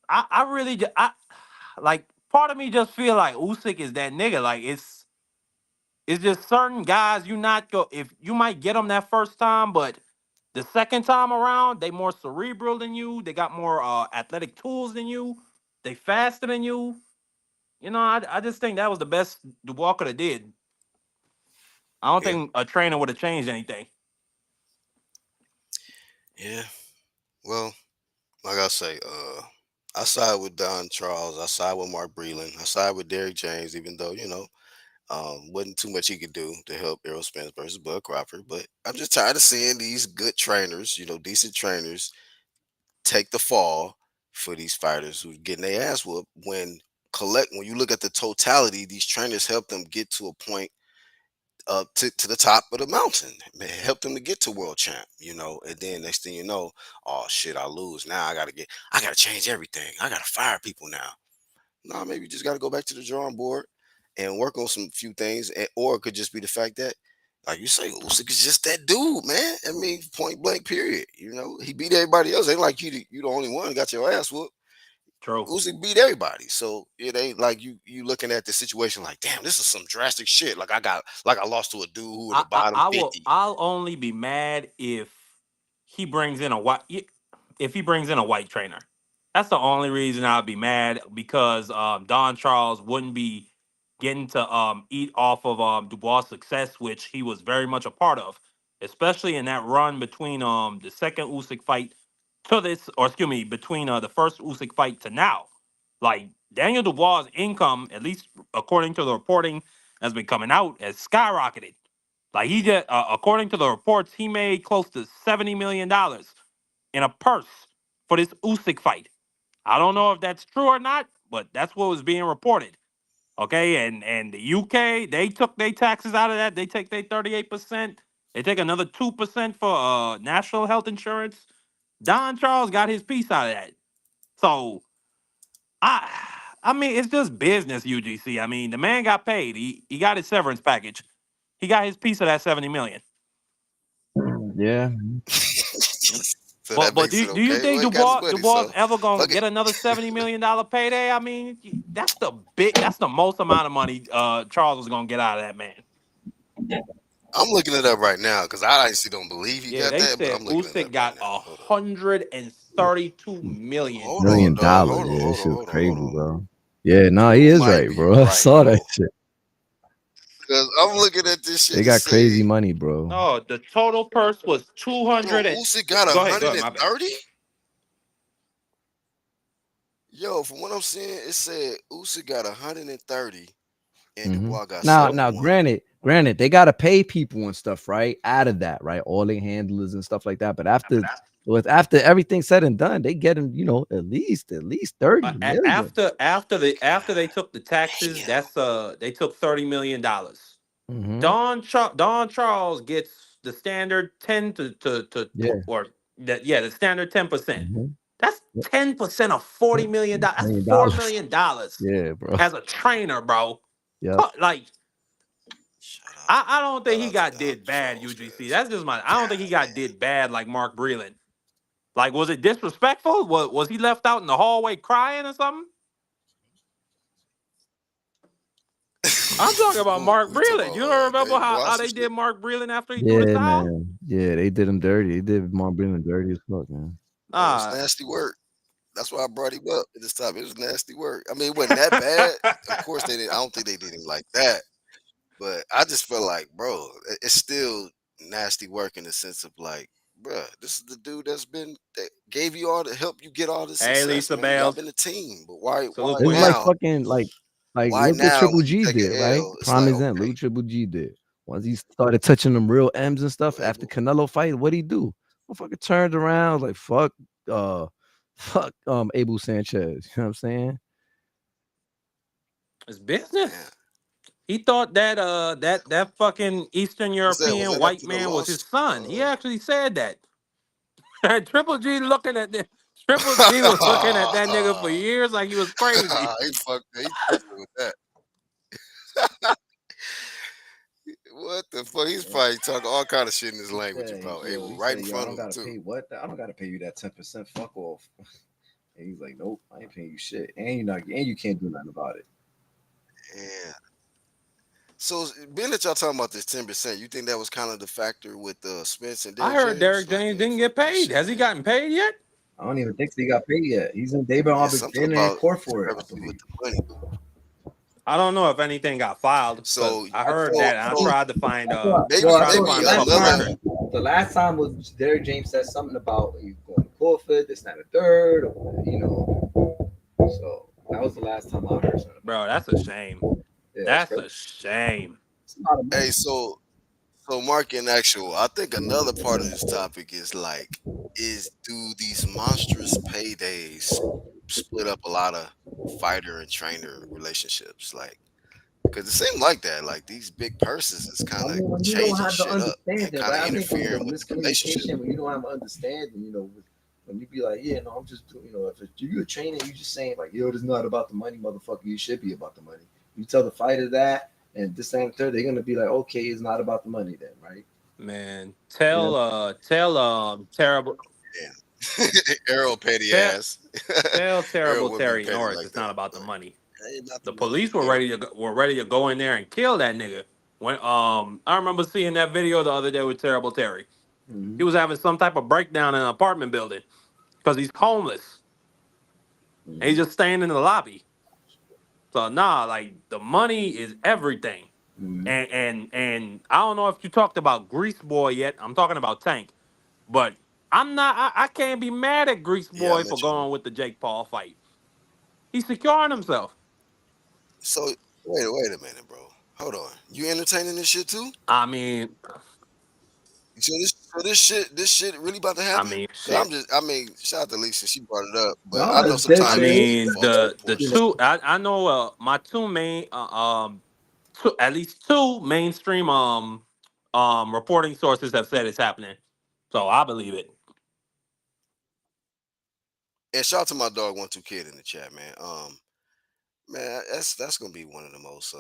Speaker 4: I really like part of me just feel like Usyk is that nigga. Like it's just certain guys you not go if you might get them that first time, but the second time around they more cerebral than you. They got more athletic tools than you. They faster than you. I just think that was the best Dubois could have did. I don't
Speaker 1: yeah,
Speaker 4: think a trainer would have changed anything.
Speaker 1: yeah. Well, like I say, I side with Don Charles. I side with Mark Breland. I side with Derrick James, even though wasn't too much he could do to help Errol Spence versus Bud Crawford. But I'm just tired of seeing these good trainers, decent trainers, take the fall for these fighters who getting their ass whooped when you look at the totality, these trainers help them get to a point up to the top of the mountain, man, help them to get to world champ, and then next thing you know, oh shit, I lose. Now I gotta change everything. I gotta fire people now. No, maybe you just gotta go back to the drawing board and work on some few things, or it could just be the fact that, like you say, Usyk is just that dude, man. I mean, point blank, period. He beat everybody else. Ain't like you the only one who got your ass whooped.
Speaker 4: True.
Speaker 1: Usyk beat everybody, so it ain't like you looking at the situation like, damn, this is some drastic shit. Like I lost to a dude who in the bottom
Speaker 4: I will.
Speaker 1: 50.
Speaker 4: I'll only be mad he brings in a white if he brings in a white trainer. That's the only reason I'll be mad because Don Charles wouldn't be getting to eat off of Dubois' success, which he was very much a part of, especially in that run between the second Usyk fight to this, or excuse me, between the first Usyk fight to now. Like Daniel Dubois' income, at least according to the reporting that's been coming out, has skyrocketed. Like he just, according to the reports, he made close to $70 million in a purse for this Usyk fight. I don't know if that's true or not, but that's what was being reported. Okay, and the UK they took their taxes out of that. They take their 38%. They take another 2% for national health insurance. Don Charles got his piece out of that. So I I mean it's just business, UGC. I mean the man got paid. He got his severance package. He got his piece of that 70 million.
Speaker 3: Yeah,
Speaker 1: So
Speaker 4: But
Speaker 1: that
Speaker 4: but
Speaker 1: makes
Speaker 4: do,
Speaker 1: it
Speaker 4: do you
Speaker 1: okay. Well,
Speaker 4: think
Speaker 1: he got his money,
Speaker 4: Dubois
Speaker 1: so
Speaker 4: ever gonna
Speaker 1: fuck it.
Speaker 4: get another $70 million payday? I mean, that's the most amount of money Charles was gonna get out of that man.
Speaker 1: I'm looking it up right now because I actually don't believe he
Speaker 4: Yeah,
Speaker 1: got
Speaker 4: they
Speaker 1: that, but
Speaker 4: said
Speaker 1: I'm looking it
Speaker 4: Usyk
Speaker 1: up right
Speaker 4: got
Speaker 1: now. Hold up.
Speaker 4: 132 million.
Speaker 1: Hold on,
Speaker 3: million
Speaker 1: dog.
Speaker 3: dollars.
Speaker 1: Hold on,
Speaker 3: Yeah, this
Speaker 1: hold on,
Speaker 3: shit was
Speaker 1: hold on, hold
Speaker 3: crazy,
Speaker 1: on.
Speaker 3: bro. Yeah, no, he
Speaker 1: You
Speaker 3: is
Speaker 1: might
Speaker 3: right,
Speaker 1: be
Speaker 3: bro. I
Speaker 1: right,
Speaker 3: saw that
Speaker 1: bro.
Speaker 3: shit.
Speaker 1: Because I'm looking at this
Speaker 3: They
Speaker 1: shit and
Speaker 3: got crazy
Speaker 1: say,
Speaker 3: money, bro.
Speaker 4: No, the total purse was 200 and
Speaker 1: Usyk got
Speaker 4: go ahead, my bad.
Speaker 1: 130. Yo, from what I'm seeing, it said Usyk got 130 and
Speaker 3: hmm
Speaker 1: Dubois got
Speaker 3: Now,
Speaker 4: Yep.
Speaker 3: now,
Speaker 1: 71.
Speaker 3: granted, they gotta pay people and stuff, right? Out of that, right? All the handlers and stuff like that. But after
Speaker 2: with after everything said and done, they get him, at least 30 million.
Speaker 4: After they took the taxes,
Speaker 1: Damn.
Speaker 4: they took $30 million.
Speaker 2: Mhm.
Speaker 4: Don Charles gets the standard 10 to
Speaker 2: Yeah.
Speaker 4: or that yeah, the standard 10%.
Speaker 2: Mhm.
Speaker 4: That's
Speaker 2: Yep.
Speaker 4: 10% of $40 million. That's
Speaker 2: Million
Speaker 4: $4
Speaker 2: dollars.
Speaker 4: million
Speaker 2: Yeah, bro.
Speaker 4: as a trainer, bro.
Speaker 2: Yep.
Speaker 4: Like
Speaker 1: Shout out,
Speaker 4: I don't think
Speaker 1: shout
Speaker 4: he
Speaker 1: out to
Speaker 4: got
Speaker 1: Don
Speaker 4: did bad,
Speaker 1: Charles,
Speaker 4: UGC.
Speaker 1: cause
Speaker 4: That's just my. I don't think he got
Speaker 1: goddamn.
Speaker 4: did bad like Mark Breland. Like, was it disrespectful? Was he left out in the hallway crying or something? I'm talking about
Speaker 1: Who
Speaker 4: Mark
Speaker 1: we talking
Speaker 4: Breland.
Speaker 1: about?
Speaker 4: You don't remember
Speaker 1: David
Speaker 4: how
Speaker 1: Boston
Speaker 4: they
Speaker 1: shit.
Speaker 4: did Mark Breland after he threw the
Speaker 2: Yeah,
Speaker 4: towel?
Speaker 2: man. Yeah, they did him dirty. They did Mark Breland dirty as fuck, man.
Speaker 1: Bro, it's
Speaker 4: Nah.
Speaker 1: nasty work. That's why I brought him up at this time. It was nasty work. I mean, it wasn't that bad. Of course, they didn't. I don't think they did him like that. But I just feel like, bro, it's still nasty work in the sense of like, bro, this is the dude that gave you all the help you get all the
Speaker 4: Hey,
Speaker 1: success,
Speaker 4: Lisa
Speaker 1: man. Y'all
Speaker 4: Bales.
Speaker 1: been a team, but why
Speaker 4: Salute,
Speaker 2: It's
Speaker 4: Queen.
Speaker 2: like
Speaker 1: now?
Speaker 2: fucking like
Speaker 1: Why
Speaker 2: look what
Speaker 1: now
Speaker 2: Triple
Speaker 1: when you
Speaker 2: G
Speaker 1: take an
Speaker 2: did, right?
Speaker 1: L, it's
Speaker 2: Prime
Speaker 1: like
Speaker 2: example. Look
Speaker 1: okay,
Speaker 2: what Triple G did. Once he started touching them real M's and stuff after
Speaker 1: label.
Speaker 2: Canelo fight, what'd he do? Motherfucker turned around like uh fuck Abel Sanchez. You know what I'm saying?
Speaker 4: It's business.
Speaker 1: Man,
Speaker 4: He thought that fucking Eastern
Speaker 1: was
Speaker 4: European
Speaker 1: that
Speaker 4: white
Speaker 1: after the
Speaker 4: man was his
Speaker 1: loss?
Speaker 4: son. He actually said that. Triple G looking at the Triple G was looking at that nigga for years like he was crazy.
Speaker 1: He fucking with that. What the fuck? He's
Speaker 3: Yeah.
Speaker 1: probably talking all kind of shit in his
Speaker 3: He
Speaker 1: language
Speaker 3: said,
Speaker 1: about
Speaker 3: yo,
Speaker 1: Abel
Speaker 3: he
Speaker 1: right
Speaker 3: said,
Speaker 1: in
Speaker 3: yo, I
Speaker 1: front
Speaker 3: don't
Speaker 1: of him
Speaker 3: gotta
Speaker 1: too.
Speaker 3: pay what? I don't gotta pay you that 10%. Fuck off. And he's like, nope, I ain't paying you shit, and you can't do nothing about it.
Speaker 1: Yeah. So being that y'all talking about this 10%, you think that was kind of the factor with Spence and
Speaker 4: I
Speaker 1: Derrick
Speaker 4: heard
Speaker 1: James?
Speaker 4: Derrick
Speaker 1: Like,
Speaker 4: James
Speaker 1: man,
Speaker 4: didn't
Speaker 1: fuck
Speaker 4: get
Speaker 1: this
Speaker 4: paid.
Speaker 1: shit,
Speaker 4: Has he
Speaker 1: man.
Speaker 4: gotten paid yet?
Speaker 3: I don't even think he got paid yet. They've been
Speaker 1: Yeah, something
Speaker 3: in
Speaker 1: about
Speaker 3: court for it, I
Speaker 1: discrepancy with
Speaker 3: believe.
Speaker 1: the money.
Speaker 4: I don't know if anything got filed because
Speaker 1: So,
Speaker 4: I
Speaker 3: I
Speaker 4: heard
Speaker 3: saw,
Speaker 4: that and
Speaker 3: I
Speaker 4: I
Speaker 3: saw,
Speaker 4: tried to find
Speaker 1: maybe
Speaker 3: I saw
Speaker 4: a public
Speaker 1: another.
Speaker 4: record.
Speaker 3: the last time was Derrick James said something about he's going to forfeit, this, that, and the third, So that was the last time I heard something
Speaker 4: Bro,
Speaker 3: about it.
Speaker 4: that's a shame.
Speaker 3: Yeah, it's
Speaker 4: That's
Speaker 3: crazy.
Speaker 4: a shame.
Speaker 3: It's a lot of money.
Speaker 1: Hey, so Mark in actual, I think another part of this topic is like, do these monstrous paydays split up a lot of fighter and trainer relationships? Like, because it seemed like that. Like these big purses is kind
Speaker 3: I
Speaker 1: of
Speaker 3: mean, when you don't
Speaker 1: changing
Speaker 3: have the
Speaker 1: shit up and
Speaker 3: understanding,
Speaker 1: kind of
Speaker 3: right? I think when the
Speaker 1: interfering with the relationship.
Speaker 3: miscommunication, when you don't have understanding, when you be like, yeah, no, I'm just doing, if you're a trainer, you just saying like, yo, it's not about the money, motherfucker. You should be about the money. You tell the fighter that, and this and third, they're gonna be like, okay, it's not about the money then, right?
Speaker 4: Man,
Speaker 3: You know,
Speaker 4: terrible
Speaker 1: Yeah. Errol petty
Speaker 4: tell
Speaker 1: ass.
Speaker 4: tell
Speaker 1: Errol
Speaker 4: terrible
Speaker 1: wouldn't be
Speaker 4: Terry
Speaker 1: petty
Speaker 4: Norris
Speaker 1: like
Speaker 4: it's
Speaker 1: that.
Speaker 4: not about the
Speaker 1: Like,
Speaker 4: money.
Speaker 1: ain't about the
Speaker 4: The
Speaker 1: money.
Speaker 4: police were
Speaker 1: Yeah.
Speaker 4: ready to go in there and kill that nigga. When I remember seeing that video the other day with Terrible Terry.
Speaker 3: mm-hmm.
Speaker 4: He was having some type of breakdown in an apartment building because he's homeless and he's
Speaker 3: Mm-hmm.
Speaker 4: just staying in the lobby. So nah, like the money is everything.
Speaker 3: Mm-hmm.
Speaker 4: And I don't know if you talked about Grease Boy yet. I'm talking about Tank, but I can't be mad at Grease
Speaker 1: Yeah, I
Speaker 4: Boy for
Speaker 1: mentioned him.
Speaker 4: going with the Jake Paul fight. He's securing himself.
Speaker 1: So wait a minute, bro. Hold on. You entertaining this shit too?
Speaker 4: I mean,
Speaker 1: So this shit really about to happen? Cause
Speaker 4: shit.
Speaker 1: I mean, shout out to Lisa, she brought it up, but I
Speaker 3: No,
Speaker 1: know
Speaker 3: it's dead
Speaker 4: I
Speaker 1: sometimes
Speaker 3: serious.
Speaker 1: media
Speaker 4: mean
Speaker 1: false
Speaker 4: the
Speaker 1: reports and
Speaker 4: two
Speaker 1: stuff.
Speaker 4: I know my two main at least two mainstream reporting sources have said it's happening. So I believe it.
Speaker 1: And shout out to my dog 1 2 Kid in the chat, man. Man, that's gonna be one of the most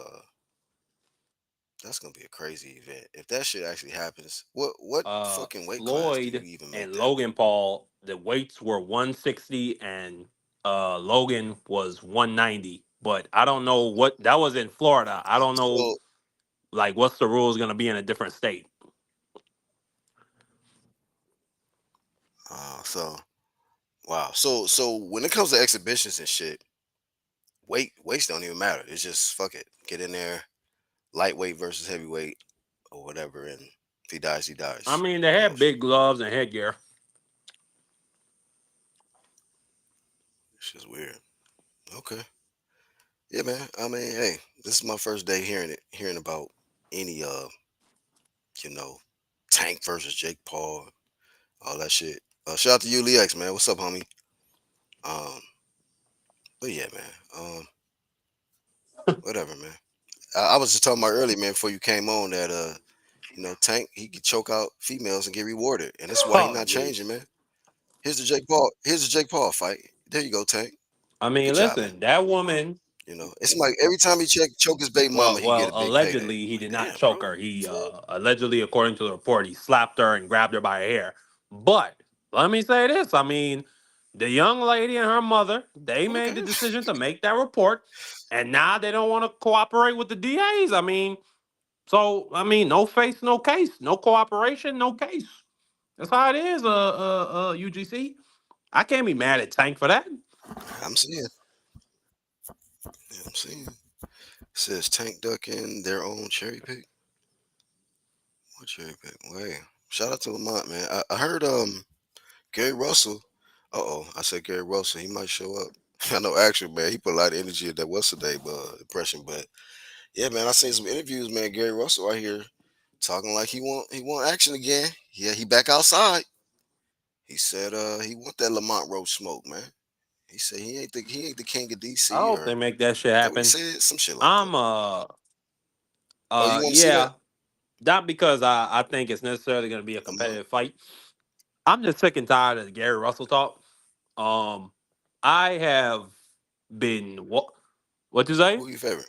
Speaker 1: that's gonna be a crazy event if that shit actually happens. What fucking weight class do you
Speaker 4: Floyd
Speaker 1: even make
Speaker 4: and
Speaker 1: that?
Speaker 4: Logan Paul, the weights were 160 and Logan was 190. But I don't know what that was in Florida. I don't know
Speaker 1: So
Speaker 4: like what's the rules gonna be in a different state.
Speaker 1: so wow. So when it comes to exhibitions and shit, weights don't even matter. It's just fuck it. Get in there, lightweight versus heavyweight or whatever, and if he dies, he
Speaker 4: I
Speaker 1: dies.
Speaker 4: mean, they
Speaker 1: You know,
Speaker 4: had big gloves and headgear.
Speaker 1: it's just weird. Okay. Yeah, man. I mean, hey, this is my first day hearing about any you know, Tank versus Jake Paul, all that shit. Shout out to Uli X, man. What's up, homie? Um, but yeah, man. Whatever, man. I was just talking about earlier, man, before you came on that Tank, he could choke out females and get rewarded. And that's why he
Speaker 4: Oh,
Speaker 1: not
Speaker 4: gee.
Speaker 1: changing, man. Here's the Jake Paul fight. There you go, Tank.
Speaker 4: I mean,
Speaker 1: Good job, man.
Speaker 4: listen, that woman.
Speaker 1: It's like every time he choke his baby mama, he get a big payday.
Speaker 4: Allegedly, he
Speaker 1: Like,
Speaker 4: did not
Speaker 1: damn,
Speaker 4: choke
Speaker 1: bro.
Speaker 4: her. He allegedly, according to the report, he slapped her and grabbed her by her hair. But let me say this: I mean, the young lady and her mother, they made
Speaker 1: Okay.
Speaker 4: the decision to make that report, and now they don't want to cooperate with the DAs. I mean, so I mean, no face, no case, no cooperation, no case. That's how it is. UGC. I can't be mad at Tank for that.
Speaker 1: I'm seeing. Yeah, I'm seeing. Says Tank ducking their own cherry pick. What cherry pick? Wait. Shout out to Lamont, man. I heard Gary Russell. I said Gary Russell. He might show up. I know actually, man, he put a lot of energy in that what's the day impression. But yeah, man, I seen some interviews, man. Gary Russell right here talking like he want action again. Yeah, he back outside. He said he want that Lamont Roach smoke, man. He said he ain't the king of
Speaker 4: I
Speaker 1: DC
Speaker 4: hope
Speaker 1: or
Speaker 4: they make that shit
Speaker 1: that what he
Speaker 4: happen.
Speaker 1: said? Some shit like that.
Speaker 4: I'm
Speaker 1: Oh, you want to see that?
Speaker 4: yeah, not because I think it's necessarily going to be a
Speaker 1: Lamont.
Speaker 4: competitive fight. I'm just sick and tired of the Gary Russell talk. Um, I have been what you say?
Speaker 1: Who you favorite?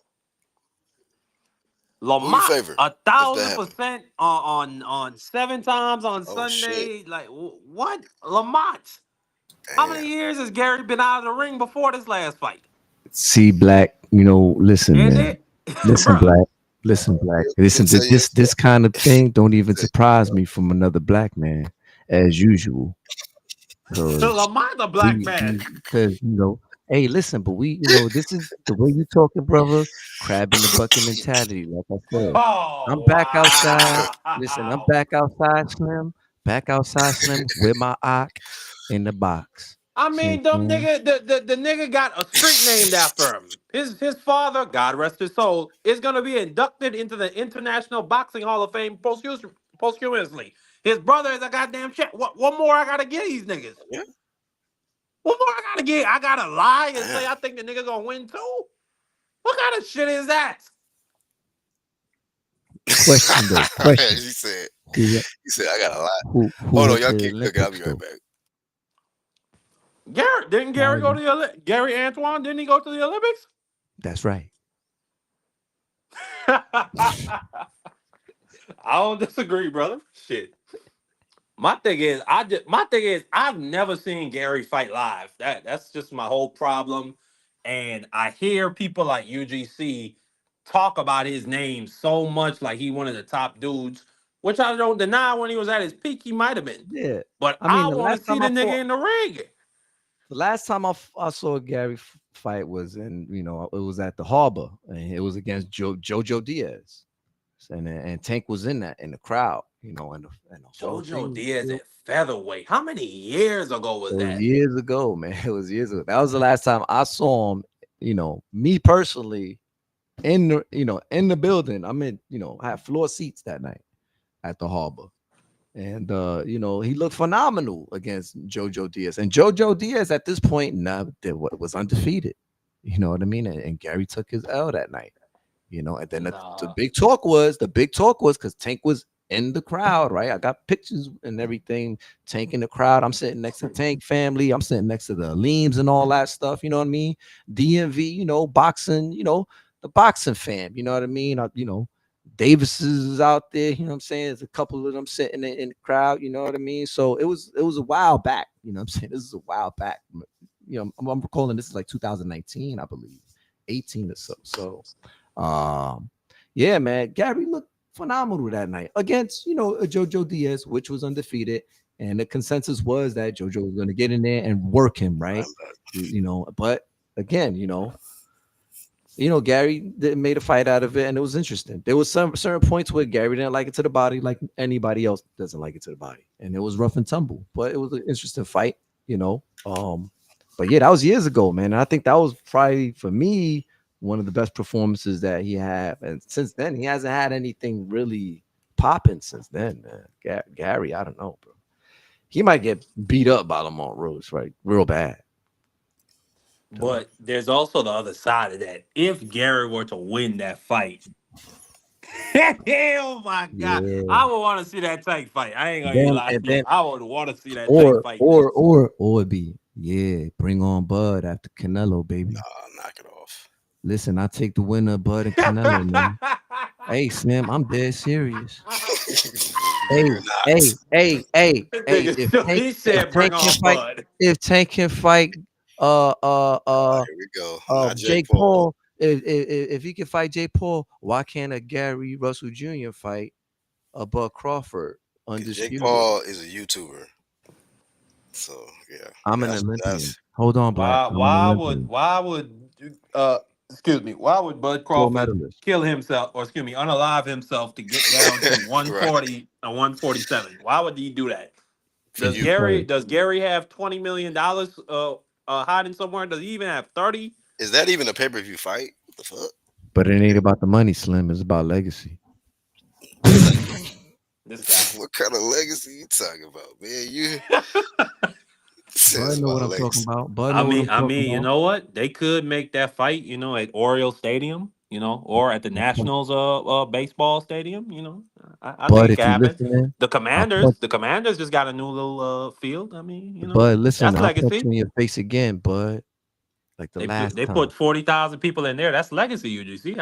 Speaker 1: Who you
Speaker 4: Lamont
Speaker 1: favor
Speaker 4: a
Speaker 1: if that
Speaker 4: thousand
Speaker 1: happened?
Speaker 4: percent on 7 times on
Speaker 1: Oh shit.
Speaker 4: Sunday. Like what? Lamont? How
Speaker 1: Damn.
Speaker 4: many years has Gary been out of the ring before this last fight?
Speaker 2: See, Black, listen,
Speaker 4: Is
Speaker 2: man.
Speaker 4: it,
Speaker 2: Listen,
Speaker 4: bruh?
Speaker 2: Black. Listen, Black.
Speaker 1: He'll
Speaker 2: Listen,
Speaker 1: tell you.
Speaker 2: this kind of thing don't even
Speaker 1: Say,
Speaker 2: surprise me from another black man, as usual. Cause
Speaker 4: Lamont's a black
Speaker 2: we,
Speaker 4: man.
Speaker 2: cause hey, listen, but this is the way you talking, brother. Crab in the bucket mentality. Like I said, I'm
Speaker 4: Oh
Speaker 2: back outside. Listen, I'm
Speaker 4: wow!
Speaker 2: back outside, Slim. Back outside, Slim, with my ock in the box.
Speaker 4: I
Speaker 2: See what
Speaker 4: mean,
Speaker 2: I'm
Speaker 4: dumb
Speaker 2: saying?
Speaker 4: nigga, the nigga got a street named after him. His father, God rest his soul, is gonna be inducted into the International Boxing Hall of Fame posthumously. His brother is a goddamn shit. What more I gotta get these niggas?
Speaker 1: yeah.
Speaker 4: What more I gotta get? I gotta lie and
Speaker 1: Damn.
Speaker 4: say I think the nigga gonna win too? What kind of shit is that?
Speaker 2: Question though.
Speaker 1: he
Speaker 2: Question.
Speaker 1: said.
Speaker 2: Who went,
Speaker 1: He said I got a lot.
Speaker 2: who
Speaker 1: Hold on,
Speaker 2: went
Speaker 1: y'all
Speaker 2: to the
Speaker 1: keep cooking. I'll be
Speaker 2: Olympics
Speaker 1: right
Speaker 2: though?
Speaker 1: back.
Speaker 4: Gary go to the Gary Antoine? Didn't he go to the Olympics?
Speaker 2: That's right.
Speaker 4: I don't disagree, brother. Shit. My thing is I've never seen Gary fight live. That's just my whole problem. And I hear people like UGC talk about his name so much like he one of the top dudes, which I don't deny when he was at his peak, he might have been.
Speaker 2: Yeah.
Speaker 4: But
Speaker 2: I mean,
Speaker 4: I want to see the nigga in the ring.
Speaker 2: the last time I saw a Gary fight was it was at the Harbor, and it was against Jojo Diaz, and Tank was in the crowd, and the whole
Speaker 4: Jojo
Speaker 2: thing was
Speaker 4: Diaz
Speaker 2: still.
Speaker 4: at featherweight. How many years ago was
Speaker 2: It was
Speaker 4: that?
Speaker 2: years ago, man. It was years ago. That was the last time I saw him. Me personally, in the building. I had floor seats that night at the Harbor. And he looked phenomenal against Jojo Diaz. And Jojo Diaz at this point was undefeated. You know what I mean? And Gary took his L that night. And then the
Speaker 4: Nah.
Speaker 2: big talk was because Tank was in the crowd, right? I got pictures and everything. Tank in the crowd. I'm sitting next to Tank family. I'm sitting next to the Leams and all that stuff. You know what I mean? DMV, boxing, the boxing fam. You know what I mean? Davis is out there, you know what I'm saying? There's a couple of them sitting in the crowd, you know what I mean? So it was a while back, you know what I'm saying? This is a while back. I'm recalling this is like 2019, I believe, 18 or so. So yeah, man, Gary looked phenomenal that night against, a Jojo Diaz, which was undefeated. And the consensus was that Jojo was going to get in there and work him, right?
Speaker 1: I'm back.
Speaker 2: But again, Gary made a fight out of it, and it was interesting. There was some certain points where Gary didn't like it to the body, like anybody else doesn't like it to the body, and it was rough and tumble. But it was an interesting fight, you know. But yeah, that was years ago, man. And I think that was probably for me one of the best performances that he had, and since then he hasn't had anything really popping since then, man. Gary, I don't know, bro. He might get beat up by Lamont Rose, right? Real bad.
Speaker 4: But there's also the other side of that. If Gary were to win that fight, oh my god,
Speaker 2: Yeah.
Speaker 4: I would want to see that tank fight. I ain't gonna even
Speaker 2: Then
Speaker 4: lie
Speaker 2: and
Speaker 4: to you.
Speaker 2: then
Speaker 4: I would want to see that tank fight next.
Speaker 2: it'd be bring on Bud after Canelo, baby.
Speaker 1: Knock it off.
Speaker 2: Listen, I take the winner of Bud and Canelo, man. Hey, Slim, I'm dead serious. Hey,
Speaker 1: You're not.
Speaker 2: hey.
Speaker 4: Nigga, so he said, "Bring on Bud."
Speaker 2: If Tank can fight, uh, uh, uh,
Speaker 1: Here we go. Not Jake
Speaker 2: Jake
Speaker 1: Paul.
Speaker 2: Paul, if he can fight Jake Paul, why can't a Gary Russell Jr. fight a Bud Crawford
Speaker 1: Because Jake
Speaker 2: undisputed?
Speaker 1: Paul is a YouTuber. So yeah,
Speaker 2: I'm an
Speaker 1: that's
Speaker 2: Olympian.
Speaker 1: that's
Speaker 2: Hold on, Black. I'm an Olympian.
Speaker 4: Why would excuse me, why would Bud
Speaker 2: Gold
Speaker 4: Crawford
Speaker 2: medalist.
Speaker 4: kill himself, or excuse me, unalive himself to get down to
Speaker 1: right.
Speaker 4: 140 and 147? Why would he do that?
Speaker 1: For you,
Speaker 4: Does Gary have $20 million hiding somewhere? Does he even have 30?
Speaker 1: is that even a pay per view fight? What the fuck?
Speaker 2: But it ain't about the money, Slim. It's about legacy.
Speaker 4: This guy.
Speaker 1: What kind of legacy you talking about, man? You
Speaker 2: Bud
Speaker 1: says
Speaker 2: know what
Speaker 1: about
Speaker 2: I'm talking
Speaker 1: legacy.
Speaker 2: about. Bud know what I'm talking
Speaker 4: You
Speaker 2: about.
Speaker 4: know what? They could make that fight, at Oriole Stadium, or at the Nationals baseball stadium, I think
Speaker 2: Bud,
Speaker 4: it
Speaker 2: if
Speaker 4: can
Speaker 2: you
Speaker 4: happen.
Speaker 2: listening,
Speaker 4: The
Speaker 2: I'll
Speaker 4: Commanders,
Speaker 2: punch.
Speaker 4: the Commanders just got a new little field.
Speaker 2: Bud, listen,
Speaker 4: That's
Speaker 2: I'll punch
Speaker 4: legacy.
Speaker 2: you in your face again, Bud. Like the last
Speaker 4: They
Speaker 2: time.
Speaker 4: put 40,000 people in there. That's legacy, UGC.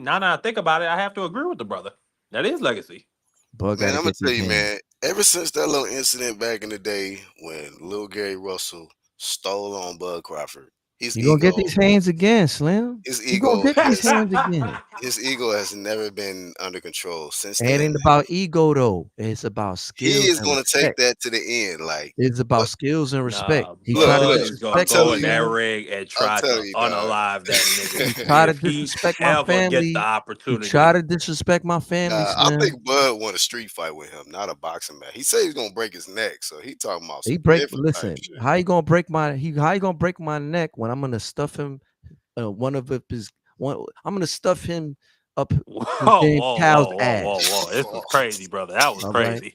Speaker 4: Now that I think about it, I have to agree with the brother. That is legacy.
Speaker 2: Bud got
Speaker 1: Man,
Speaker 2: to
Speaker 1: I'm gonna
Speaker 2: get
Speaker 1: tell
Speaker 2: these
Speaker 1: you,
Speaker 2: hands.
Speaker 1: man. Ever since that little incident back in the day when Lil Gary Russell stole on Bud Crawford, his
Speaker 2: You gonna get
Speaker 1: ego,
Speaker 2: these hands again, Slim.
Speaker 1: his
Speaker 2: You gonna
Speaker 1: ego
Speaker 2: get these
Speaker 1: has
Speaker 2: hands again.
Speaker 1: his ego has never been under control since
Speaker 2: It
Speaker 1: then.
Speaker 2: ain't about ego though. It's about
Speaker 1: He
Speaker 2: skills
Speaker 1: is
Speaker 2: and
Speaker 1: gonna take
Speaker 2: respect.
Speaker 1: that to the end. Like,
Speaker 2: It's about
Speaker 1: but
Speaker 2: skills and respect.
Speaker 4: Nah,
Speaker 2: He tried to
Speaker 1: look,
Speaker 4: Bud is gonna
Speaker 1: I'm
Speaker 2: disrespect me,
Speaker 4: go
Speaker 1: telling
Speaker 4: in
Speaker 1: you,
Speaker 4: that
Speaker 2: Slim.
Speaker 4: ring and
Speaker 1: I'm
Speaker 4: try
Speaker 1: telling
Speaker 4: to
Speaker 1: you, dog.
Speaker 4: unalive that nigga
Speaker 2: He tried to
Speaker 4: if he
Speaker 2: disrespect my
Speaker 4: ever gets the
Speaker 2: family. He tried
Speaker 4: opportunity.
Speaker 2: to disrespect my family,
Speaker 1: Nah, I
Speaker 2: Slim.
Speaker 1: think Bud want a street fight with him, not a boxing match. He said he's gonna break his neck, so he talking about
Speaker 2: He
Speaker 1: some
Speaker 2: break.
Speaker 1: different type
Speaker 2: Listen,
Speaker 1: shit.
Speaker 2: how you gonna break my neck when I'm gonna stuff him? One of his one. I'm gonna stuff him up
Speaker 4: Whoa,
Speaker 2: his damn
Speaker 4: whoa,
Speaker 2: cow's
Speaker 4: whoa, whoa, whoa,
Speaker 2: ass.
Speaker 4: whoa! This was crazy, brother. That was
Speaker 2: All right,
Speaker 4: crazy.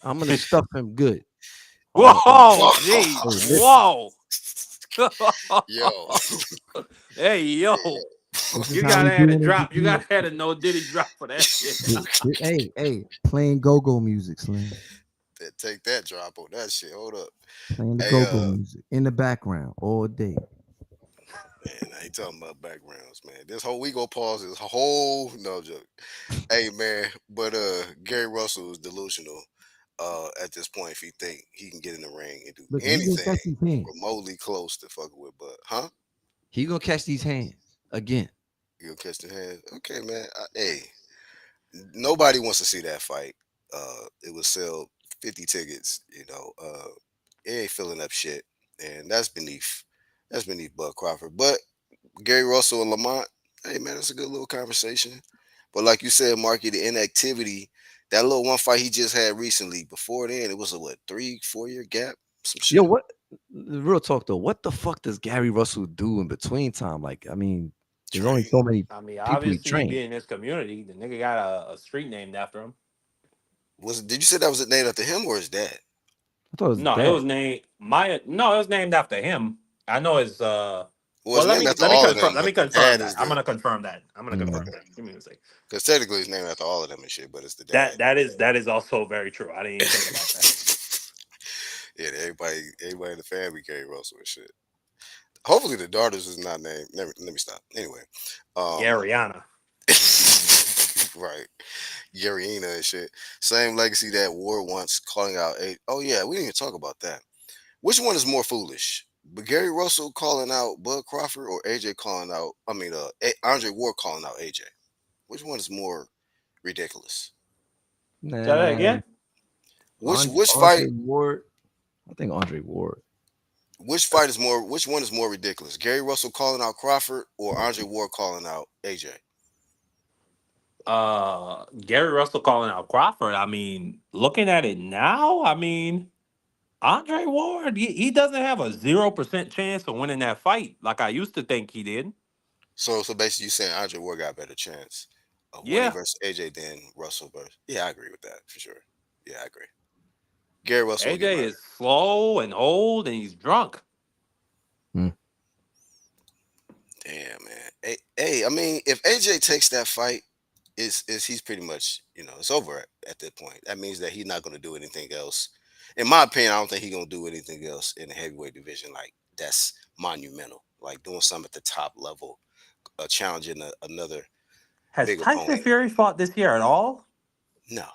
Speaker 2: I'm gonna stuff him good.
Speaker 4: Whoa,
Speaker 2: Hey,
Speaker 4: jeez,
Speaker 2: listen,
Speaker 4: whoa.
Speaker 1: Yo,
Speaker 4: Hey, yo,
Speaker 2: this is
Speaker 4: you
Speaker 2: how we
Speaker 4: gotta have a
Speaker 2: doing it.
Speaker 4: drop. You gotta have a no diddy drop for that shit.
Speaker 2: Playing go-go music, Slim.
Speaker 1: take that drop on that shit. Hold up,
Speaker 2: Playing the
Speaker 1: hey,
Speaker 2: go-go music in the background all day.
Speaker 1: man, I ain't talking about backgrounds, man. This whole we go pause this whole no joke. Hey, man, but Gary Russell is delusional. At this point, if he think he can get in the ring and do
Speaker 2: Look, he gonna
Speaker 1: anything
Speaker 2: catch these hands.
Speaker 1: remotely close to fucking with Bud, huh?
Speaker 2: He gonna catch these hands again.
Speaker 1: You'll catch the hand. Okay, man. Hey, nobody wants to see that fight. It would sell 50 tickets. It ain't filling up shit, and that's beneath Bud Crawford. But Gary Russell and Lamont, hey man, that's a good little conversation. But like you said, Marky, the inactivity, that little one fight he just had recently. Before then, it was a what 3 4 year gap, some
Speaker 2: Yo,
Speaker 1: shit.
Speaker 2: what? Real talk though. What the fuck does Gary Russell do in between time? Like, I mean, there's only
Speaker 1: Train.
Speaker 2: so many people he
Speaker 4: Obviously, he
Speaker 2: trained.
Speaker 4: be in this community. The nigga got a street named after him.
Speaker 1: Did you say that was named after him or his dad?
Speaker 2: I thought it was
Speaker 4: No, it
Speaker 2: dad.
Speaker 4: was named Maya. No, it was named after him. I know it's
Speaker 1: Well,
Speaker 4: Well,
Speaker 1: it's named after
Speaker 4: let me
Speaker 1: all of
Speaker 4: confirm.
Speaker 1: them,
Speaker 4: Let me
Speaker 1: but the
Speaker 4: confirm
Speaker 1: dad
Speaker 4: that.
Speaker 1: is
Speaker 4: I'm
Speaker 1: the
Speaker 4: gonna confirm that. I'm gonna confirm
Speaker 2: Mm.
Speaker 1: okay.
Speaker 4: that. Give me a second.
Speaker 1: Because technically it's named after all of them and shit, but it's the dad.
Speaker 4: That is also very true. I didn't even think about that.
Speaker 1: Yeah, everybody in the family Gary Russell and shit. Hopefully the daughters is not named. Let me stop. Anyway, um,
Speaker 4: Garyana.
Speaker 1: right, Garyina and shit. Same legacy that Ward once calling out. Oh yeah, we didn't even talk about that. Which one is more foolish? But Gary Russell calling out Bud Crawford or AJ calling out? I mean, Andre Ward calling out AJ. Which one is more ridiculous?
Speaker 4: Say that
Speaker 2: Nah,
Speaker 4: again.
Speaker 1: Which fight?
Speaker 2: Andre Ward. I think Andre Ward.
Speaker 1: Which fight is more? Which one is more ridiculous? Gary Russell calling out Crawford or Andre Ward calling out AJ?
Speaker 4: Gary Russell calling out Crawford. Looking at it now, Andre Ward, he doesn't have a 0% chance of winning that fight like I used to think he did.
Speaker 1: So basically, you saying Andre Ward got a better chance of winning
Speaker 4: Yeah.
Speaker 1: versus AJ than Russell versus? Yeah, I agree with that for sure. Yeah, I agree. Gary Russell will get
Speaker 4: AJ
Speaker 1: better.
Speaker 4: is slow and old, and he's drunk.
Speaker 1: Damn, man. Hey, I mean, if AJ takes that fight, is he's pretty much, it's over at that point. That means that he's not going to do anything else. In my opinion, I don't think he's going to do anything else in the heavyweight division like that's monumental. Like doing something at the top level, challenging another
Speaker 4: Has
Speaker 1: big
Speaker 4: Tyson
Speaker 1: opponent.
Speaker 4: Fury fought this year at all?
Speaker 1: No,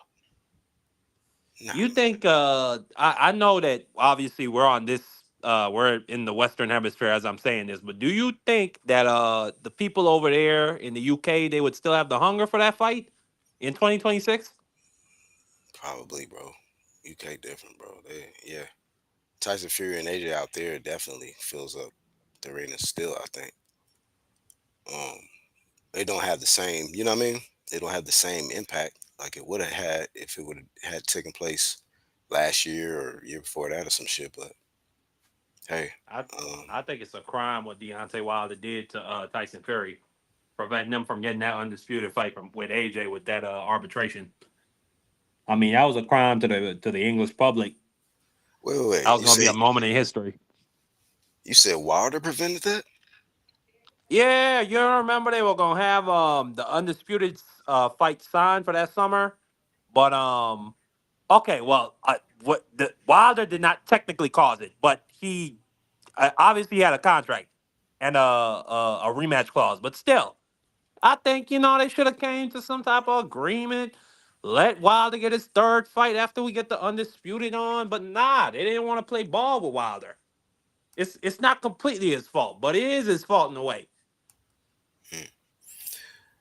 Speaker 1: no.
Speaker 4: You think I know that obviously we're in the Western Hemisphere as I'm saying this, but do you think that the people over there in the UK they would still have the hunger for that fight in 2026?
Speaker 1: Probably, bro. UK different, bro. Yeah. Tyson Fury and AJ out there definitely fills up the arena still, I think. Um, they don't have the same, you know what I mean? They don't have the same impact like it would have had if it would have had taken place last year or year before that or some shit. But hey,
Speaker 4: I
Speaker 1: um,
Speaker 4: I think it's a crime what Deontay Wilder did to Tyson Fury, preventing them from getting that undisputed fight from with AJ with that arbitration. I mean, that was a crime to the English public.
Speaker 1: wait.
Speaker 4: That was going to be a moment in history.
Speaker 1: You said Wilder prevented that?
Speaker 4: Yeah, you remember they were gonna have the undisputed fight signed for that summer, but okay, well, what the Wilder did not technically cause it, but he obviously had a contract and a rematch clause, but still, I think they should have came to some type of agreement. Let Wilder get his third fight after we get the undisputed on, but nah, they didn't want to play ball with Wilder. It's not completely his fault, but it is his fault in a way.
Speaker 1: Hmm.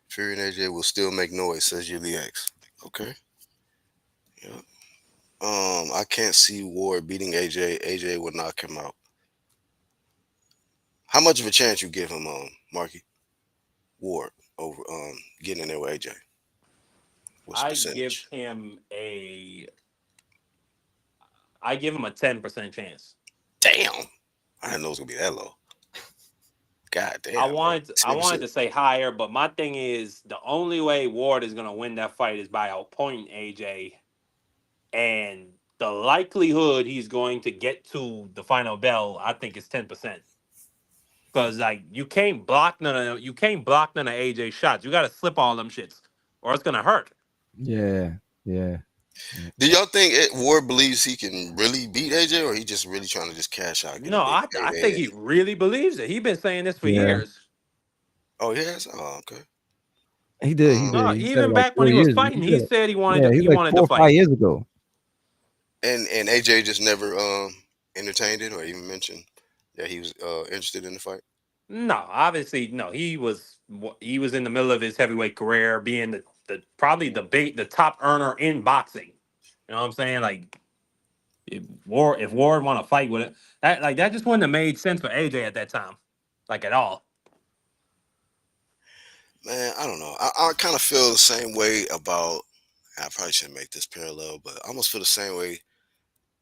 Speaker 1: Fury and AJ will still make noise, says Yuli X. Okay. Yeah. I can't see Ward beating AJ. AJ would knock him out. How much of a chance you give him, Marky Ward over getting in there with AJ? What's the
Speaker 4: I give
Speaker 1: percentage?
Speaker 4: him a I give him a 10% chance.
Speaker 1: Damn. I didn't know it was gonna be that low. God
Speaker 4: I
Speaker 1: damn, bro.
Speaker 4: wanted I wanted
Speaker 1: 10%.
Speaker 4: to say higher, but my thing is the only way Ward is gonna win that fight is by outpointing AJ, and the likelihood he's going to get to the final bell, I think, is 10%. Because like you can't block none of AJ shots. You got to slip all them shits, or it's gonna hurt.
Speaker 2: Yeah, yeah.
Speaker 1: Do y'all think Ward believes he can really beat AJ, or he just really trying to just cash out, get a
Speaker 4: No,
Speaker 1: big
Speaker 4: I think
Speaker 1: payday?
Speaker 4: he really believes it. He's been saying this for
Speaker 2: Yeah.
Speaker 4: years.
Speaker 1: Oh, yes. Oh, okay.
Speaker 2: He did. He
Speaker 1: Um,
Speaker 2: did.
Speaker 4: No,
Speaker 2: He said it
Speaker 4: even
Speaker 2: like
Speaker 4: back when
Speaker 2: 4
Speaker 4: he was
Speaker 2: years. He
Speaker 4: fighting, he
Speaker 2: said,
Speaker 4: said he wanted
Speaker 2: yeah,
Speaker 4: to,
Speaker 2: he
Speaker 4: he
Speaker 2: like
Speaker 4: wanted
Speaker 2: 4
Speaker 4: to
Speaker 2: or 5
Speaker 4: fight.
Speaker 2: years ago.
Speaker 1: and AJ just never entertained it or even mentioned that he was interested in the fight.
Speaker 4: No, obviously, no. He was in the middle of his heavyweight career, being the probably the top earner in boxing. You know what I'm saying? Like if Ward want to fight with it, that just wouldn't have made sense for AJ at that time, like at all.
Speaker 1: Man, I don't know. I kind of feel the same way about. I probably shouldn't make this parallel, but I almost feel the same way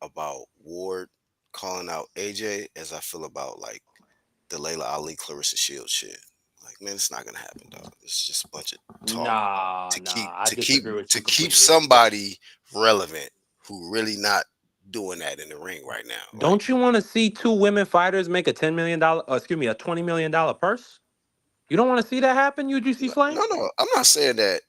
Speaker 1: about Ward calling out AJ as I feel about like the Layla Ali Clarissa Shields shit. Like, man, it's not gonna happen, dog. It's just a bunch of talk
Speaker 4: Nah,
Speaker 1: to keep
Speaker 4: nah. I
Speaker 1: to keep
Speaker 4: disagree with
Speaker 1: to
Speaker 4: you
Speaker 1: keep
Speaker 4: completely.
Speaker 1: somebody relevant who really not doing that in the ring right now. Like,
Speaker 4: Don't you want to see two women fighters make a $10 million, excuse me, a $20 million purse? You don't want to see that happen, UGC Flame?
Speaker 1: no, I'm not saying that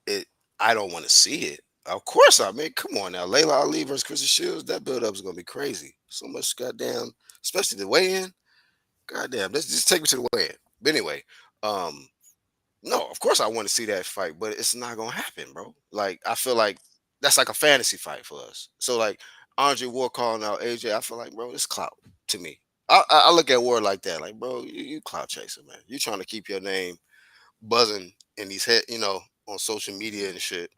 Speaker 1: it. I don't want to see it. Of course, I mean, come on now, Layla Ali versus Christian Shields. That build up is gonna be crazy. So much goddamn, especially the weigh in. Goddamn, let's just take me to the weigh in. But anyway, um, no, of course I want to see that fight, but it's not gonna happen, bro. Like I feel like that's like a fantasy fight for us. So like Andre Ward calling out AJ, I feel like, bro, it's clout to me. I look at Ward like that, like, bro, you clout chaser, man. You trying to keep your name buzzing in these head, on social media and shit.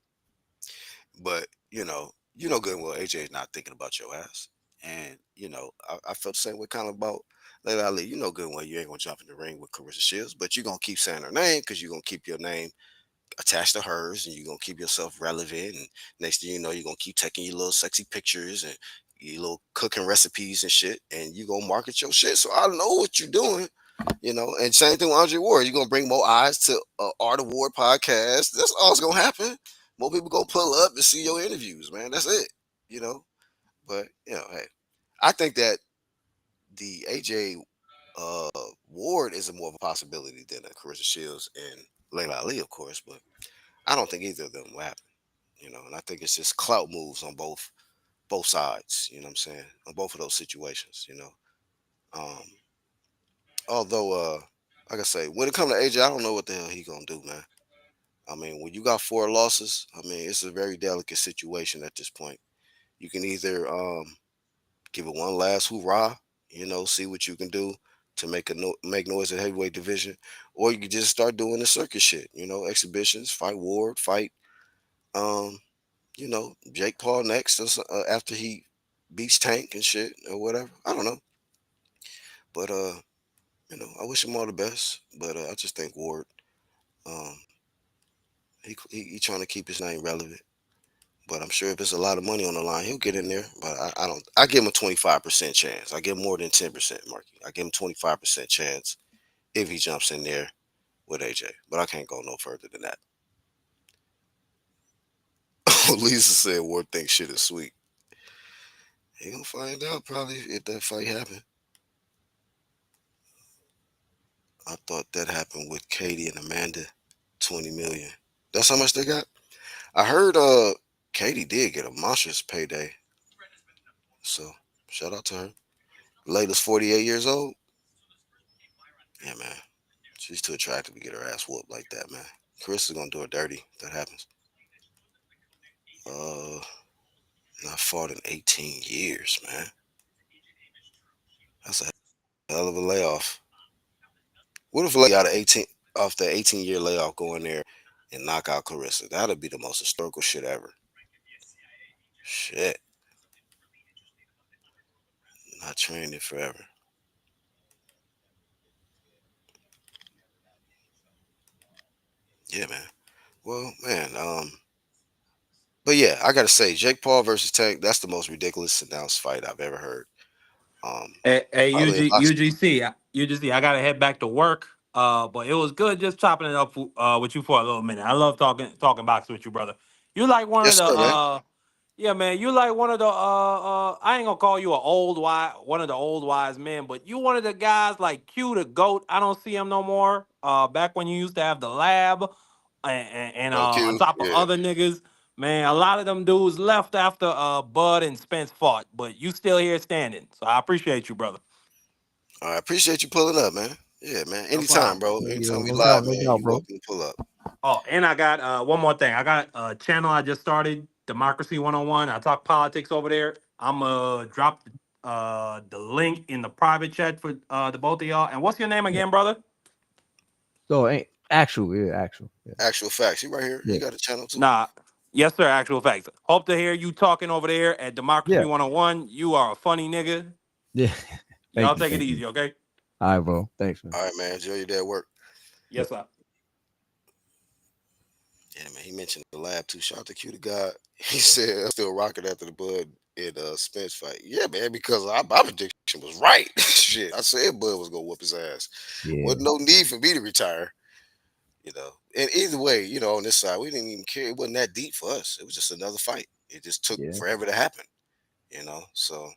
Speaker 1: But you know good and well AJ is not thinking about your ass. And I felt the same way kind of about Layla Ali. You know good and well you ain't gonna jump in the ring with Carissa Shields, but you're gonna keep saying her name because you're gonna keep your name attached to hers and you're gonna keep yourself relevant. And next thing you know, you're gonna keep taking your little sexy pictures and your little cooking recipes and shit, and you gonna market your shit. So I know what you're doing. And same thing with Andre Ward. You're gonna bring more eyes to Art of Ward podcast. That's all that's gonna happen. More people gonna pull up and see your interviews, man. That's it. You know. But hey, I think that the AJ Ward is a more of a possibility than a Carissa Shields and Layla Ali, of course. But I don't think either of them will happen. And I think it's just clout moves on both sides. You know what I'm saying? On both of those situations. Um, although, like I say, when it comes to AJ, I don't know what the hell he gonna do, man. I mean, when you got 4 losses, I mean, it's a very delicate situation at this point. You can either give it one last hoorah, see what you can do to make noise at heavyweight division, or you can just start doing the circus shit, exhibitions, fight Ward, fight, um, Jake Paul next after he beats Tank and shit or whatever. I don't know, but I wish him all the best, but I just think Ward, um, he trying to keep his name relevant. But I'm sure if there's a lot of money on the line, he'll get in there. But I don't. I give him a 25% chance. I give him more than 10%, Marky. I give him 25% chance if he jumps in there with AJ. But I can't go no further than that. Lisa said Ward thinks shit is sweet. He gonna find out probably if that fight happened. I thought that happened with Katie and Amanda, 20 million. That's how much they got. I heard Katie did get a monstrous payday. So shout out to her. Layla's 48 years old. Yeah, man. She's too attractive to get her ass whooped like that, man. Chris is gonna do her dirty if that happens. Uh, not fought in 18 years, man. That's a hell of a layoff. What if Lay out of 18 off the 18-year layoff go in there and knock out Clarissa? That'd be the most historical shit ever. Shit, not training forever. Yeah, man. Well, man. But yeah, I gotta say, Jake Paul versus Tank. That's the most ridiculous announced fight I've ever heard.
Speaker 4: Hey,
Speaker 1: Probably in boxing.
Speaker 4: UGC, I gotta head back to work. But it was good just chopping it up with you for a little minute. I love talking boxing with you, brother. You like one of
Speaker 1: Yes,
Speaker 4: the
Speaker 1: sir, man.
Speaker 4: yeah, man. You like one of the I ain't gonna call you one of the old wise men, but you one of the guys like Q the goat. I don't see him no more. Back when you used to have the lab, and
Speaker 1: No
Speaker 4: on
Speaker 1: Q.
Speaker 4: top of
Speaker 1: Yeah.
Speaker 4: other niggas, man, a lot of them dudes left after Bud and Spence fought, but you still here standing. So I appreciate you, brother.
Speaker 1: I appreciate you pulling up, man. Yeah, man.
Speaker 4: No
Speaker 1: Anytime,
Speaker 4: problem.
Speaker 1: bro.
Speaker 3: Yo,
Speaker 1: Anytime we
Speaker 3: no
Speaker 1: live,
Speaker 3: doubt, no
Speaker 1: man,
Speaker 3: doubt,
Speaker 1: you
Speaker 3: bro.
Speaker 1: welcome to pull up.
Speaker 4: Oh, and I got one more thing. I got a channel I just started, Democracy 101. I talk politics over there. I'm gonna drop the link in the private chat for the both of y'all. And what's your name
Speaker 3: Yeah.
Speaker 4: again, brother?
Speaker 3: So ain't actual, yeah, actual. Yeah.
Speaker 1: Actual facts. He right here. He
Speaker 3: Yeah.
Speaker 1: got a channel too.
Speaker 4: Nah. Yes, sir. Actual facts. Hope to hear you talking over there at Democracy
Speaker 3: Yeah.
Speaker 4: 101. You are a funny nigga.
Speaker 3: Yeah.
Speaker 4: Y'all
Speaker 3: Thank you.
Speaker 4: take it
Speaker 3: Thank
Speaker 4: easy,
Speaker 3: you.
Speaker 4: okay?
Speaker 3: All right, bro. Thanks, man.
Speaker 1: All right, man. Enjoy your day at work.
Speaker 3: Yep.
Speaker 4: Yes, sir.
Speaker 1: Yeah, man. He mentioned the lab too. Shout out to Q the God. He said I'm still rocking after the Bud and Spence fight. Yeah, man, because my prediction was right. Shit. I said Bud was gonna whoop his ass.
Speaker 3: Yeah.
Speaker 1: Wasn't no need for me to retire. And either way, on this side, we didn't even care. It wasn't that deep for us. It was just another fight. It just took
Speaker 3: Yeah.
Speaker 1: forever to happen. So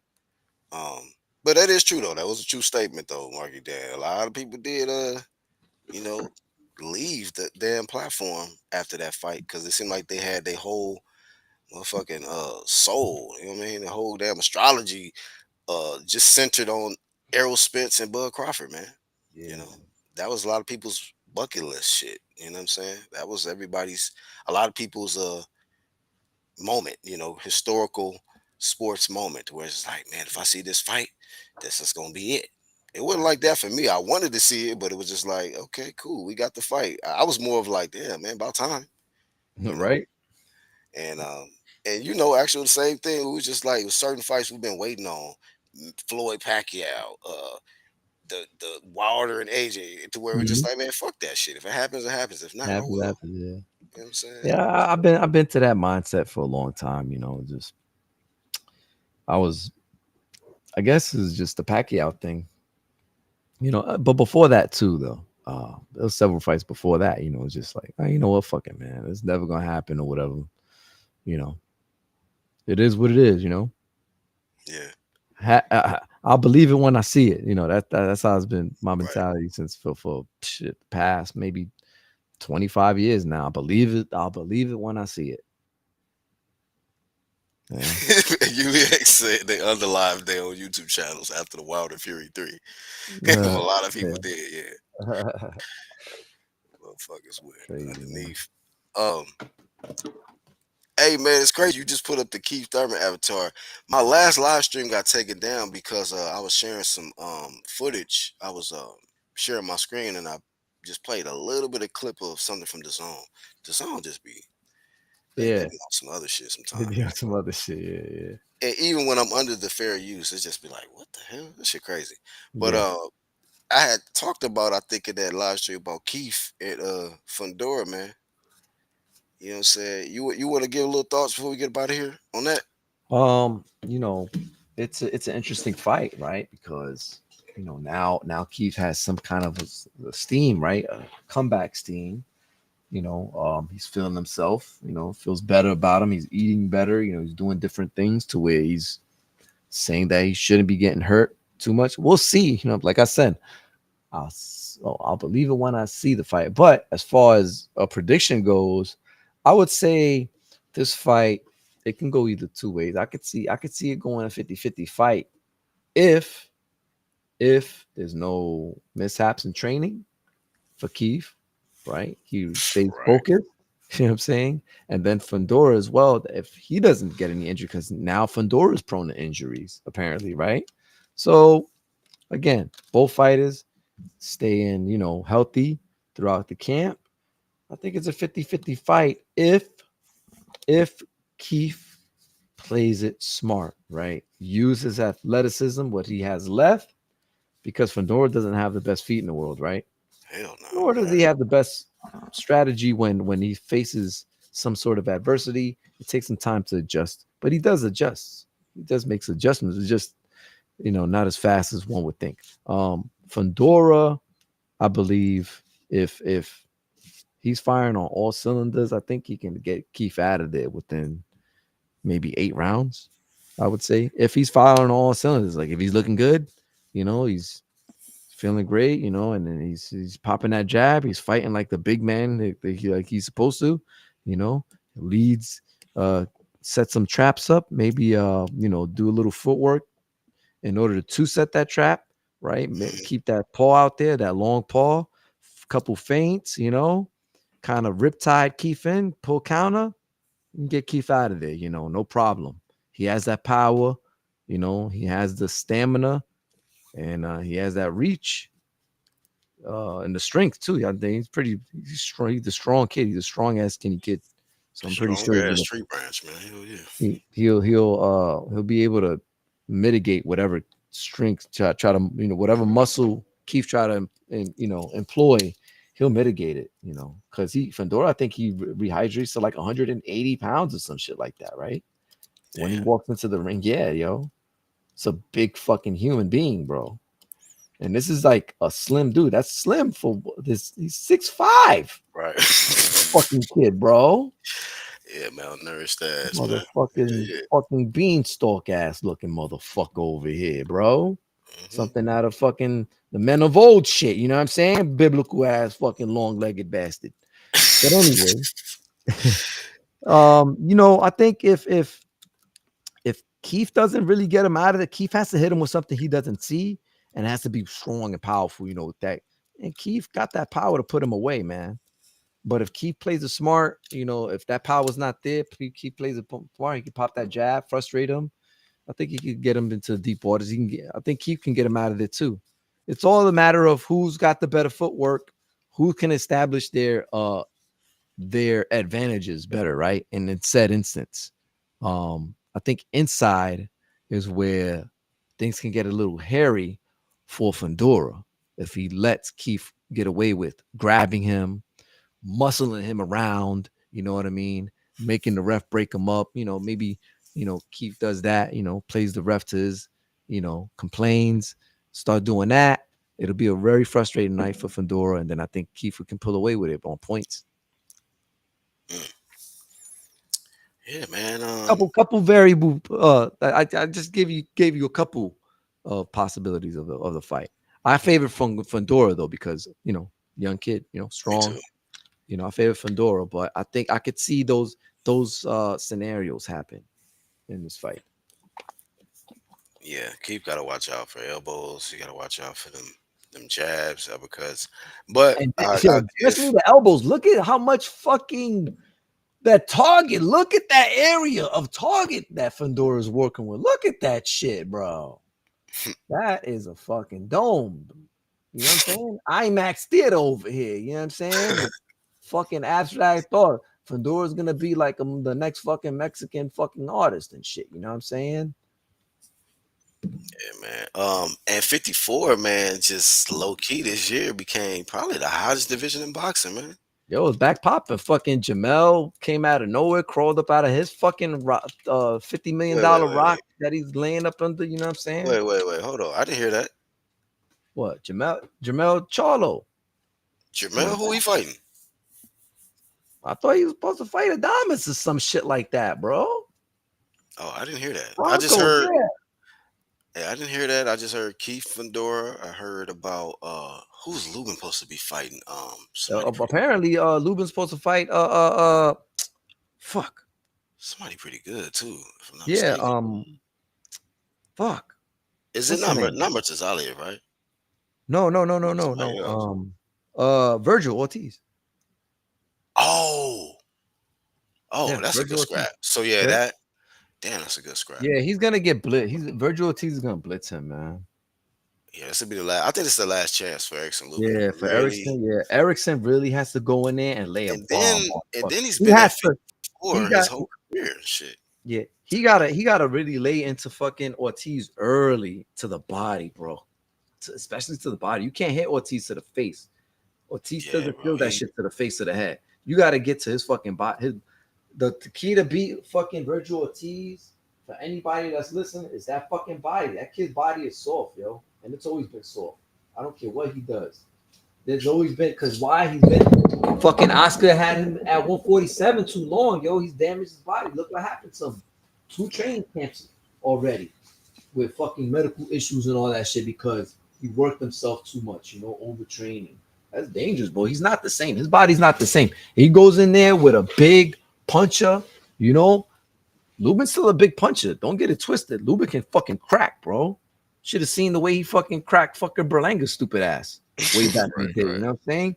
Speaker 1: um but that is true though. That was a true statement though, Marky Dan. A lot of people did you know, leave the damn platform after that fight because it seemed like they had their whole motherfucking soul, you know what I mean? The whole damn astrology just centered on Errol Spence and Bud Crawford, man. You
Speaker 3: Yeah.
Speaker 1: know, that was a lot of people's bucket list shit. You know what I'm saying? That was a lot of people's moment, historical sports moment where it's like, man, if I see this fight, this is gonna be it. It wasn't like that for me. I wanted to see it, but it was just like, okay, cool, we got the fight. I was more of like, damn, man, about time, you know.
Speaker 3: Right?
Speaker 1: And actually the same thing. It was just like certain fights we've been waiting on. Floyd Pacquiao, the Wilder and AJ, to where we're just
Speaker 3: Hmm.
Speaker 1: like, man, fuck that shit. If it happens, it happens. If not, oh
Speaker 3: Happens,
Speaker 1: well.
Speaker 3: happens, yeah.
Speaker 1: You know what I'm saying?
Speaker 3: Yeah, I've been to that mindset for a long time, just I guess it's just the Pacquiao thing. But before that too, though, there was several fights before that. It's just like, oh, you know what, fuck it, man, it's never gonna happen or whatever. You know, it is what it is.
Speaker 1: Yeah.
Speaker 2: I'll believe it when I see it. That's how it's been my
Speaker 1: Right.
Speaker 2: mentality since for shit past maybe 25 years now. I believe it. I'll believe it when I see it. Yeah.
Speaker 1: UX said they underlined their own YouTube channels after the Wild and Fury 3. A
Speaker 2: Uh,
Speaker 1: lot of people
Speaker 2: yeah.
Speaker 1: did, yeah. Motherfuckers went
Speaker 2: Crazy, man.
Speaker 1: underneath. Um, hey man, it's crazy. You just put up the Keith Thurman avatar. My last live stream got taken down because I was sharing some footage. I was sharing my screen and I just played a little bit of clip of something from the zone. The zone just be they
Speaker 2: Yeah.
Speaker 1: be on some other shit
Speaker 2: They
Speaker 1: sometimes.
Speaker 2: be on some other shit. Yeah,
Speaker 1: And even when I'm under the fair use, it just be like, what the hell? This shit crazy. But
Speaker 2: yeah.
Speaker 1: I had talked about, I think, in that live stream about Keith at Fundora, man. You know what I'm saying? You want to give a little thoughts before we get up out of here on that?
Speaker 3: You know, it's an interesting fight, right? Because now Keith has some kind of a steam, right? A comeback steam. He's feeling himself. Feels better about him. He's eating better. He's doing different things to where he's saying that he shouldn't be getting hurt too much. We'll see. Like I said, I'll believe it when I see the fight. But as far as a prediction goes, I would say this fight, it can go either two ways. I could see it going a 50-50 fight if there's no mishaps in training for Keith, right? He stays
Speaker 1: Right.
Speaker 3: focused. You know what I'm saying? And then Fundora as well, if he doesn't get any injury, because now Fundora is prone to injuries, apparently, right? So again, both fighters staying, healthy throughout the camp. I think it's a 50-50 fight if Keith plays it smart, right? Uses athleticism, what he has left, because Fedor doesn't have the best feet in the world, right?
Speaker 1: Hell no.
Speaker 3: Nor does he have the best strategy when he faces some sort of adversity. It takes some time to adjust, but he does adjust. He does make adjustments. It's just not as fast as one would think. Fandora, I believe, if he's firing on all cylinders, I think he can get Keith out of there within maybe 8 rounds. I would say if he's firing on all cylinders, like if he's looking good, he's feeling great, and then he's popping that jab. He's fighting like the big man like he's supposed to, leads, uh, set some traps up, maybe do a little footwork in order to set that trap, right? Keep that paw out there, that long paw, couple feints, kind of riptide Keith in, pull counter, and get Keith out of there, no problem. He has that power, he has the stamina, and he has that reach, and the strength too. I think he's strong. He's a strong kid. He's a strong ass skinny kid. So I'm pretty
Speaker 1: Strong
Speaker 3: sure,
Speaker 1: ass tree branch, man. Hell yeah.
Speaker 3: he'll be able to mitigate whatever strength, try to whatever muscle Keith try to employ, he'll mitigate it, because Fedor, I think he rehydrates to like 180 pounds or some shit like that, right? When he
Speaker 1: Damn.
Speaker 3: walks into the ring, yeah, yo, it's a big fucking human being, bro. And this is like a slim dude. That's slim for this. He's 6'5",
Speaker 1: Right.
Speaker 3: fucking kid, bro.
Speaker 1: Yeah, malnourished ass, man.
Speaker 3: Motherfucking
Speaker 1: Yeah,
Speaker 3: fucking beanstalk ass looking motherfucker over here, bro.
Speaker 1: yeah.
Speaker 3: Something out of fucking the men of old shit. You know what I'm saying? Biblical ass fucking long legged bastard. But anyway, I think if Keith doesn't really get him out of it, Keith has to hit him with something he doesn't see, and it has to be strong and powerful. With that. And Keith got that power to put him away, man. But if Keith plays it smart, if that power's not there, Keith plays it smart, he can pop that jab, frustrate him. I think he could get him into deep waters. I think Keith can get him out of there too. It's all a matter of who's got the better footwork, who can establish their advantages better, right? And in said instance, I think inside is where things can get a little hairy for Fundora if he lets Keith get away with grabbing him, muscling him around, you know what I mean? Making the ref break him up, maybe, Keith does that, plays the ref to his, complains, start doing that. It'll be a very frustrating night for Fundora. And then I think Keith can pull away with it on points.
Speaker 1: Yeah, man.
Speaker 2: Couple variable. I just gave you a couple of possibilities of the fight. I favor Fundora though because young kid,
Speaker 1: Me
Speaker 2: strong.
Speaker 1: too.
Speaker 2: I favor Fundora, but I think I could see those scenarios happen in this fight.
Speaker 1: Yeah, Keith gotta watch out for elbows. You gotta watch out for them jabs, because. But
Speaker 2: And
Speaker 1: I
Speaker 2: especially
Speaker 1: give.
Speaker 2: the elbows. Look at how much fucking that target. Look at that area of target that Fundora is working with. Look at that shit, bro. That is a fucking dome. You know what I'm saying? IMAX theater over here. You know what I'm saying? With fucking abstract thought. Fundora's gonna be like the next fucking Mexican fucking artist and shit. You know what I'm saying?
Speaker 1: Yeah, man. And 54, man, just low key this year became probably the hottest division in boxing, man.
Speaker 2: Yo, it's back popping. Fucking Jamel came out of nowhere, crawled up out of his fucking $50 million rock that he's laying up under. You know what I'm saying?
Speaker 1: Wait. Hold on. I didn't hear that.
Speaker 2: What? Jamel Charlo.
Speaker 1: Jamel, who he fighting?
Speaker 2: I thought he was supposed to fight Adamas or some shit like that, bro.
Speaker 1: Oh, I didn't hear that. I
Speaker 2: Broncos,
Speaker 1: just heard.
Speaker 2: yeah.
Speaker 1: Yeah, I didn't hear that. I just heard Keith Fundora. I heard about who's Lubin supposed to be fighting? Somebody pretty,
Speaker 2: Apparently, Lubin's supposed to fight. Fuck.
Speaker 1: somebody pretty good too, if I'm not
Speaker 2: Yeah.
Speaker 1: mistaken.
Speaker 2: Fuck.
Speaker 1: Is
Speaker 2: What's
Speaker 1: it
Speaker 2: the
Speaker 1: not
Speaker 2: name?
Speaker 1: Tazalia, right?
Speaker 2: No.
Speaker 1: Somebody else.
Speaker 2: Virgil Ortiz.
Speaker 1: Oh,
Speaker 2: Yeah,
Speaker 1: that's a
Speaker 2: Virgil
Speaker 1: good
Speaker 2: Ortiz.
Speaker 1: scrap. So yeah,
Speaker 2: Yeah.
Speaker 1: that's a good scrap.
Speaker 2: Yeah, he's gonna get blitz. Virgil Ortiz is gonna blitz him, man.
Speaker 1: Yeah, this will be the last. I think it's the last chance for Erickson Lubin.
Speaker 2: Yeah,
Speaker 1: To
Speaker 2: for
Speaker 1: really,
Speaker 2: Erickson. Yeah, Erickson really has to go in there and lay a
Speaker 1: and then
Speaker 2: bomb.
Speaker 1: he's
Speaker 2: He
Speaker 1: been at
Speaker 2: has to.
Speaker 1: 54
Speaker 2: He
Speaker 1: his
Speaker 2: got.
Speaker 1: whole career and shit.
Speaker 2: Yeah, he gotta really lay into fucking Ortiz early to the body, bro. Especially to the body. You can't hit Ortiz to the face. Ortiz
Speaker 1: Yeah,
Speaker 2: doesn't
Speaker 1: bro.
Speaker 2: feel that shit to the face of the head. You got to get to his fucking body. The key to beat fucking Virgil Ortiz for anybody that's listening is that fucking body. That kid's body is soft, yo, and it's always been soft. I don't care what he does. There's always been because why he's been fucking Oscar had him at 147 too long, yo. He's damaged his body. Look what happened to him. 2 training camps already with fucking medical issues and all that shit because he worked himself too much, overtraining. That's dangerous, boy. He's not the same. His body's not the same. He goes in there with a big puncher, Lubin's still a big puncher. Don't get it twisted. Lubin can fucking crack, bro. Should have seen the way he fucking cracked fucking Berlanga's stupid ass way back in the day. You know what I'm saying?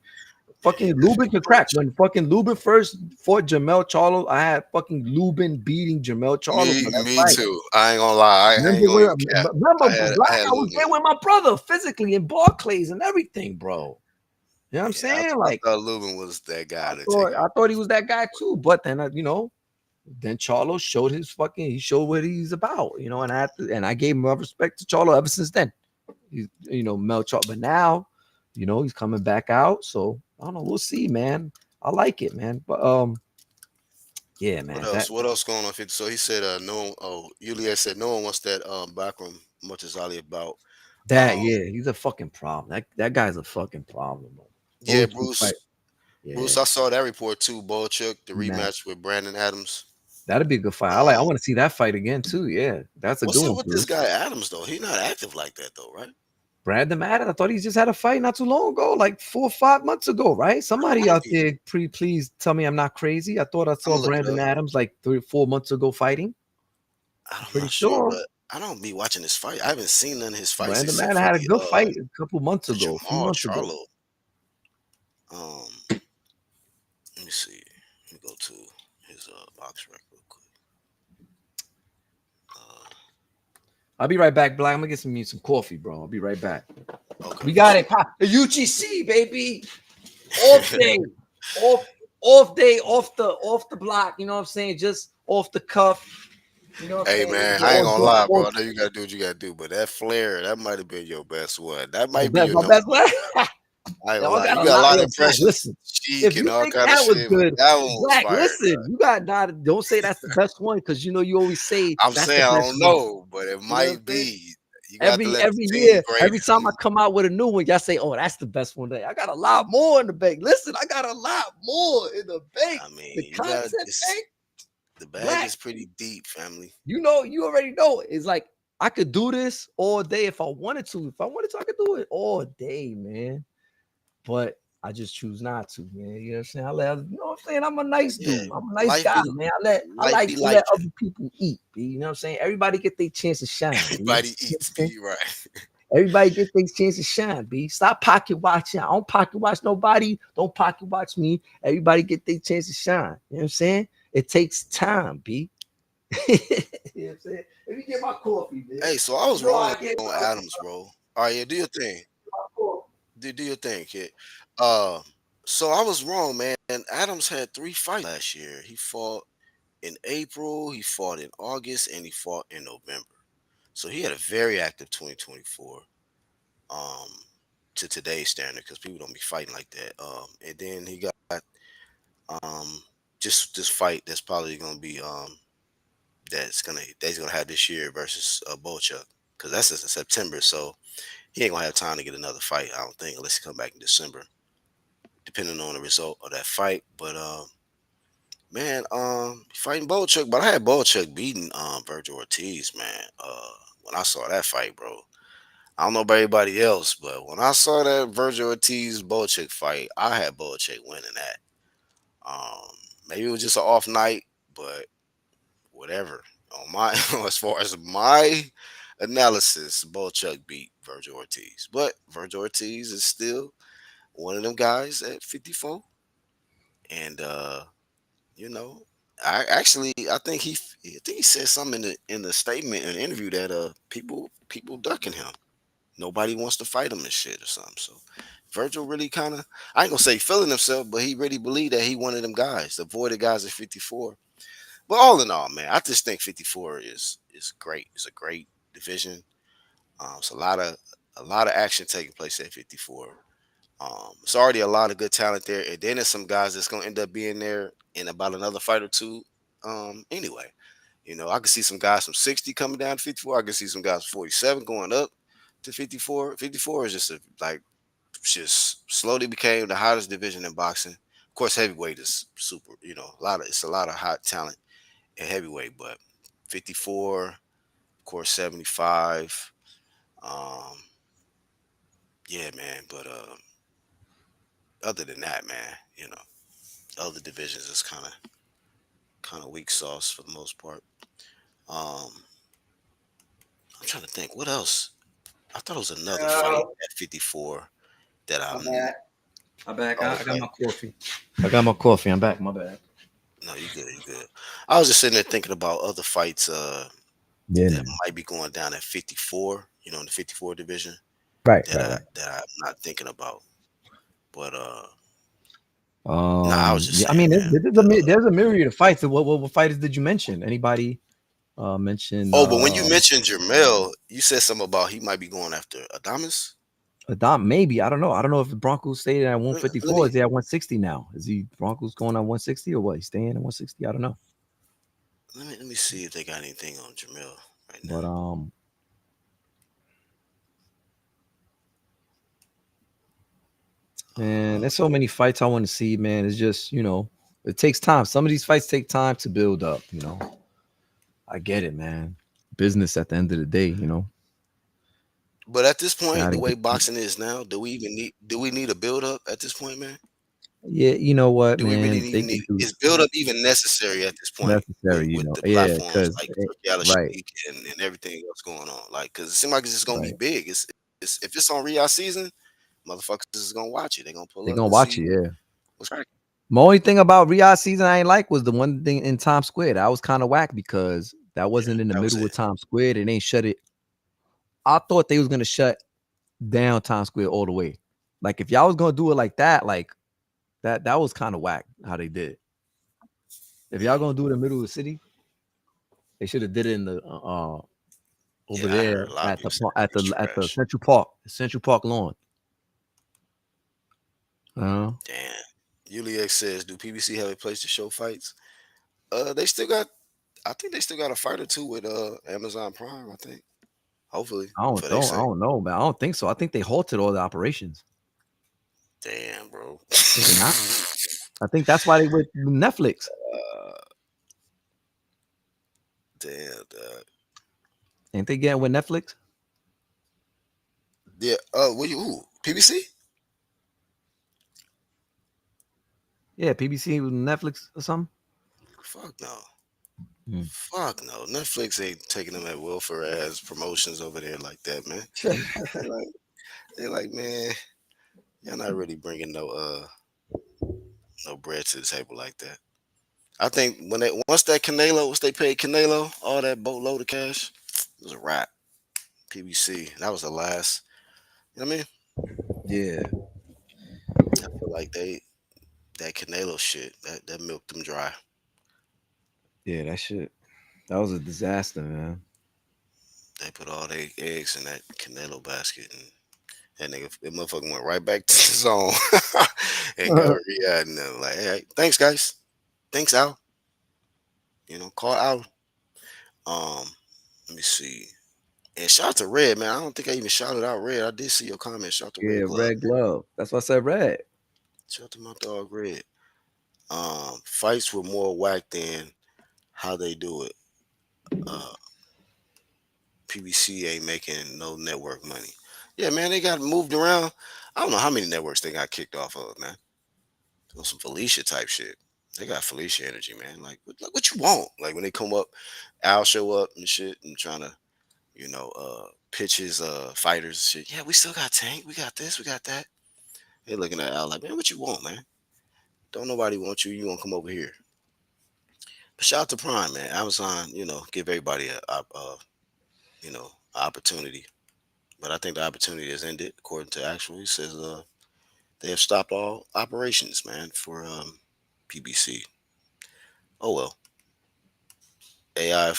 Speaker 2: Fucking Lubin can crack. When fucking Lubin first fought Jamel Charlo, I had fucking Lubin beating Jamel Charlo.
Speaker 1: Me too. I ain't gonna lie. I ain't gonna cap.
Speaker 2: Remember,
Speaker 1: I
Speaker 2: I was there with my brother physically in Barclays and everything, bro. You know what I'm saying?
Speaker 1: I thought Lubin was that guy.
Speaker 2: I thought he was that guy too, but then then Charlo showed he showed what he's about, and I gave him my respect to Charlo ever since then. He's Mel Charlo, but now, he's coming back out. So I don't know. We'll see, man. I like it, man. But yeah, man.
Speaker 1: What else going on? So he said, Yulia said no one wants that backroom much as Ali about.
Speaker 2: Yeah, he's a fucking problem. That guy's a fucking problem. Bro.
Speaker 1: Yeah, Bruce. I saw that report too. Bochuk, the rematch with Brandon Adams.
Speaker 2: That'd be a good fight. I want to see that fight again too. Yeah, that's a good one.
Speaker 1: What's up with this guy Adams though? He's not active like that though, right?
Speaker 2: Brandon Adams. I thought he just had a fight not too long ago, like 4 or 5 months ago, right? Somebody out there, please tell me I'm not crazy. I thought I saw Brandon Adams like 3 or 4 months ago fighting.
Speaker 1: I'm pretty sure, but I don't be watching his fight. I haven't seen none of his fights.
Speaker 2: Brandon Adams had a good fight a couple months ago.
Speaker 1: Charlo. Let me see. Let me go to his box record real quick.
Speaker 2: I'll be right back, Black. I'm gonna get some coffee, bro. I'll be right back.
Speaker 1: Okay.
Speaker 2: We got it. The UGC, baby. Off day. off day, off the block. You know what I'm saying? Just off the cuff. You know what I'm saying?
Speaker 1: Man, I ain't gonna lie, bro. I know you gotta do what you gotta do, but that flare, that might have been your best one. That might be your best one. I ain't gonna lie. You got a lot of impressions.
Speaker 2: Listen, if you think that was good, Black, listen, you got not. Don't say that's the best one because you always say.
Speaker 1: I'm saying I don't know, but it might be.
Speaker 2: Every year, every time I come out with a new one, y'all say, "Oh, that's the best one." I got a lot more in the bank. Listen, I got a lot more in the bank.
Speaker 1: I mean,
Speaker 2: the concept bank.
Speaker 1: The bag
Speaker 2: Black.
Speaker 1: is pretty deep, family.
Speaker 2: You already know. It's like I could do this all day if I wanted to. If I wanted to, I could do it all day, man. But I just choose not to, man. You know what I'm saying? You know what I'm saying? I'm a nice
Speaker 1: Yeah,
Speaker 2: dude. I'm a nice guy, man. I
Speaker 1: life
Speaker 2: like
Speaker 1: be
Speaker 2: to let
Speaker 1: life.
Speaker 2: other people eat. B. You know what I'm saying? Everybody get their chance to shine. B.
Speaker 1: Everybody
Speaker 2: You know
Speaker 1: eats,
Speaker 2: what I'm saying?
Speaker 1: be right.
Speaker 2: Everybody get their chance to shine, B. Stop pocket watching. I don't pocket watch nobody. Don't pocket watch me. Everybody get their chance to shine. You know what I'm saying? It takes time, B. You know what I'm saying? Let me get my coffee, man.
Speaker 1: Hey, so I was
Speaker 2: You know
Speaker 1: wrong
Speaker 2: I get
Speaker 1: on
Speaker 2: my
Speaker 1: Adams, bro. All right, yeah, do your thing.
Speaker 2: coffee.
Speaker 1: Do your thing, kid. Uh, so I was wrong, man. Adams had 3 fights last year. He fought in April, he fought in August, and he fought in November. So he had a very active 2024. Um, to today's standard, because people don't be fighting like that. And then he got um just this fight that's probably gonna be that he's gonna have this year versus Bochuk, because that's in September. So he ain't gonna have time to get another fight, I don't think, unless he come back in December, depending on the result of that fight. But man, fighting Bochuk, but I had Bochuk beating Virgil Ortiz, man. When I saw that fight, bro. I don't know about everybody else, but when I saw that Virgil Ortiz Bochuk fight, I had Bochuk winning that. Um, Maybe it was just an off night, but whatever. On my as far as my analysis, Bochuk beat Virgil Ortiz, but Virgil Ortiz is still one of them guys at 54, and you know, I think he said something in the statement in the interview that people ducking him. Nobody wants to fight him and shit or something. So Virgil really kind of, I ain't gonna say feeling himself, but he really believed that he one of them guys, the avoided guys at 54. But all in all, man, I just think 54 is great. It's a great division. It's a lot of action taking place at 54. It's already a lot of good talent there, and then there's some guys that's gonna end up being there in about another fight or two. Anyway, I can see some guys from 60 coming down to 54. I can see some guys from 47 going up to 54. 54 is just slowly became the hottest division in boxing. Of course, heavyweight is super. It's a lot of hot talent at heavyweight, but 54, of course, 75. Um, yeah, man. But other than that, man, other divisions is kind of weak sauce for the most part. Um, I'm trying to think what else. I thought it was another fight at 54 that I
Speaker 2: I'm back.
Speaker 1: oh,
Speaker 2: I got
Speaker 1: okay.
Speaker 2: my coffee. I got my coffee. I'm back. My bad.
Speaker 1: No, you good, you good. I was just sitting there thinking about other fights
Speaker 2: Yeah,
Speaker 1: that
Speaker 2: man.
Speaker 1: might be going down at 54, in the 54 division
Speaker 2: Right,
Speaker 1: that
Speaker 2: right,
Speaker 1: I
Speaker 2: right.
Speaker 1: that I'm not thinking about. But nah, I was just
Speaker 2: Yeah. I
Speaker 1: saying,
Speaker 2: mean,
Speaker 1: man.
Speaker 2: there's a myriad of fights. What fighters did you mention? Anybody mention?
Speaker 1: Oh, but when you mentioned Jermel, you said something about he might be going after Adamas.
Speaker 2: Dom, maybe I don't know. I don't know if the Broncos stayed at
Speaker 1: Let
Speaker 2: 154.
Speaker 1: me
Speaker 2: Is he at 160 now? Is he Broncos going at 160 or what? He's staying at 160. I don't know.
Speaker 1: let me see if they got anything on Jermel right
Speaker 2: But
Speaker 1: now.
Speaker 2: man, there's so many fights I want to see, man. It's just, it takes time. Some of these fights take time to build up, I get it, man. Business at the end of the day.
Speaker 1: But at this point,
Speaker 2: Gotta
Speaker 1: the way
Speaker 2: get
Speaker 1: boxing is now, do we need a build up at this point, man?
Speaker 2: Yeah, you know what,
Speaker 1: Do we really
Speaker 2: man? They
Speaker 1: even
Speaker 2: can
Speaker 1: need
Speaker 2: do
Speaker 1: is build up even necessary at this point with
Speaker 2: necessary,
Speaker 1: with the
Speaker 2: Yeah,
Speaker 1: platforms
Speaker 2: because
Speaker 1: like Turkey Al
Speaker 2: right,
Speaker 1: Sheik and everything else going on? Like, because it seems like it's just gonna be
Speaker 2: right.
Speaker 1: big. It's if it's on Riyadh season, motherfuckers is gonna watch it. They're gonna pull
Speaker 2: They're
Speaker 1: up
Speaker 2: gonna
Speaker 1: and
Speaker 2: watch
Speaker 1: see
Speaker 2: it, yeah.
Speaker 1: what's cracking.
Speaker 2: My only thing about Riyadh season I ain't like was the one thing in Times Square. That was kind of whack because that
Speaker 1: Yeah,
Speaker 2: wasn't in the
Speaker 1: that was
Speaker 2: middle
Speaker 1: it.
Speaker 2: of Times Square. They ain't shut it. I thought they was gonna shut down Times Square all the way. Like if y'all was gonna do it like that, that was kind of whack how they did it. If y'all gonna do it in the middle of the city, they should have did it in the over
Speaker 1: Yeah, I
Speaker 2: there
Speaker 1: heard a lot of
Speaker 2: at the
Speaker 1: people say
Speaker 2: at
Speaker 1: it was
Speaker 2: the at the
Speaker 1: trash.
Speaker 2: Central Park lawn.
Speaker 1: Damn. Uliex says, "Do PBC have a place to show fights?" They still got. I think they still got a fight or two with Amazon Prime. I think. Hopefully, for they
Speaker 2: I
Speaker 1: sake.
Speaker 2: don't know, man. I don't think so. I think they halted all the operations.
Speaker 1: Damn, bro.
Speaker 2: Did they not? I think that's why they with Netflix.
Speaker 1: Damn, dog.
Speaker 3: Ain't they getting with Netflix?
Speaker 1: Yeah. What you? Who? PBC?
Speaker 3: Yeah, PBC with Netflix or something.
Speaker 1: Fuck no.
Speaker 3: Hmm.
Speaker 1: Fuck no. Netflix ain't taking them at will for as promotions over there like that, man. They like, they like, man, y'all not really bringing no bread to the table like that. I think when they once that Canelo, once they paid Canelo all that boatload of cash, it was a wrap. PBC. That was the last. You know what I mean?
Speaker 3: Yeah,
Speaker 1: I feel like that Canelo shit that milked them dry.
Speaker 3: yeah, that shit. That was a disaster, man.
Speaker 1: They put all their eggs in that Canelo basket, and that motherfucker went right back to the zone and got Riyadh and them like, hey, thanks guys, thanks Al. Call Al. Um, let me see. And shout out to Red, man. I don't think I even shouted out Red. I did see your comment. Shout out to Red
Speaker 3: Yeah,
Speaker 1: Glove.
Speaker 3: Red Glove. That's why I said red.
Speaker 1: Shout out to my dog Red. Fights were more whack than how they do it. Uh, PBC ain't making no network money. Yeah, man, they got moved around. I don't know how many networks they got kicked off of, man. On some Felicia type shit. They got Felicia energy, man. Like what you want? Like when they come up, Al show up and shit and trying to, pitch his fighters and shit. Yeah, we still got Tank. We got this. We got that. They looking at Al like, man, what you want, man? Don't nobody want you. You want to come over here? But shout out to Prime, man. Amazon, give everybody opportunity. But I think the opportunity has ended, according to actual. He says they have stopped all operations, man, for PBC. Oh well. AI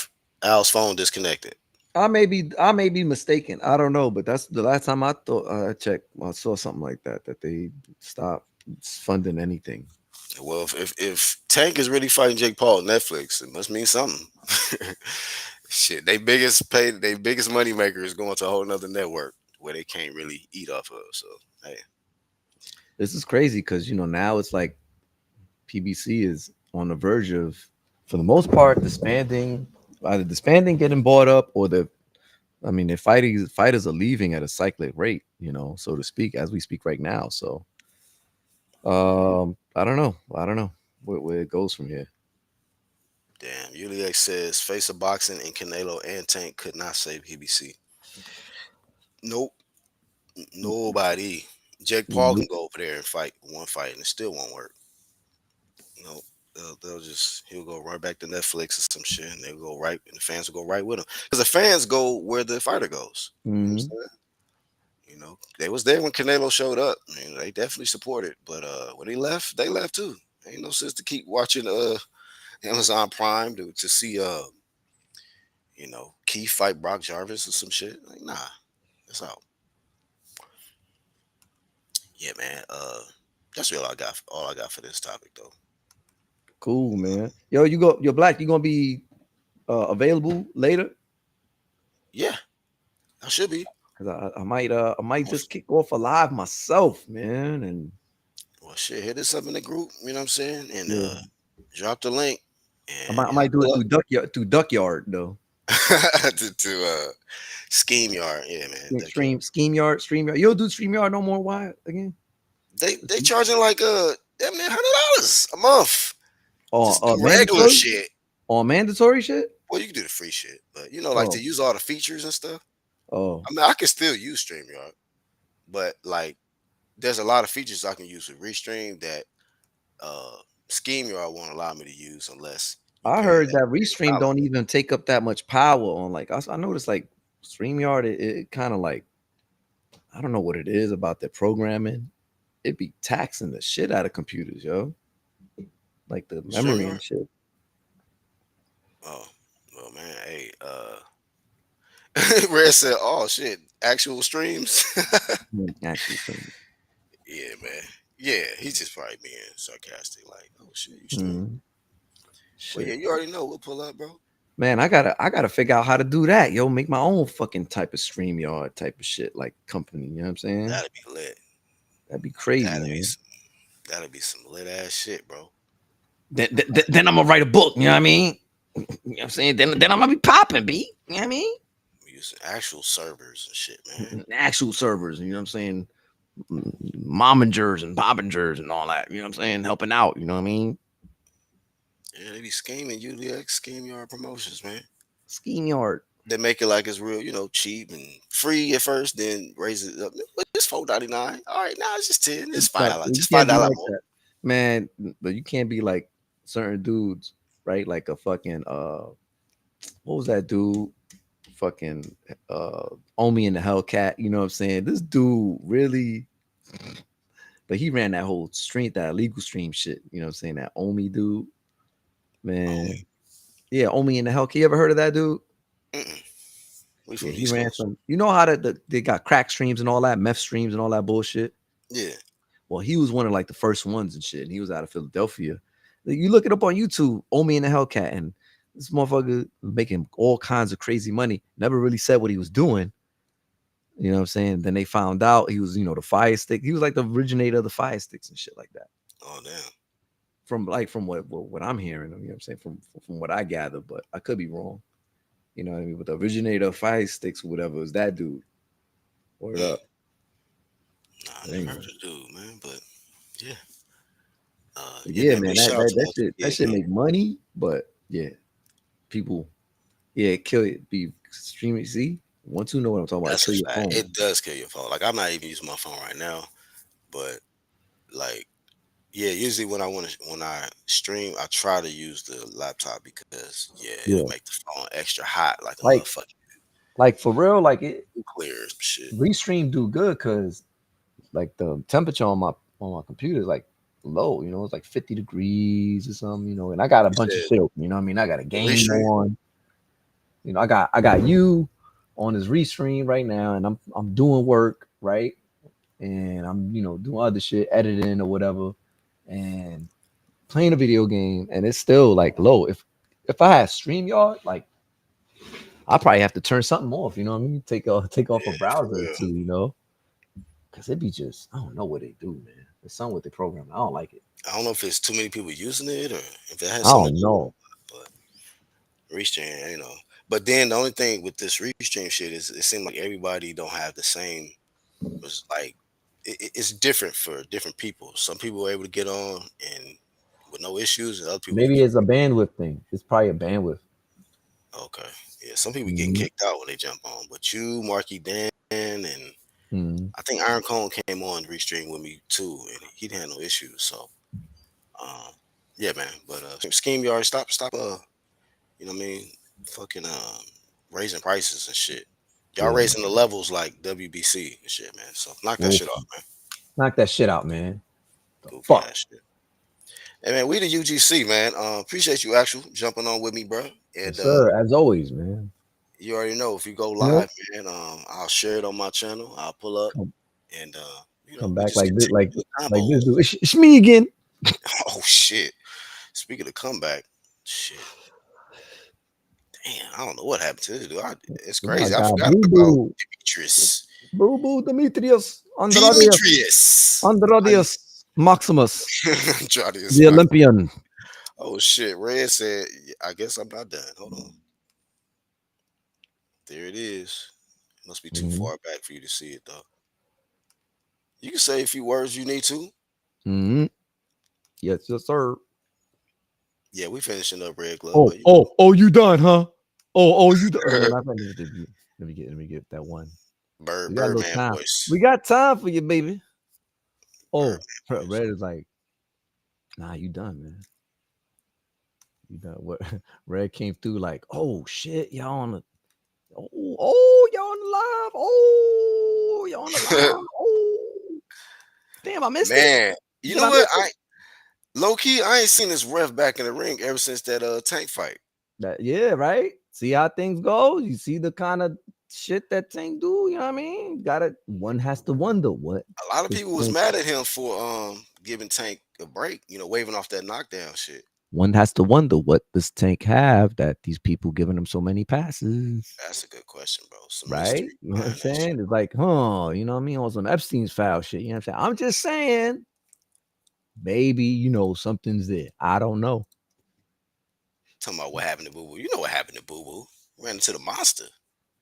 Speaker 1: Al's phone disconnected.
Speaker 3: I may be mistaken. I don't know, but that's the last time I thought I checked. I saw something like that they stopped funding anything.
Speaker 1: Well, if Tank is really fighting Jake Paul on Netflix, it must mean something. Shit, they biggest money maker is going to a whole nother network where they can't really eat off of. So hey,
Speaker 3: This is crazy because now it's like PBC is on the verge of, for the most part, disbanding, either disbanding, getting bought up, or their fighters are leaving at a cyclic rate, so to speak, as we speak right now. So I don't know. Where it goes from here.
Speaker 1: damn. Uliak says face of boxing and Canelo and Tank could not save PBC. Nope, nobody. Jake Paul can
Speaker 3: Nope.
Speaker 1: go over there and fight one fight and it still won't work. Nope. He'll go right back to Netflix or some shit, and they'll go right, and the fans will go right with him because the fans go where the fighter goes. You know what I'm
Speaker 3: Mhm.
Speaker 1: saying? They was there when Canelo showed up. They definitely supported, but when he left, they left too. Ain't no sense to keep watching Amazon Prime to see Keith fight Brock Jarvis or some shit. Like, nah, that's out. Yeah, man. That's really all I got for this topic though.
Speaker 3: Cool, man. You're Black. You gonna be available later?
Speaker 1: Yeah, I should be.
Speaker 3: Cause I might just kick off a live myself, man. And
Speaker 1: Well, shit, hit us up in the group. You know what I'm saying? And
Speaker 3: yeah,
Speaker 1: drop the link.
Speaker 3: I
Speaker 1: And
Speaker 3: might, I might do it
Speaker 1: pull
Speaker 3: through Duckyard though.
Speaker 1: up to Scheme Yard. Yeah, man.
Speaker 3: StreamYard. You'll do StreamYard no more. Why again?
Speaker 1: They charging like damn near $100 a month. Just the regular
Speaker 3: Mandatory?
Speaker 1: shit.
Speaker 3: Mandatory shit?
Speaker 1: Well, you can do the free shit, but like
Speaker 3: Oh,
Speaker 1: to use all the features and stuff.
Speaker 3: oh.
Speaker 1: I mean, I can still use StreamYard, but like there's a lot of features I can use with Restream that uh SchemeYard won't allow me to use unless you
Speaker 3: I
Speaker 1: pay
Speaker 3: heard
Speaker 1: that
Speaker 3: that Restream
Speaker 1: $1.
Speaker 3: don't even take up that much power on, like, I noticed like StreamYard, it kind of like, I don't know what it is about their programming. It be taxing the shit out of computers, yo. Like the memory
Speaker 1: StreamYard.
Speaker 3: and shit.
Speaker 1: Oh, well, man. Hey, Red said, "Oh shit, actual streams."
Speaker 3: Actually streaming.
Speaker 1: Yeah, man. Yeah, he's just probably being sarcastic. Like, oh shit, you stream?
Speaker 3: Mhm.
Speaker 1: Well, yeah,
Speaker 3: Shit.
Speaker 1: you already know. We'll pull up, bro.
Speaker 3: Man, I gotta figure out how to do that, yo. Make my own fucking type of StreamYard type of shit, like company. You know what I'm saying?
Speaker 1: That'd be lit.
Speaker 3: That'd be crazy,
Speaker 1: That'd be
Speaker 3: man.
Speaker 1: some, that'd be some lit ass shit, bro.
Speaker 3: Then I'm gonna write a book. You know what I mean? You know what I'm saying? Then I'm gonna be popping, B. You know what I mean?
Speaker 1: Using actual servers and shit, man.
Speaker 3: Actual servers, you know what I'm saying? Momingers and bobbingers and all that, you know what I'm saying? Helping out, you know what I mean?
Speaker 1: Yeah, they be scheming UDX, scheme yard promotions, man.
Speaker 3: Scheme yard.
Speaker 1: They make it like it's real, cheap and free at first, then raise it up. It's $4.99. All right, now it's just 10. It's
Speaker 3: Like,
Speaker 1: $5.
Speaker 3: you
Speaker 1: Just
Speaker 3: can't be
Speaker 1: $5
Speaker 3: like
Speaker 1: more.
Speaker 3: that. Man, but you can't be like certain dudes, right? Like a fucking what was that dude? Fucking Omi and the Hellcat, you know what I'm saying? This dude really, but he ran that whole stream, that illegal stream shit, you know what I'm saying? That Omi dude, man.
Speaker 1: Omi.
Speaker 3: Yeah, Omi and the Hellcat. You ever heard of that dude?
Speaker 1: Mm-mm. We
Speaker 3: Yeah,
Speaker 1: from the
Speaker 3: he
Speaker 1: East
Speaker 3: ran
Speaker 1: Coast.
Speaker 3: some, you know how they got crack streams and all that, meth streams and all that bullshit.
Speaker 1: Yeah.
Speaker 3: Well, he was one of like the first ones and shit. And he was out of Philadelphia. Like, you look it up on YouTube, Omi and the Hellcat, and this motherfucker was making all kinds of crazy money. Never really said what he was doing. You know what I'm saying? Then they found out he was, the fire stick. He was like the originator of the fire sticks and shit like that.
Speaker 1: Oh damn.
Speaker 3: From what I'm hearing, you know what I'm saying? From what I gather, but I could be wrong. You know what I mean? But the originator of fire sticks or whatever was that dude. Word up.
Speaker 1: Nah, I
Speaker 3: But
Speaker 1: never
Speaker 3: anyway.
Speaker 1: heard of the dude, man. But yeah.
Speaker 3: Yeah, man,
Speaker 1: big shout out to
Speaker 3: that
Speaker 1: those
Speaker 3: shit
Speaker 1: kids, man.
Speaker 3: make money, but yeah, people, kill it. Be streaming. See, once you know what I'm talking about,
Speaker 1: That's
Speaker 3: kill
Speaker 1: a
Speaker 3: your
Speaker 1: fact.
Speaker 3: phone.
Speaker 1: It does kill your phone. Like I'm not even using my phone right now, but like yeah, usually when I stream, I try to use the laptop because
Speaker 3: Yeah,
Speaker 1: it'll make the phone extra hot like a
Speaker 3: like
Speaker 1: motherfucking
Speaker 3: for real, like it
Speaker 1: nuclear shit.
Speaker 3: restream do good because like the temperature on my computer is like low. It's like 50 degrees or something. And I got a
Speaker 1: You
Speaker 3: bunch of
Speaker 1: said
Speaker 3: shit open. You know what I mean? I got a
Speaker 1: the
Speaker 3: game
Speaker 1: restream?
Speaker 3: on. I got you on this restream right now, and I'm doing work right, and I'm doing other shit, editing or whatever, and playing a video game, and it's still like low. If I had StreamYard, like I probably have to turn something off. You know what I mean? Take off a
Speaker 1: Yeah, for
Speaker 3: browser or
Speaker 1: real.
Speaker 3: two. Because it be just I don't know what they do, man. There's something with the program. I don't like it.
Speaker 1: I don't know if it's too many people using it or if it has
Speaker 3: I
Speaker 1: something
Speaker 3: don't
Speaker 1: to do with
Speaker 3: know.
Speaker 1: it, but restream. But then the only thing with this restream shit is it seems like everybody don't have the same. It's like it's different for different people. Some people are able to get on and with no issues, and other people
Speaker 3: Maybe
Speaker 1: get
Speaker 3: it's a bandwidth thing. It's probably a bandwidth.
Speaker 1: okay. Yeah, some people getting
Speaker 3: Mhm.
Speaker 1: kicked out when they jump on. But you, Marky Dan, and
Speaker 3: Mhm.
Speaker 1: I think Iron Cone came on restream with me too, and he didn't have no issues. So, um, yeah, man. But Scheme Yard, stop. You know what I mean? Fucking raising prices and shit. Y'all
Speaker 3: Yeah.
Speaker 1: raising the levels like WBC and shit, man. So knock that
Speaker 3: Oof.
Speaker 1: shit off, man.
Speaker 3: Knock that shit out, man. The
Speaker 1: Goofy
Speaker 3: fuck.
Speaker 1: ass shit. Hey man, we the UGC, man. Appreciate you actual jumping on with me, bro.
Speaker 3: Yes,
Speaker 1: And
Speaker 3: sir. As always, man.
Speaker 1: you already know if you go
Speaker 3: You know,
Speaker 1: live, man, I'll share it on my channel. I'll pull up
Speaker 3: come,
Speaker 1: and
Speaker 3: come
Speaker 1: we
Speaker 3: back
Speaker 1: just
Speaker 3: like this,
Speaker 1: continue the
Speaker 3: like this
Speaker 1: combos.
Speaker 3: dude. It's me again.
Speaker 1: Oh shit. Speaking of comeback, shit. Damn, I don't know what happened to this dude. It's
Speaker 3: I
Speaker 1: crazy. I
Speaker 3: got
Speaker 1: forgot
Speaker 3: Boo
Speaker 1: about
Speaker 3: Boo,
Speaker 1: Demetrius.
Speaker 3: Demetrius,
Speaker 1: Demetrius. How you
Speaker 3: Maximus,
Speaker 1: Andradeus
Speaker 3: the
Speaker 1: Max.
Speaker 3: Olympian.
Speaker 1: Oh shit. Red said, I guess I'm not done. Hold on. There it is. Must be too
Speaker 3: Mm-hmm.
Speaker 1: far back for you to see it though. You can say a few words you need to.
Speaker 3: Mm-hmm. Yes, sir.
Speaker 1: Yeah, we finishing up Red Glove, but
Speaker 3: You done, huh? You done. Well, not let me get that one. We got a little
Speaker 1: Birdman
Speaker 3: time.
Speaker 1: voice.
Speaker 3: We got time for you, baby.
Speaker 1: Birdman
Speaker 3: Oh,
Speaker 1: voice.
Speaker 3: Red is like, nah, you done, man. You done. What? Red came through like, oh shit, y'all on the, y'all on the live. Oh, y'all on the live. Oh, damn, I missed it.
Speaker 1: Man, you
Speaker 3: Did
Speaker 1: know
Speaker 3: I
Speaker 1: what?
Speaker 3: miss it?
Speaker 1: Low key, I ain't seen this ref back in the ring ever since that tank fight.
Speaker 3: Yeah, right. See how things go. You see the kind of shit that Tank do. You know what I mean? One has to wonder what.
Speaker 1: A lot of
Speaker 3: this
Speaker 1: people was
Speaker 3: Tank-
Speaker 1: mad at him for giving Tank a break, waving off that knockdown shit.
Speaker 3: One has to wonder what this Tank have that these people giving him so many passes.
Speaker 1: That's a good question, bro. Some
Speaker 3: Right?
Speaker 1: mystery
Speaker 3: You know what I'm
Speaker 1: behind that shit.
Speaker 3: saying? It's like, you know what I mean? On some Epstein's file shit. You know what I'm saying? I'm just saying, maybe, something's there. I don't know.
Speaker 1: Talking about what happened to Boo Boo. You know what happened to Boo Boo. Ran into the monster.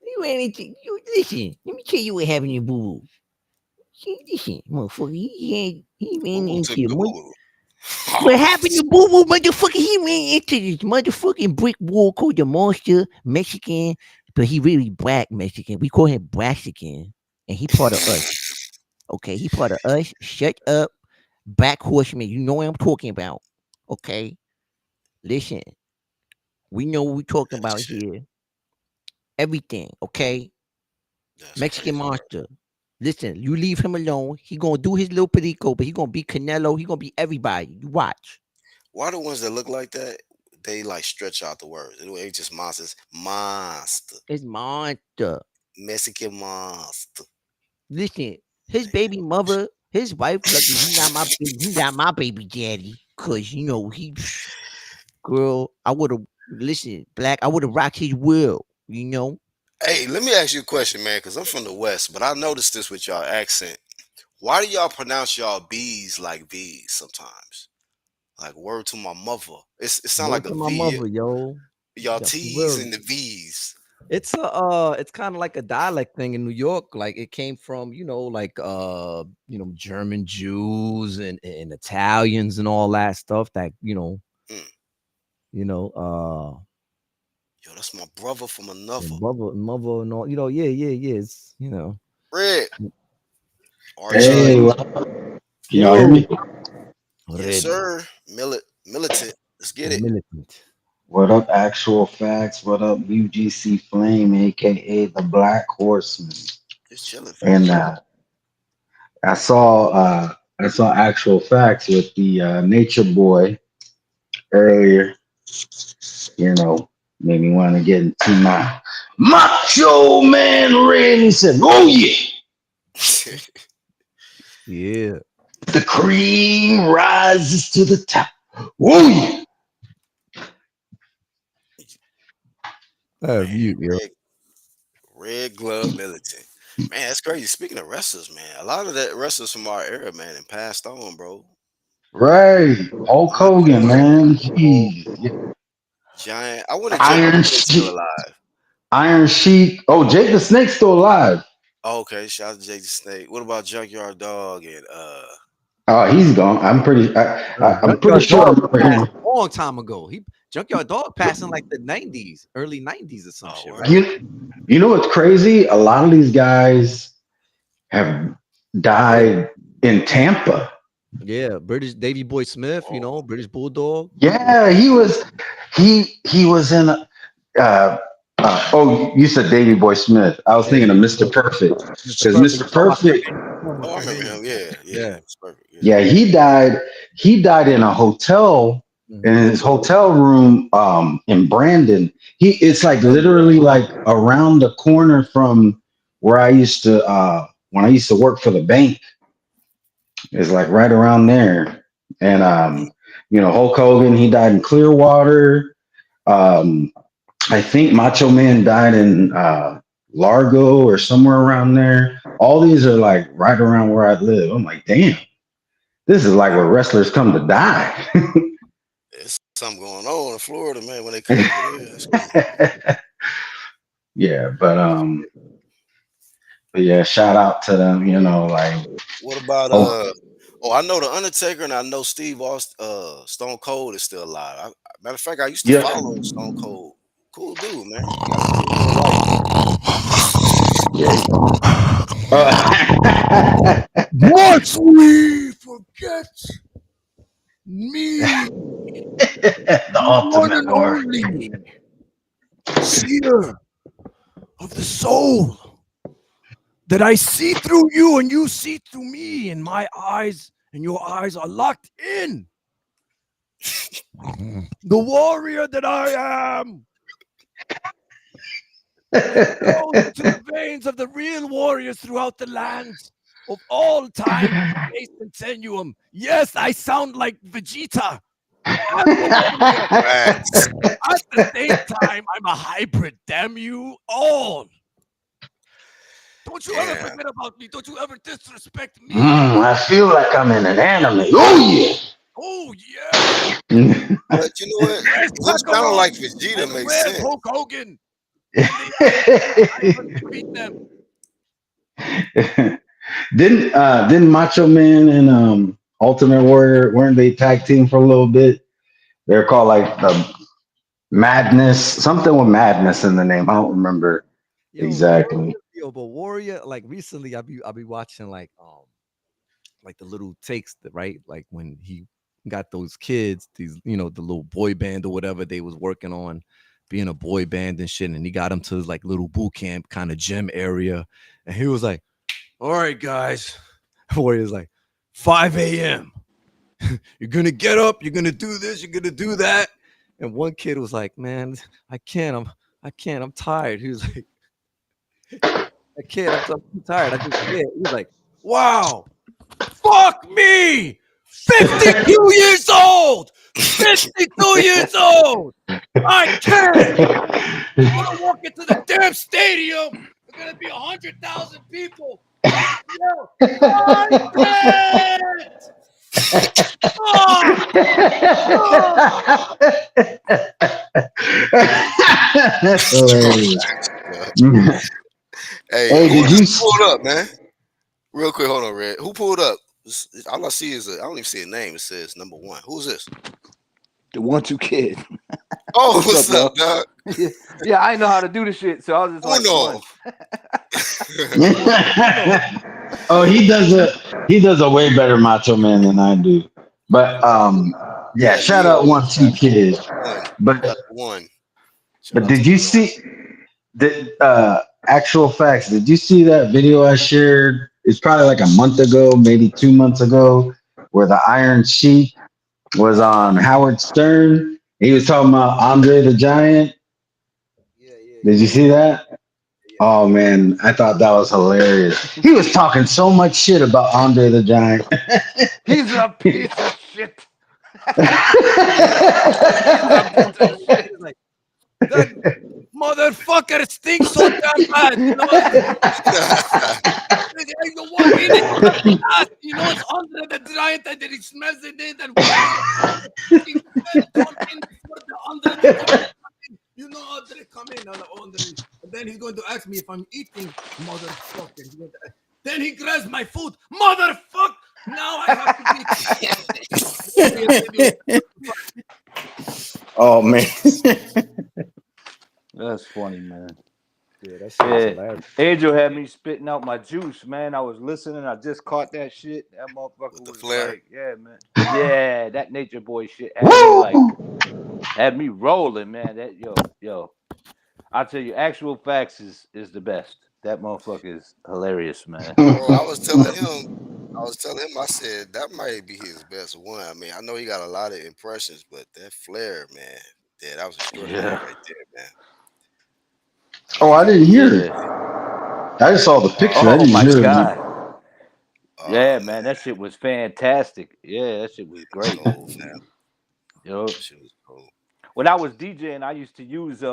Speaker 5: You ran into you. Listen, let me tell you what happened to Boo Boo. Listen, motherfucker, he
Speaker 1: Boo
Speaker 5: ran
Speaker 1: Boo took
Speaker 5: into
Speaker 1: the
Speaker 5: the
Speaker 1: Boo Boo.
Speaker 5: what happened to Boo Boo, motherfucker? He ran into this motherfucking brick wall called the Monster Mexican, but he really black Mexican. We call him Braxican, and he part of us. Okay, he part of us. Shut up, Black Horseman. You know what I'm talking about. Okay, listen, we know what we're talking
Speaker 1: That
Speaker 5: about
Speaker 1: shit.
Speaker 5: here. Everything, okay?
Speaker 1: That's
Speaker 5: Mexican
Speaker 1: crazy.
Speaker 5: Monster. Listen, you leave him alone. He gonna do his little perico, but he gonna be Canelo. He gonna be everybody. You watch.
Speaker 1: Why the ones that look like that? They like stretch out the words. It ain't just monsters. Monster.
Speaker 5: It's Monster.
Speaker 1: Mexican monster.
Speaker 5: Listen, his baby mother, his wife, lucky he not my baby daddy. Cause you know he girl, I would have listen, black, I would have rocked his will, you know?
Speaker 1: Hey, let me ask you a question, man, because I'm from the West, but I noticed this with y'all accent. Why do y'all pronounce y'all B's like V's sometimes? Like word to my mother. It sound
Speaker 2: Word
Speaker 1: like a
Speaker 2: to my
Speaker 1: V.
Speaker 2: mother, yo.
Speaker 1: Y'all
Speaker 2: Yeah, for
Speaker 1: T's
Speaker 2: real.
Speaker 1: and the V's.
Speaker 2: It's kind of like a dialect thing in New York. Like it came from, like German Jews and Italians and all that stuff that,
Speaker 1: Mm.
Speaker 2: you know,
Speaker 1: Yo, that's my brother from another.
Speaker 2: and mother and all, yeah. It's,
Speaker 1: Red.
Speaker 6: Hey,
Speaker 1: RG.
Speaker 6: what up? Can y'all hear
Speaker 2: yo,
Speaker 6: me?
Speaker 1: Yes,
Speaker 2: red
Speaker 1: sir. Militant. Let's get it.
Speaker 2: militant.
Speaker 6: What up, Actual Facts? What up, UGC Flame, aka the Black Horseman?
Speaker 1: Just chilling,
Speaker 6: And
Speaker 1: family.
Speaker 6: I saw Actual Facts with the Nature Boy earlier. You know, made me want to get into my Macho Man ring. He said, "Oh yeah,
Speaker 2: Yeah.
Speaker 6: the cream rises to the top. Oh yeah."
Speaker 1: Man,
Speaker 2: Mute, yo.
Speaker 1: red glove militant. Man, that's crazy. Speaking of wrestlers, man, a lot of that wrestlers from our era, man, and passed on, bro.
Speaker 6: Right, Hulk Hogan,
Speaker 1: Macho,
Speaker 6: man.
Speaker 1: Hulk,
Speaker 6: Jeez.
Speaker 1: Giant. I wonder if Jake the
Speaker 6: Iron
Speaker 1: Snake's still
Speaker 6: Sheik.
Speaker 1: alive.
Speaker 6: Iron Sheik. Oh, Jake the Snake's still alive.
Speaker 1: Oh, okay, shout out to Jake the Snake. What about Junkyard Dog and
Speaker 6: Oh, he's gone. I'm pretty
Speaker 2: Junkyard
Speaker 6: sure I
Speaker 2: Dog
Speaker 6: remember
Speaker 2: passed
Speaker 6: hearing.
Speaker 2: a long time ago. Junkyard Dog passed in like the 90s, early 90s or some
Speaker 1: oh
Speaker 2: shit,
Speaker 1: word?
Speaker 2: right?
Speaker 6: You know what's crazy? A lot of these guys have died in Tampa.
Speaker 2: Yeah, British Davy Boy Smith,
Speaker 1: Oh,
Speaker 2: British Bulldog.
Speaker 6: Yeah, he was in. Uh, oh, you said Davy Boy Smith. I was
Speaker 2: Yeah,
Speaker 6: thinking of
Speaker 2: Davy
Speaker 6: Mr.
Speaker 2: Boy
Speaker 6: Perfect
Speaker 2: Mr.
Speaker 6: because
Speaker 2: Perfect. You
Speaker 6: Mr.
Speaker 2: talking about
Speaker 6: Perfect.
Speaker 1: oh, I
Speaker 2: Kurt
Speaker 1: remember
Speaker 2: Hennig.
Speaker 1: him. Yeah, yeah,
Speaker 2: Yeah.
Speaker 1: it's perfect. Yeah.
Speaker 6: Yeah, he died. He died in a hotel in
Speaker 2: Hmm.
Speaker 6: his hotel room in Brandon. It's like literally like around the corner from where I used to when I used to work for the bank. It's like right around there. And
Speaker 1: Mm.
Speaker 6: Hulk Hogan, he died in Clearwater. Um I think Macho Man died in Largo or somewhere around there. All these are like right around where I live. I'm like, damn, this is like where wrestlers come to die.
Speaker 1: There's something going on in Florida, man. When they come over there, that's crazy.
Speaker 6: Yeah, but yeah, shout out to them, like
Speaker 1: What about
Speaker 6: oh
Speaker 1: Oh, I know the Undertaker, and I know Steve Austin, Stone Cold is still alive. Matter of fact, I used to
Speaker 6: yeah.
Speaker 1: follow Stone Cold. Cool dude, man. Got to meet him in real life.
Speaker 6: Yeah.
Speaker 2: Must we forget me,
Speaker 6: The
Speaker 2: the one
Speaker 6: ultimate
Speaker 2: and
Speaker 6: warrior.
Speaker 2: only seer of the soul, that I see through you and you see through me, and my eyes and your eyes are locked in. The warrior that I am, that flows into the veins of the real warriors throughout the lands of all time, space, continuum. Yes, I sound like Vegeta. I'm a warrior.
Speaker 1: Facts.
Speaker 2: At the same time, I'm a hybrid. Damn you all. Don't you ever
Speaker 1: Damn.
Speaker 2: forget about me. Don't you ever disrespect me.
Speaker 6: I feel like I'm in an anime. Oh yeah.
Speaker 2: Oh yeah.
Speaker 1: But you know what?
Speaker 2: Where's
Speaker 1: Him sounding like
Speaker 2: Pepperoni?
Speaker 1: Vegeta
Speaker 2: And
Speaker 1: makes
Speaker 2: where's
Speaker 1: sense.
Speaker 2: Hulk Hogan? I beat them.
Speaker 6: Didn't Macho Man and Ultimate Warrior, weren't they tag team for a little bit? They're called like the Madness, something with Madness in the name. I don't remember
Speaker 2: Yo,
Speaker 6: exactly.
Speaker 2: but Warrior, like recently, I be watching like the little takes that right, like when he got those kids, these the little boy band or whatever they was working on, being a boy band and shit, and he got them to his like little boot camp kind of gym area, and he was like, "All right, guys," Warrior's like, 5 a.m. You're gonna get up, you're gonna do this, you're gonna do that, and one kid was like, "Man, I can't, I'm tired." He was like, "I can't, I'm too tired, I just can't." He was like, "Wow, fuck me, 52 years old, 52 years old, I can't. I'm gonna walk into the damn stadium. There's gonna be 100,000 people. Yo, I can't.
Speaker 6: That's hilarious.
Speaker 1: Hey,
Speaker 6: Hey,
Speaker 1: who
Speaker 6: did you?
Speaker 1: just pulled up, man? Real quick, hold on, Red. Who pulled up? All I see is I don't even see a name. It says number 1. Who's this?
Speaker 7: The 1-2 kid.
Speaker 1: Oh,
Speaker 7: What's
Speaker 1: what's
Speaker 7: up,
Speaker 1: up, dog?
Speaker 7: Yeah, I know how to do this shit, so I was just like,
Speaker 1: Uno.
Speaker 6: Oh, he does a way better Macho Man than I do. But yeah, shout out 1-2 Kid. But
Speaker 1: one.
Speaker 6: did you see the actual facts? Did you see that video I shared? It's probably like a month ago, maybe 2 months ago, where the Iron Sheik was on Howard Stern. He was talking about Andre the Giant. Did you see that? Oh man, I thought that was hilarious. He was talking so much shit about Andre the Giant.
Speaker 7: he's a piece of shit.
Speaker 2: He's like, that motherfucker stinks so damn bad. You walk in and it's Andre the Giant, and then he smells it in, and Andre the Giant. Andre, come in, Andre. And then he's going to ask me if I'm eating, motherfucker. Then he grabs my food, motherfucker. Now I have to be.
Speaker 6: Oh man,
Speaker 7: That's funny, man.
Speaker 3: Yeah, that shit was hilarious.
Speaker 7: Angel had me spitting out my juice, man. I was listening. I just caught that shit. That motherfucker
Speaker 1: With the
Speaker 7: was
Speaker 1: flare?
Speaker 7: like, yeah, man. Yeah, that Nature Boy shit had me rolling, man. That yo. I tell you, Actual Facts is the best. That motherfucker is hilarious, man.
Speaker 1: Bro, I was telling him, I said that might be his best one. I mean, I know he got a lot of impressions, but that flair, man, that was extraordinary right there, man.
Speaker 6: oh I didn't hear it. I just saw the picture. I
Speaker 7: Oh
Speaker 6: didn't
Speaker 7: my
Speaker 6: hear
Speaker 7: god.
Speaker 1: Oh,
Speaker 7: Yeah, man, that shit was fantastic. Yeah, that shit was great.
Speaker 1: cold, fam.
Speaker 7: Yo,
Speaker 1: That shit was cold.
Speaker 7: when I was DJing, I used to use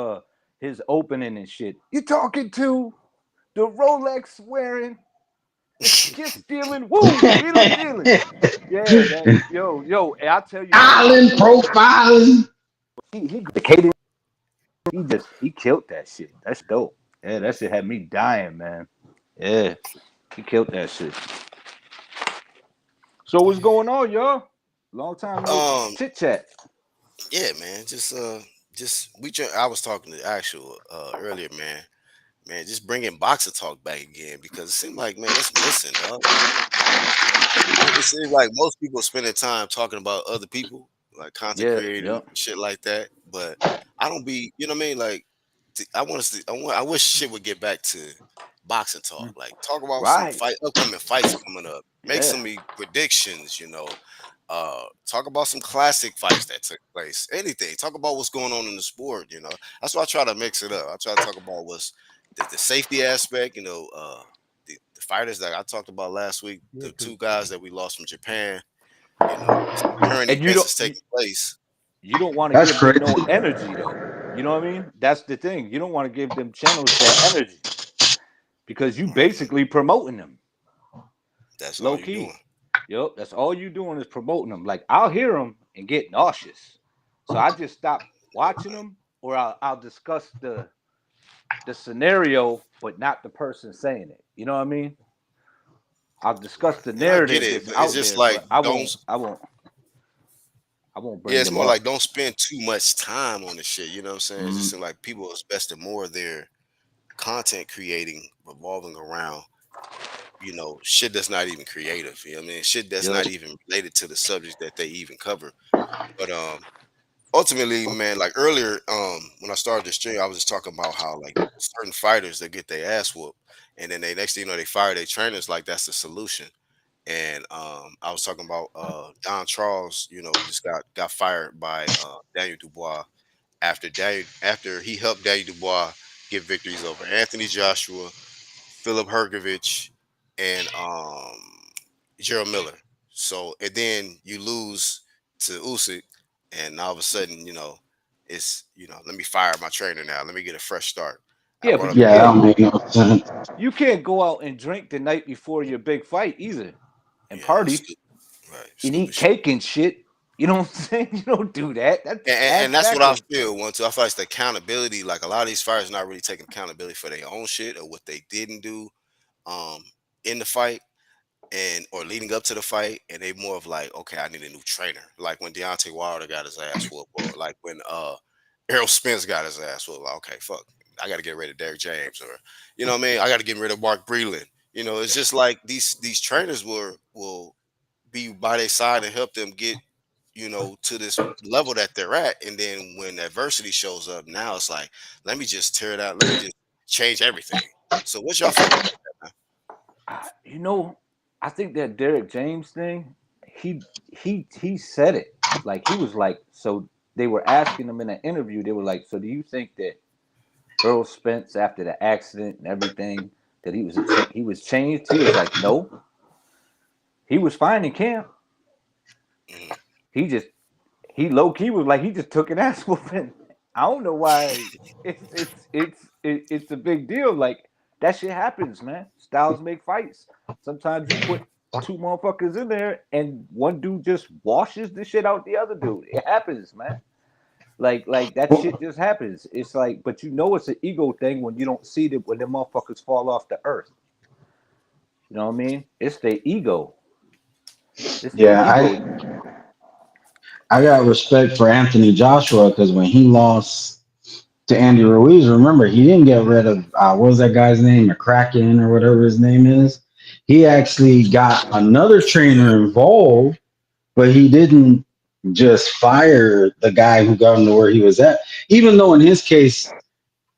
Speaker 7: his opening and shit. You talking to the Rolex wearing, kiss stealing, woo, wheeling dealing. Yeah, that, yo, and I tell you,
Speaker 6: Island profiling.
Speaker 7: he killed that shit. That's dope. Yeah, that shit had me dying, man. Yeah, he killed that shit. So what's going on, y'all? Long time no chit chat.
Speaker 1: Yeah, man. I was talking to Actual earlier, man. Man, just bringing boxer talk back again because it seemed like, man, it's missing, dog. It seems like most people spending time talking about other people, like content creators and shit like that. But I don't be, you know what I mean? Like, I wish shit would get back to boxing talk. Like, talk about some upcoming fights coming up. Make some predictions, talk about some classic fights that took place. Anything. Talk about what's going on in the sport. That's why I try to mix it up. I try to talk about what's the safety aspect. The fighters that I talked about last week, the 2 guys that we lost from Japan. Current events is taking place.
Speaker 7: You don't want to give them no energy, though. You know what I mean? That's the thing. You don't want to give them channels that energy because you basically promoting them.
Speaker 1: That's
Speaker 7: low key. Yup, that's all you doing is promoting them. Like I'll hear them and get nauseous, so I just stop watching them, or I'll discuss the scenario, but not the person saying it. You know what I mean? I'll discuss the
Speaker 1: And I get
Speaker 7: narrative
Speaker 1: it,
Speaker 7: that's
Speaker 1: but
Speaker 7: out
Speaker 1: it's just
Speaker 7: there,
Speaker 1: like
Speaker 7: but I
Speaker 1: don't.
Speaker 7: won't
Speaker 1: Yeah,
Speaker 7: bring
Speaker 1: it's
Speaker 7: them
Speaker 1: more
Speaker 7: up.
Speaker 1: like don't spend too much time on the shit. You know what I'm saying? It's just
Speaker 7: Mm,
Speaker 1: like people are investing more of their content creating revolving around shit that's not even creative. You know what I mean? Shit that's
Speaker 7: yup.
Speaker 1: not even related to the subject that they even cover. But ultimately, man, like earlier, when I started the stream, I was just talking about how like certain fighters that get their ass whooped, and then they next thing you know they fire their trainers like that's the solution. And I was talking about Don Charles, just got fired by Daniel Dubois after he helped Daniel Dubois get victories over Anthony Joshua, Philip Hergovich, and Gerald Miller. So and then you lose to Usyk, and all of a sudden, it's let me fire my trainer now. Let me get a fresh start. I
Speaker 7: Yeah,
Speaker 1: brought
Speaker 7: but
Speaker 1: up
Speaker 7: you
Speaker 6: Yeah, that
Speaker 7: can't
Speaker 6: don't make no sense.
Speaker 7: you can't go out and drink the night before your big fight either, and
Speaker 1: yeah,
Speaker 7: party
Speaker 1: right,
Speaker 7: and
Speaker 1: stupid
Speaker 7: eat
Speaker 1: shit.
Speaker 7: cake and shit. You know what I'm saying? You don't do that.
Speaker 1: And
Speaker 7: That's
Speaker 1: that's what I
Speaker 7: backwards.
Speaker 1: feel. One, too. I feel like it's the accountability. Like a lot of these fighters not really taking accountability for their own shit or what they didn't do um in the fight and or leading up to the fight, and they more of like, okay, I need a new trainer. Like when Deontay Wilder got his ass whooped, or like when Errol Spence got his ass whooped. Like, okay, fuck, I got to get rid of Derrick James, or you know what I mean? I got to get rid of Mark Breland. It's just like these trainers will be by their side and help them get to this level that they're at. And then when adversity shows up, now it's like, let me just tear it out. Let me just change everything. So what's y'all feeling about that,
Speaker 7: You know, I think that Derek James thing, he said it. Like he was like, so they were asking him in an interview, they were like, so do you think that Earl Spence after the accident and everything that he was changed? He was like, no, he was fine in camp.
Speaker 1: man?
Speaker 7: He just he low key was like he just took an ass whooping. I don't know why it's a big deal. Like that shit happens, man. Styles make fights. Sometimes you put two motherfuckers in there and one dude just washes the shit out the other dude. It happens, man. Like that shit just happens. It's like, but it's an ego thing when you don't see that when the motherfuckers fall off the earth. You know what I mean? It's the ego. It's the
Speaker 6: Yeah,
Speaker 7: ego.
Speaker 6: I got respect for Anthony Joshua because when he lost to Andy Ruiz, remember he didn't get rid of what was that guy's name, McCracken or whatever his name is. He actually got another trainer involved, but he didn't just fire the guy who got him to where he was at. Even though in his case,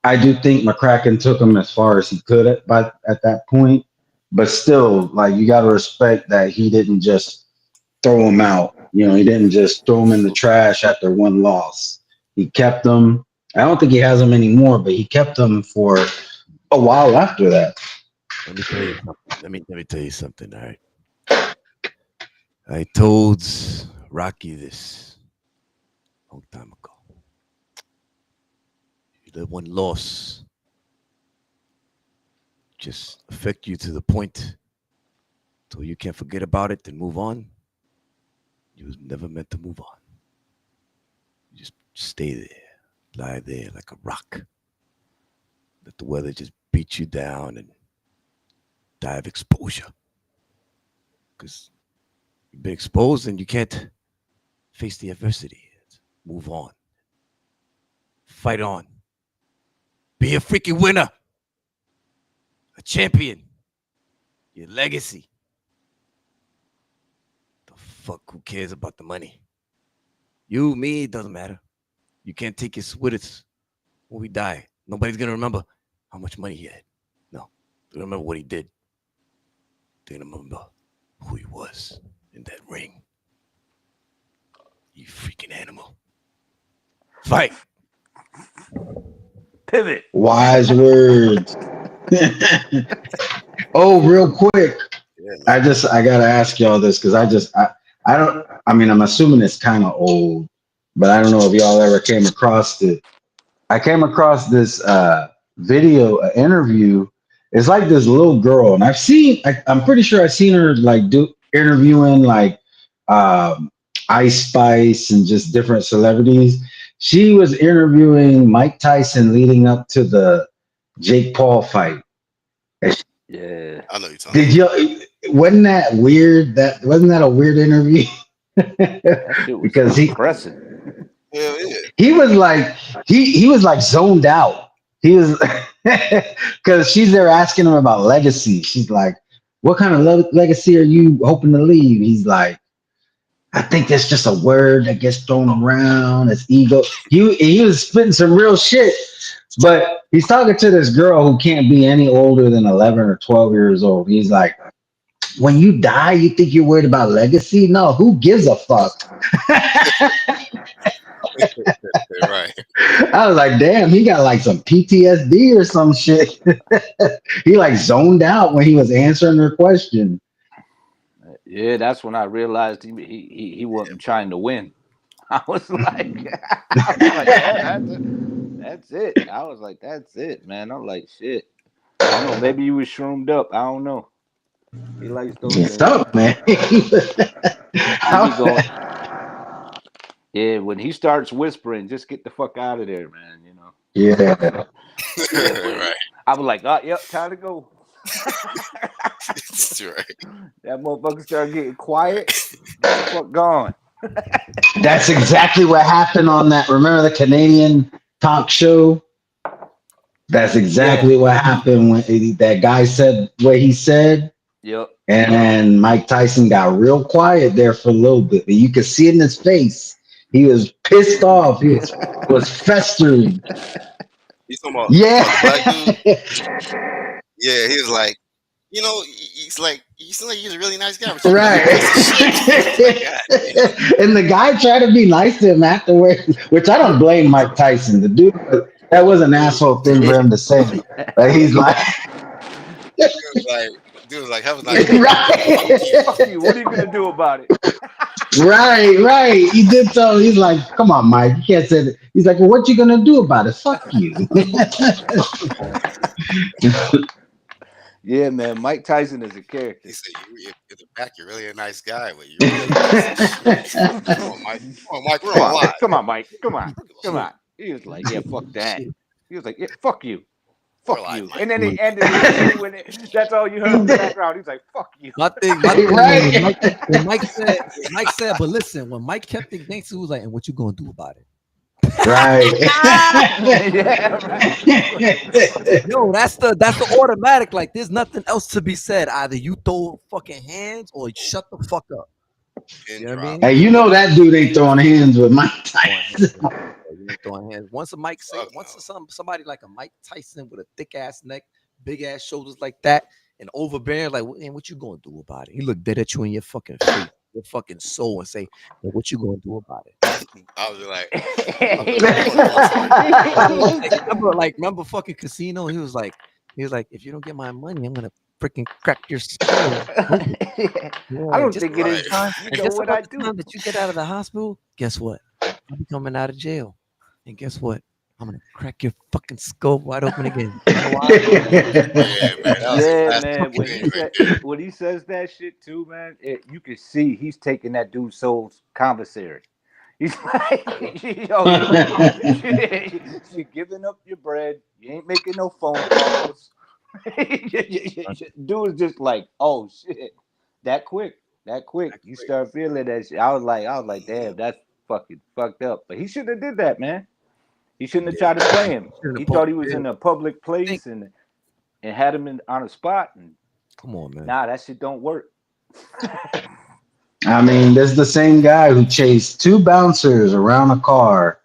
Speaker 6: I do think McCracken took him as far as he could at that point. But still, like you got to respect that he didn't just throw him out. He didn't just throw him in the trash after one loss. He kept him. I don't think he has him anymore, but he kept him for a while after that.
Speaker 2: Let me tell you something. Let me tell you something. All right. I told Rocky this a long time ago. That one loss just affect you to the point so you can't forget about it and move on. You was never meant to move on. You just stay there, lie there like a rock. Let the weather just beat you down and die of exposure. Because you've been exposed and you can't face the adversity. Move on. Fight on. Be a freaking winner. A champion. Your legacy. The fuck, who cares about the money? You, me, it doesn't matter. You can't take us with us when we die. Nobody's gonna remember how much money he had. No, they remember what he did. They remember who he was in that ring. You freaking animal. Fight.
Speaker 7: Pivot.
Speaker 6: Wise words. Oh, real quick.
Speaker 1: Yeah, man.
Speaker 6: I gotta ask y'all this because I don't, I mean, I'm assuming it's kind of old, but I don't know if y'all ever came across it. I came across this video, interview. It's like this little girl, and I'm pretty sure I've seen her like interviewing like Ice Spice and just different celebrities. She was interviewing Mike Tyson leading up to the Jake Paul fight.
Speaker 7: Yeah.
Speaker 1: I know you're talking
Speaker 6: Did you? Wasn't that weird? That wasn't that a weird interview?
Speaker 7: That shit was
Speaker 6: Because
Speaker 7: impressive.
Speaker 1: Hell yeah.
Speaker 6: he was like he was like zoned out. He was because she's there asking him about legacy. She's like, "What kind of legacy are you hoping to leave?" He's like, "I think that's just a word that gets thrown around. It's ego." He was spitting some real shit, but he's talking to this girl who can't be any older than 11 or 12 years old. He's like, "When you die, you think you're worried about legacy? No, who gives a fuck?"
Speaker 1: Right.
Speaker 6: I was like, damn, he got like some PTSD or some shit. He like zoned out when he was answering her question.
Speaker 7: Yeah, that's when I realized he wasn't trying to win. I was like, yeah, that's it. I was like, that's it, man. I'm like, shit. I don't know. Maybe he was shroomed up. I don't know. He likes those
Speaker 6: It's
Speaker 7: things.
Speaker 6: up, man.
Speaker 7: He be going. Yeah, when he starts whispering, just get the fuck out of there, man. You know.
Speaker 6: Yeah.
Speaker 7: Yeah, but
Speaker 1: Right.
Speaker 7: I was like, oh, yep, time to go.
Speaker 1: That's right.
Speaker 7: That motherfucker started getting quiet. Get the fuck gone.
Speaker 6: That's exactly what happened on that. Remember the Canadian talk show? That's exactly what happened when that guy said what he said.
Speaker 7: Yep.
Speaker 6: And then Mike Tyson got real quiet there for a little bit. But you could see it in his face. He was pissed off. He was festering.
Speaker 1: You talking about
Speaker 6: Yeah.
Speaker 1: the black dude? Yeah, he was like, you know, he's like, you seem like he's a really nice guy. But
Speaker 6: Right.
Speaker 1: Like,
Speaker 6: And the guy tried to be nice to him afterwards, which I don't blame Mike Tyson. The dude, that was an asshole thing for him to say. But he's like,
Speaker 1: dude was like, have a nice
Speaker 6: right.
Speaker 7: Fuck you. What are you gonna do about it?
Speaker 6: Right. He did so. He's like, come on, Mike. You can't say that. He's like, well, what you gonna do about it? Fuck you.
Speaker 7: Yeah, man. Mike Tyson is a character.
Speaker 1: He said, in the back, you're really a nice guy, but you're really a piece of shit. Come on, Mike. Come on, Mike. We're on live.
Speaker 7: Come on, Mike. Come on. He was like, yeah, fuck that. He was like, yeah, fuck you. Fuck
Speaker 1: We're
Speaker 7: you.
Speaker 1: live,
Speaker 7: And then he ended it when that's all you heard in the background. He's like, fuck you.
Speaker 2: My thing was,
Speaker 6: Right.
Speaker 2: when Mike said, but listen, when Mike kept it gangster, he was like, and what you gonna do about it?
Speaker 6: Right.
Speaker 7: Yeah, right.
Speaker 2: Yo, that's the automatic. Like, there's nothing else to be said. Either you throw fucking hands or shut the fuck up. You know what I mean?
Speaker 6: Hey, you know that dude ain't throwing hands with Mike Tyson.
Speaker 2: You ain't throwing hands. Once somebody like a Mike Tyson with a thick ass neck, big ass shoulders like that, and overbearing, like, and what you gonna do about it? He look dead at you in your fucking face, your fucking soul, and say, well, what you gonna do about it?
Speaker 1: I was like,
Speaker 2: remember fucking Casino? He was like, if you don't get my money, I'm gonna freaking crack your skull.
Speaker 7: I don't think it is.
Speaker 2: Time,
Speaker 7: You
Speaker 2: and
Speaker 7: know
Speaker 2: just
Speaker 7: what
Speaker 2: about
Speaker 7: I
Speaker 2: the
Speaker 7: do?
Speaker 2: time that you get out of the hospital, guess what? I'll be coming out of jail, and guess what? I'm gonna crack your fucking skull wide open again. You know why?
Speaker 1: yeah, man. That was the
Speaker 7: Yeah,
Speaker 1: last
Speaker 7: man.
Speaker 1: fucking thing right there.
Speaker 7: When he says that shit too, man, you can see he's taking that dude's soul's commissary. He's like, yo, you're giving up your bread. You ain't making no phone calls. Dude is just like, oh shit, that quick. You start feeling that shit. I was like, damn, that's fucking fucked up. But he shouldn't have did that, man. He shouldn't have tried to play him. He thought he was in a public place and had him on a spot. And
Speaker 2: come on, man.
Speaker 7: nah, that shit don't work.
Speaker 6: I mean, there's the same guy who chased two bouncers around a car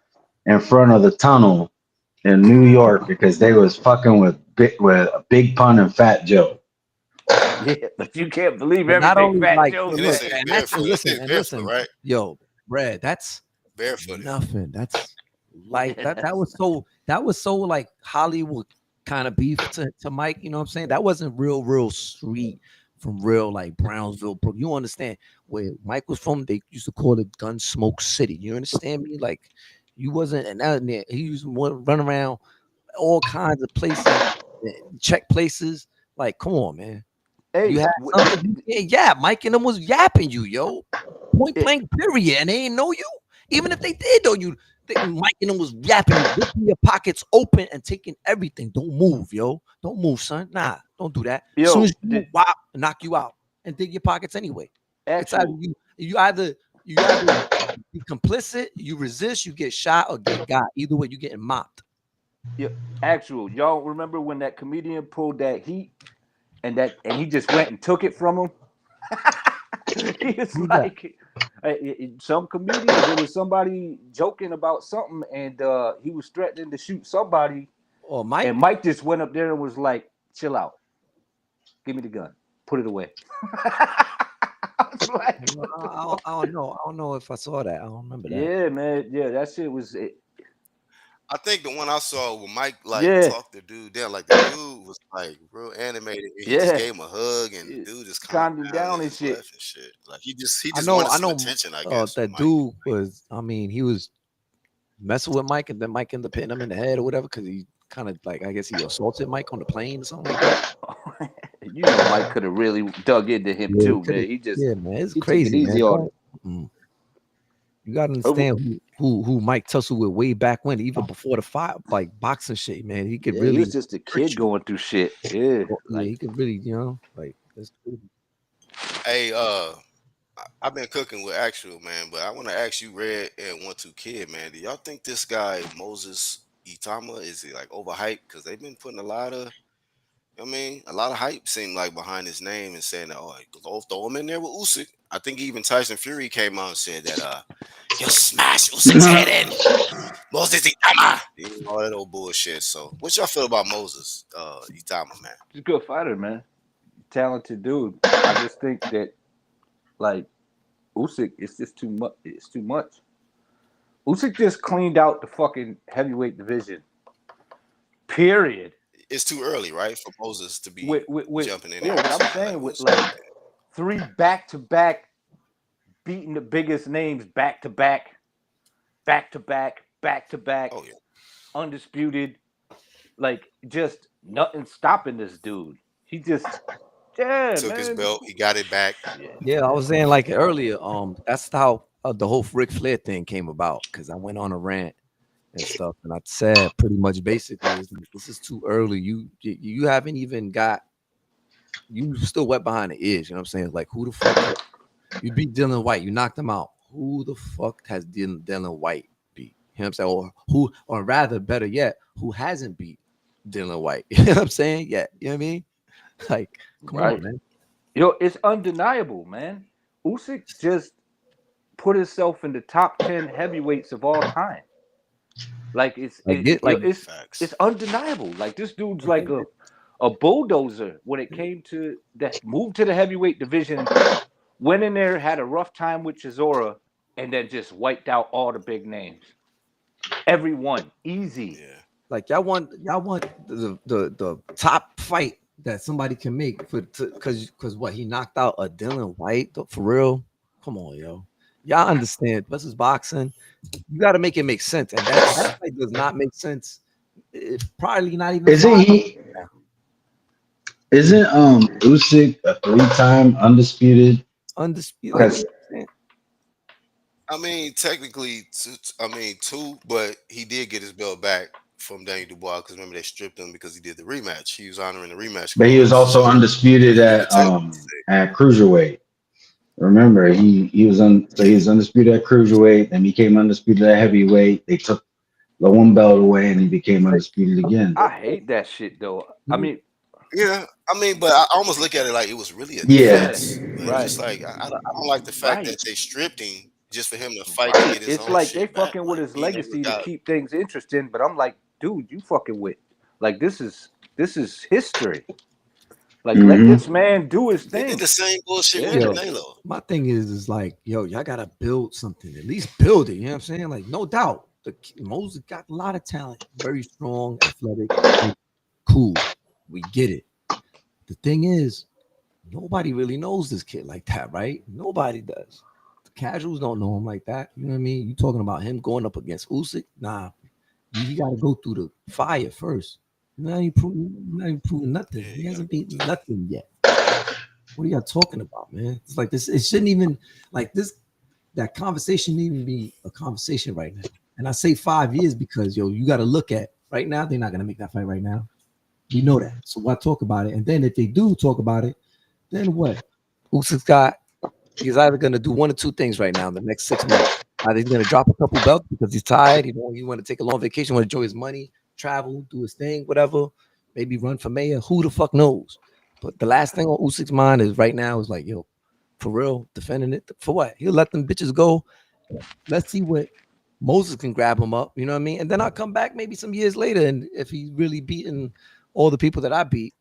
Speaker 6: in front of the tunnel in New York because they was fucking with Big Pun and Fat Joe.
Speaker 7: Yeah, but you can't believe
Speaker 2: But not
Speaker 7: everything
Speaker 2: only
Speaker 7: Fat
Speaker 2: like,
Speaker 7: Joe
Speaker 1: And
Speaker 2: look,
Speaker 1: they
Speaker 7: said.
Speaker 1: say
Speaker 2: and
Speaker 1: barefoot.
Speaker 2: listen,
Speaker 1: Right?
Speaker 2: yo, Brad, that's
Speaker 1: Barefooted.
Speaker 2: nothing. That's like that was so like Hollywood kind of beef to Mike. You know what I'm saying? That wasn't real street from real like Brownsville, Brooklyn. You understand where Mike was from? They used to call it Gunsmoke City. You understand me? Like you wasn't, and that, he used to run around all kinds of places, check places. Like, come on, man.
Speaker 7: Hey,
Speaker 3: You had something you can't yap. Mike and them was yapping you, yo. Point
Speaker 7: It-
Speaker 3: blank, period. And they ain't know you. Even if they did know you, Mike and them was yapping you, ripping your pockets open and taking everything. Don't move, yo. Don't move, son. Nah, don't do that. As soon
Speaker 7: yo,
Speaker 3: as you move, wop, knock you out and dig your pockets anyway. It's either
Speaker 7: actual,
Speaker 3: you either be complicit, you resist, you get shot or get got. Either way, you getting mopped.
Speaker 7: actual. Y'all remember when that comedian pulled that heat and he just went and took it from him? He was
Speaker 3: Who's that?
Speaker 7: like, some comedian. There was somebody joking about something, and he was threatening to shoot somebody.
Speaker 3: Oh, Mike.
Speaker 7: And Mike just went up there and was like, "Chill out. Give me the gun. Put it away." I was like,
Speaker 3: I don't know. I don't know if I saw that. I don't remember that.
Speaker 7: yeah, man. Yeah, that shit was it.
Speaker 1: I think the one I saw where Mike
Speaker 7: Yeah.
Speaker 1: talked the dude down, like the dude was like real animated. And he just
Speaker 7: Yeah.
Speaker 1: gave him a hug, and the dude just
Speaker 7: Calmed
Speaker 1: calmed
Speaker 7: him
Speaker 1: down
Speaker 7: down
Speaker 1: and
Speaker 7: and
Speaker 1: just
Speaker 7: shit.
Speaker 1: left and shit. Like he just
Speaker 3: I
Speaker 1: wanted some
Speaker 3: know.
Speaker 1: attention, I guess.
Speaker 3: That dude was. I mean, he was messing with Mike, and then Mike ended up hitting him in the head or whatever because he kind of like I guess he assaulted Mike on the plane or something like that.
Speaker 7: You know, Mike could have really dug into him too, man. He just
Speaker 3: man, it's
Speaker 7: he took
Speaker 3: crazy,
Speaker 7: it easy
Speaker 3: man.
Speaker 7: on him.
Speaker 3: You gotta understand who Mike Tussle with way back when, even before the fight, like boxing shit, man. He could
Speaker 7: Yeah,
Speaker 3: really.
Speaker 7: he was just a kid going through shit. Yeah,
Speaker 3: yeah, he could really, like that's cool.
Speaker 1: Hey, I've been cooking with actual, man, but I want to ask you, Red and 1-2 Kid, man. Do y'all think this guy Moses Itama is he like overhyped? Because they've been putting a lot of hype seemed like behind his name and saying that, oh, go throw him in there with Usyk. I think even Tyson Fury came out and said that he'll smash Usyk's head in. Moses Itama. All that old bullshit. So what y'all feel about Moses Itama, man?
Speaker 7: he's a good fighter, man. Talented dude. I just think that like Usyk, it's just too much. It's too much. Usyk just cleaned out the fucking heavyweight division. Period.
Speaker 1: It's too early, right, for Moses to be jumping in there.
Speaker 7: Yeah, what I'm saying with like 3 back-to-back beating the biggest names back-to-back,
Speaker 1: Oh yeah,
Speaker 7: undisputed, like just nothing stopping this dude. He just
Speaker 1: took his belt, he got it back.
Speaker 3: Yeah, I was saying like earlier, that's how the whole Ric Flair thing came about because I went on a rant and stuff, and I said pretty much basically, this is too early. You haven't even got, you still wet behind the ears. You know what I'm saying? Like who the fuck? You beat Dylan White, you knocked him out. Who the fuck has Dylan White beat? You know what I'm saying? Or rather, better yet, who hasn't beat Dylan White? You know what I'm saying? Yeah, you know what I mean? Like, come on, man.
Speaker 7: Yo, it's undeniable, man. Usyk just put himself in the top 10 heavyweights of all time. Like it's undeniable. Like this dude's like a bulldozer when it came to that move to the heavyweight division. Went in there, had a rough time with Chisora, and then just wiped out all the big names. Everyone, easy.
Speaker 1: Yeah.
Speaker 3: Like y'all want the top fight that somebody can make because what he knocked out a Dylan White for real. Come on, yo. Y'all understand this is boxing. You got to make it make sense, and that fight does not make sense. It's probably not even.
Speaker 6: Isn't Usyk a 3-time undisputed?
Speaker 3: Undisputed.
Speaker 1: I mean, technically, two, but he did get his belt back from Daniel Dubois because remember they stripped him because he did the rematch. He was honoring the rematch.
Speaker 6: But he was also undisputed at cruiserweight. Remember, he was undisputed at cruiserweight, then became undisputed at heavyweight. They took the one belt away, and he became undisputed again.
Speaker 7: I hate that shit though. I mean,
Speaker 1: yeah, but I almost look at it like it was really a defense. Right. Just like I don't like the fact that they stripped him just for him to fight to get his
Speaker 7: it's
Speaker 1: own
Speaker 7: like
Speaker 1: shit
Speaker 7: they fucking
Speaker 1: back.
Speaker 7: with his legacy to keep things interesting. But I'm like, dude, you fucking with like this is history. Like let this man do his thing.
Speaker 1: They did the same bullshit with Canelo.
Speaker 3: My thing is like, yo, y'all gotta build something. At least build it. You know what I'm saying? Like, no doubt, Moses got a lot of talent, very strong, athletic, cool. We get it. The thing is, nobody really knows this kid like that, right? Nobody does. The casuals don't know him like that. You know what I mean? You talking about him going up against Usyk? Nah, you got to go through the fire first. Not even proving nothing. He hasn't beaten nothing yet.
Speaker 2: What are y'all talking about, man? It's like this. It shouldn't even like this. That conversation shouldn't even be a conversation right now. And I say 5 years because you got to look at right now. They're not gonna make that fight right now. We know that. So why talk about it? And then if they do talk about it, then what? Usyk's he's either gonna do one or two things right now in the next 6 months. Either he's gonna drop a couple belts because he's tired. He want to take a long vacation, want to enjoy his money, travel, do his thing, whatever. Maybe run for mayor. Who the fuck knows? But the last thing on Usyk's mind is right now is like, yo, for real, defending it for what? He'll let them bitches go. Let's see what Moses can grab him up. You know what I mean? And then I'll come back maybe some years later, and if he's really beating all the people that I beat,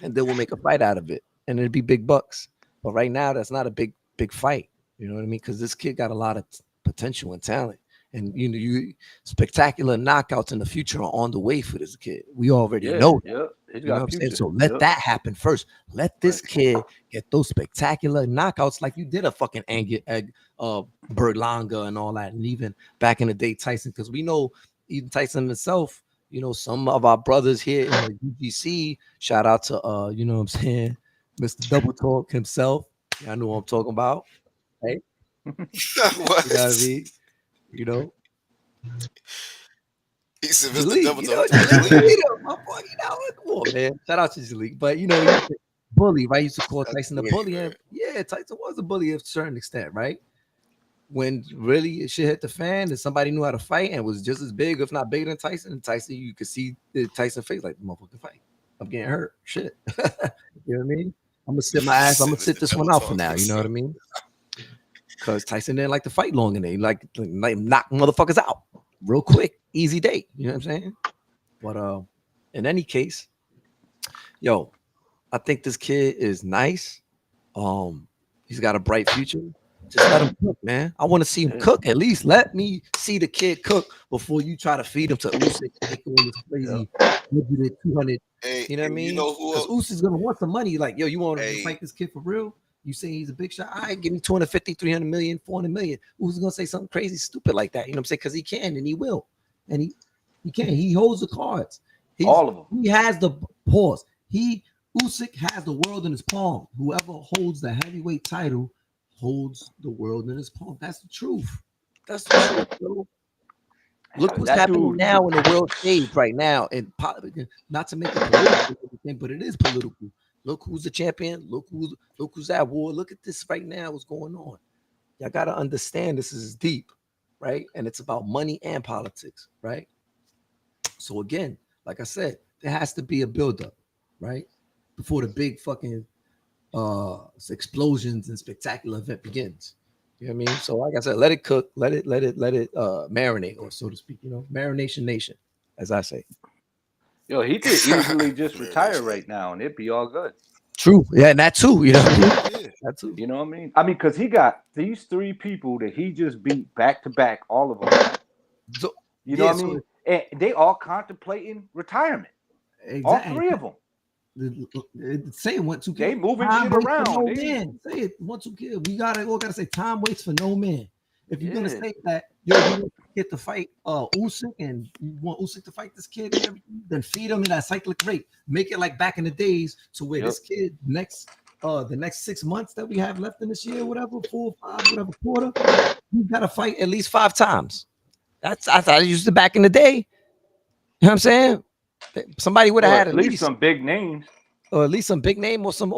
Speaker 2: and then we'll make a fight out of it, and it'd be big bucks. But right now, that's not a big fight. You know what I mean? Because this kid got a lot of potential and talent, and you spectacular knockouts in the future are on the way for this kid. We already know that.
Speaker 7: Yeah,
Speaker 2: You know what I'm saying? So let that happen first. Let this kid get those spectacular knockouts like you did a fucking Berlanga and all that, and even back in the day Tyson, because we know even Tyson himself. You know, some of our brothers here in the UGC. Shout out to you know what I'm saying, Mr. Double Talk himself. I know what I'm talking about, right?
Speaker 1: What?
Speaker 2: You know what I mean? You know.
Speaker 1: He said,
Speaker 2: Jalik,
Speaker 1: Mr. Double
Speaker 2: you know,
Speaker 1: Talk.
Speaker 2: my boy, you know, come on, man. Shout out to Jalik. But you know, he was a bully, right? He used to call Tyson a bully. And yeah, Tyson was a bully to a certain extent, right? When really shit hit the fan and somebody knew how to fight and was just as big, if not bigger than Tyson, you could see the Tyson face like, motherfucking fight. I'm getting hurt. Shit. You know what I mean? I'm gonna sit my ass, I'm gonna sit this one out for now. You know what I mean? Because Tyson didn't like to fight long and they like knock motherfuckers out real quick, easy date. You know what I'm saying? But in any case, yo, I think this kid is nice. He's got a bright future. Just let him cook, man. I want to see him cook. At least let me see the kid cook before you try to feed him to Usyk. Make all this crazy 200.
Speaker 1: Hey,
Speaker 2: You know what I mean?
Speaker 1: You know who
Speaker 2: Because Usyk's gonna want some money. Like, yo, you want to
Speaker 1: Hey.
Speaker 2: fight this kid for real? You say he's a big shot? All right, give me 250, 300 million, 400 million. Who's gonna say something crazy, stupid like that? You know what I'm saying? Because he can and he will, and he can. He holds the cards.
Speaker 7: All of them.
Speaker 2: He has the pause. Usyk has the world in his palm. Whoever holds the heavyweight title holds the world in his palm. That's the truth. That's the truth, bro. Look what's happening now in the world stage right now. And not to make it political, but it is political. Look who's the champion. Look who's at war. Look at this right now. What's going on? Y'all gotta understand this is deep, right? And it's about money and politics, right? So again, like I said, there has to be a buildup, right? Before the big fucking explosions and spectacular event begins. You know what I mean? So like I said, let it cook, let it marinate, or so to speak, you know, marination nation, as I say.
Speaker 7: Yo, he could easily just retire right now and it'd be all good.
Speaker 2: True. Yeah, and that too, you know. That too.
Speaker 7: You know what I mean? I mean, because he got these three people that he just beat back to back, all of them.
Speaker 2: So,
Speaker 7: you know what I mean? And they all contemplating retirement. Exactly. All three of them.
Speaker 2: Say it 1 2
Speaker 7: They moving shit around.
Speaker 2: No man. Say it 1 2 We gotta say time waits for no man. If you're gonna say that you get to fight Usyk and you want Usyk to fight this kid and everything, then feed him in that cyclic rate. Make it like back in the days to where this kid the next 6 months that we have left in this year, whatever, 4 or 5, whatever quarter, you gotta fight at least 5 times. I thought I used it back in the day. You know what I'm saying? Somebody would have had
Speaker 7: at least some big names,
Speaker 2: or at least some big name, or some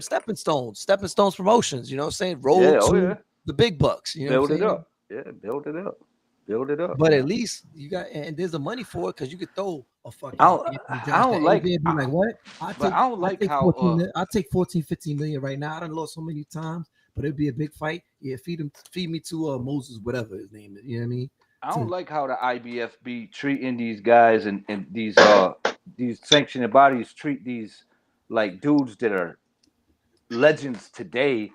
Speaker 2: stepping stones promotions. You know what I'm saying? Roll to the big bucks. You know,
Speaker 7: build it up. Yeah, build it up.
Speaker 2: But at least you got, and there's the money for it because you could throw a fucking.
Speaker 7: I don't like.
Speaker 2: Be like what?
Speaker 7: I don't like how.
Speaker 2: I take 14, 15 million right now. I done lost so many times, but it'd be a big fight. Yeah, feed me to Moses, whatever his name is. You know what I mean?
Speaker 7: I don't like how the IBF be treating these guys and these sanctioning bodies treat these like dudes that are legends today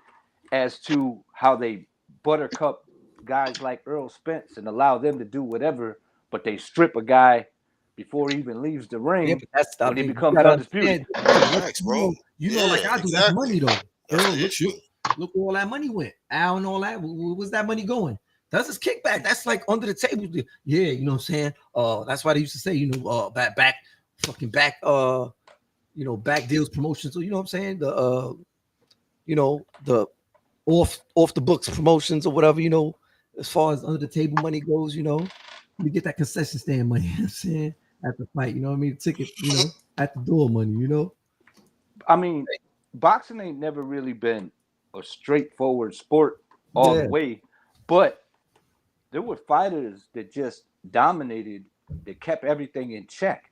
Speaker 7: as to how they buttercup guys like Earl Spence and allow them to do whatever, but they strip a guy before he even leaves the ring.
Speaker 2: Yeah, but that's
Speaker 7: when he becomes undisputed.
Speaker 1: Thanks, bro.
Speaker 2: You know, like I do. That's money though. Earl, look where all that money went. Al and all that. Where's that money going? That's his kickback. That's like under the table. Yeah, you know what I'm saying? That's why they used to say, you know, back deals, promotions. So you know what I'm saying?
Speaker 3: you know, the off the books promotions or whatever, you know, as far as under the table money goes, you know, you get that concession stand money, you know what I'm saying, at the fight, you know what I mean? Ticket, you know, at the door money, you know.
Speaker 7: I mean, boxing ain't never really been a straightforward sport all the
Speaker 3: Yeah.
Speaker 7: way, but there were fighters that just dominated, that kept everything in check.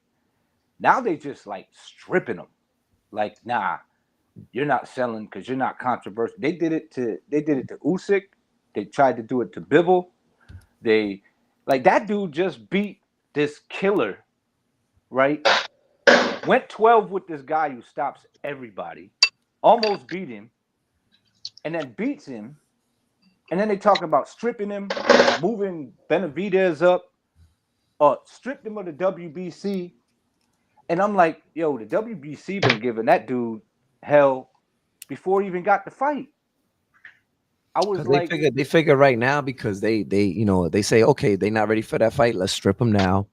Speaker 7: Now they just like stripping them. Like, nah, you're not selling because you're not controversial. They did it to Usyk. They tried to do it to Bivol. They like that dude just beat this killer, right? Went 12 with this guy who stops everybody, almost beat him, and then beats him. And then they talk about stripping him, moving Benavidez up, stripped him of the WBC. And I'm like, yo, the WBC been giving that dude hell before he even got the fight. I was
Speaker 3: Because
Speaker 7: like,
Speaker 3: they figure right now, because they you know, they say, okay, they're not ready for that fight, let's strip them now.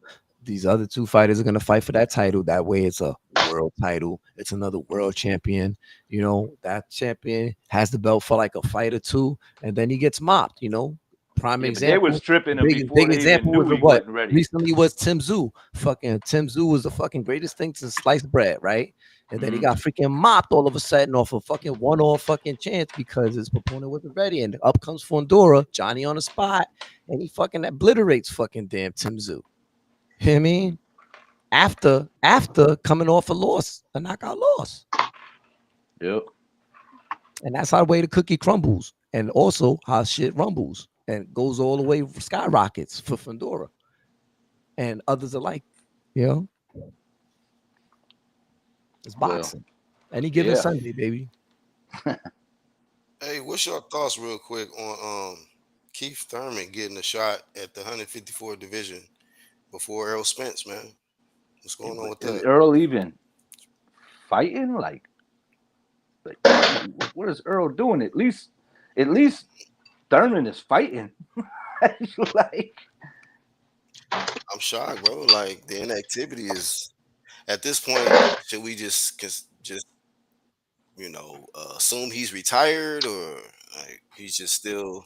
Speaker 3: These other two fighters are going to fight for that title. That way it's a world title, it's another world champion, you know. That champion has the belt for like a fight or two, and then he gets mopped, you know. Prime
Speaker 7: yeah, but they were
Speaker 3: example,
Speaker 7: stripping him before
Speaker 3: big
Speaker 7: they even
Speaker 3: example
Speaker 7: knew
Speaker 3: was
Speaker 7: he
Speaker 3: what
Speaker 7: wasn't ready.
Speaker 3: recently was Tim Tszyu. Fucking Tim Tszyu was the fucking greatest thing to sliced bread, right? And then he got freaking mopped all of a sudden off a fucking one-off fucking chance because his opponent wasn't ready. And up comes Fundora, Johnny on the spot, and he fucking obliterates fucking damn Tim Tszyu. You know what I mean? After coming off a loss, a knockout loss.
Speaker 7: Yep.
Speaker 3: And that's how the way the cookie crumbles. And also how shit rumbles and goes all the way, skyrockets for Fundora and others alike. You know? It's boxing. Any given Sunday, baby.
Speaker 1: Hey, what's your thoughts real quick on Keith Thurman getting a shot at the 154 division before Errol Spence, man? What's going on with
Speaker 7: Is
Speaker 1: that?
Speaker 7: Earl even fighting? Like what is Earl doing? At least Thurman is fighting. Like,
Speaker 1: I'm shocked, bro. Like the inactivity is at this point. Should we just you know assume he's retired, or like he's just still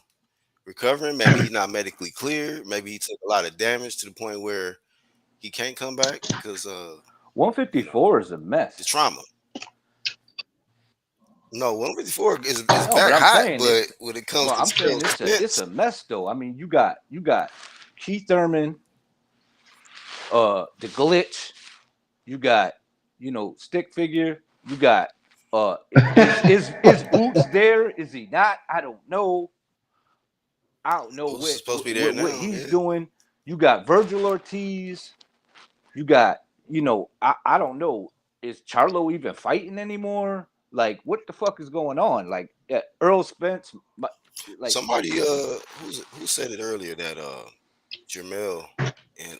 Speaker 1: recovering? Maybe he's not medically cleared. Maybe he took a lot of damage to the point where he can't come back because
Speaker 7: 154 is a mess.
Speaker 1: the trauma. No, 154 is
Speaker 7: No,
Speaker 1: back
Speaker 7: I'm
Speaker 1: hot,
Speaker 7: saying
Speaker 1: but when it comes
Speaker 7: well,
Speaker 1: to
Speaker 7: I'm saying it's a mess though. I mean, you got Keith Thurman, the glitch, you got stick figure, you got is Boots there? Is he not? I don't know.
Speaker 1: Boots is supposed to be there
Speaker 7: what
Speaker 1: now,
Speaker 7: he's
Speaker 1: yeah.
Speaker 7: doing. You got Virgil Ortiz. You got I don't know. Is Charlo even fighting anymore? Like, what the fuck is going on? Like, Earl Spence, like
Speaker 1: Somebody who said it earlier that Jermell and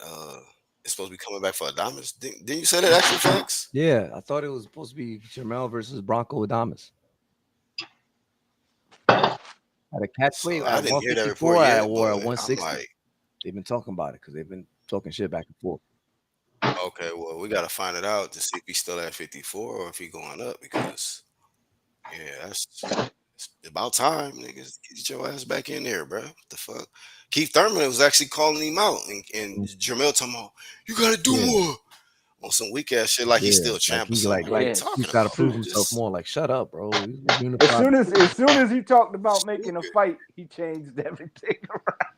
Speaker 1: is supposed to be coming back for Adamas. Didn't you say that actual facts?
Speaker 3: Yeah, I thought it was supposed to be Jermell versus Bronco Adamas. At a catchweight
Speaker 1: So I
Speaker 3: at
Speaker 1: didn't hear that
Speaker 3: 154
Speaker 1: report yet,
Speaker 3: or at
Speaker 1: but
Speaker 3: 160.
Speaker 1: I'm like,
Speaker 3: They've been talking about it because they've been talking shit back and forth.
Speaker 1: okay, well, we gotta find it out to see if he's still at 54 or if he's going up, because yeah, it's about time, niggas. Get your ass back in there, bro. What the fuck? Keith Thurman was actually calling him out, and Jermell talking about, you gotta do more on some weak ass shit, like he's still champ or something. What are you talking
Speaker 3: he's got to
Speaker 1: about?
Speaker 3: prove himself more. Like, shut up, bro.
Speaker 7: as soon as he talked about making a fight, he changed everything around.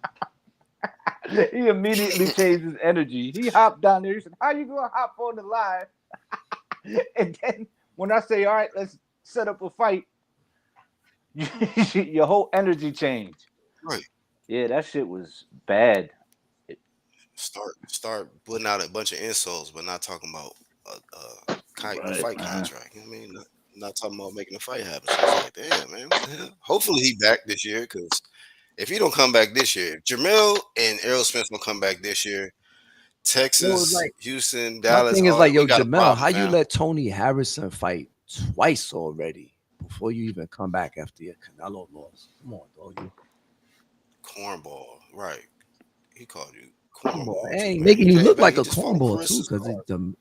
Speaker 7: He immediately changed his energy. He hopped down there. He said, "How you gonna hop on the live?" And then when I say, "All right, let's set up a fight," your whole energy changed.
Speaker 1: Right.
Speaker 7: Yeah, that shit was bad.
Speaker 1: Start putting out a bunch of insults, but not talking about a fight contract. You know what I mean? Not talking about making a fight happen. So it's like, damn, man. What the hell? Hopefully he back this year, because if he don't come back this year, if Jermell and Errol Spence will come back this year, Texas, Houston, Dallas.
Speaker 3: My thing is like, yo,
Speaker 1: we got a
Speaker 3: Jamel,
Speaker 1: problem,
Speaker 3: how you
Speaker 1: fam.
Speaker 3: let Tony Harrison fight twice already before you even come back after your Canelo loss? Come on, dog.
Speaker 1: Cornball, right? He called you cornball.
Speaker 3: And he
Speaker 1: man.
Speaker 3: making
Speaker 1: He
Speaker 3: you
Speaker 1: came
Speaker 3: look
Speaker 1: back,
Speaker 3: like
Speaker 1: he
Speaker 3: a
Speaker 1: just fought
Speaker 3: cornball
Speaker 1: Chris
Speaker 3: too, because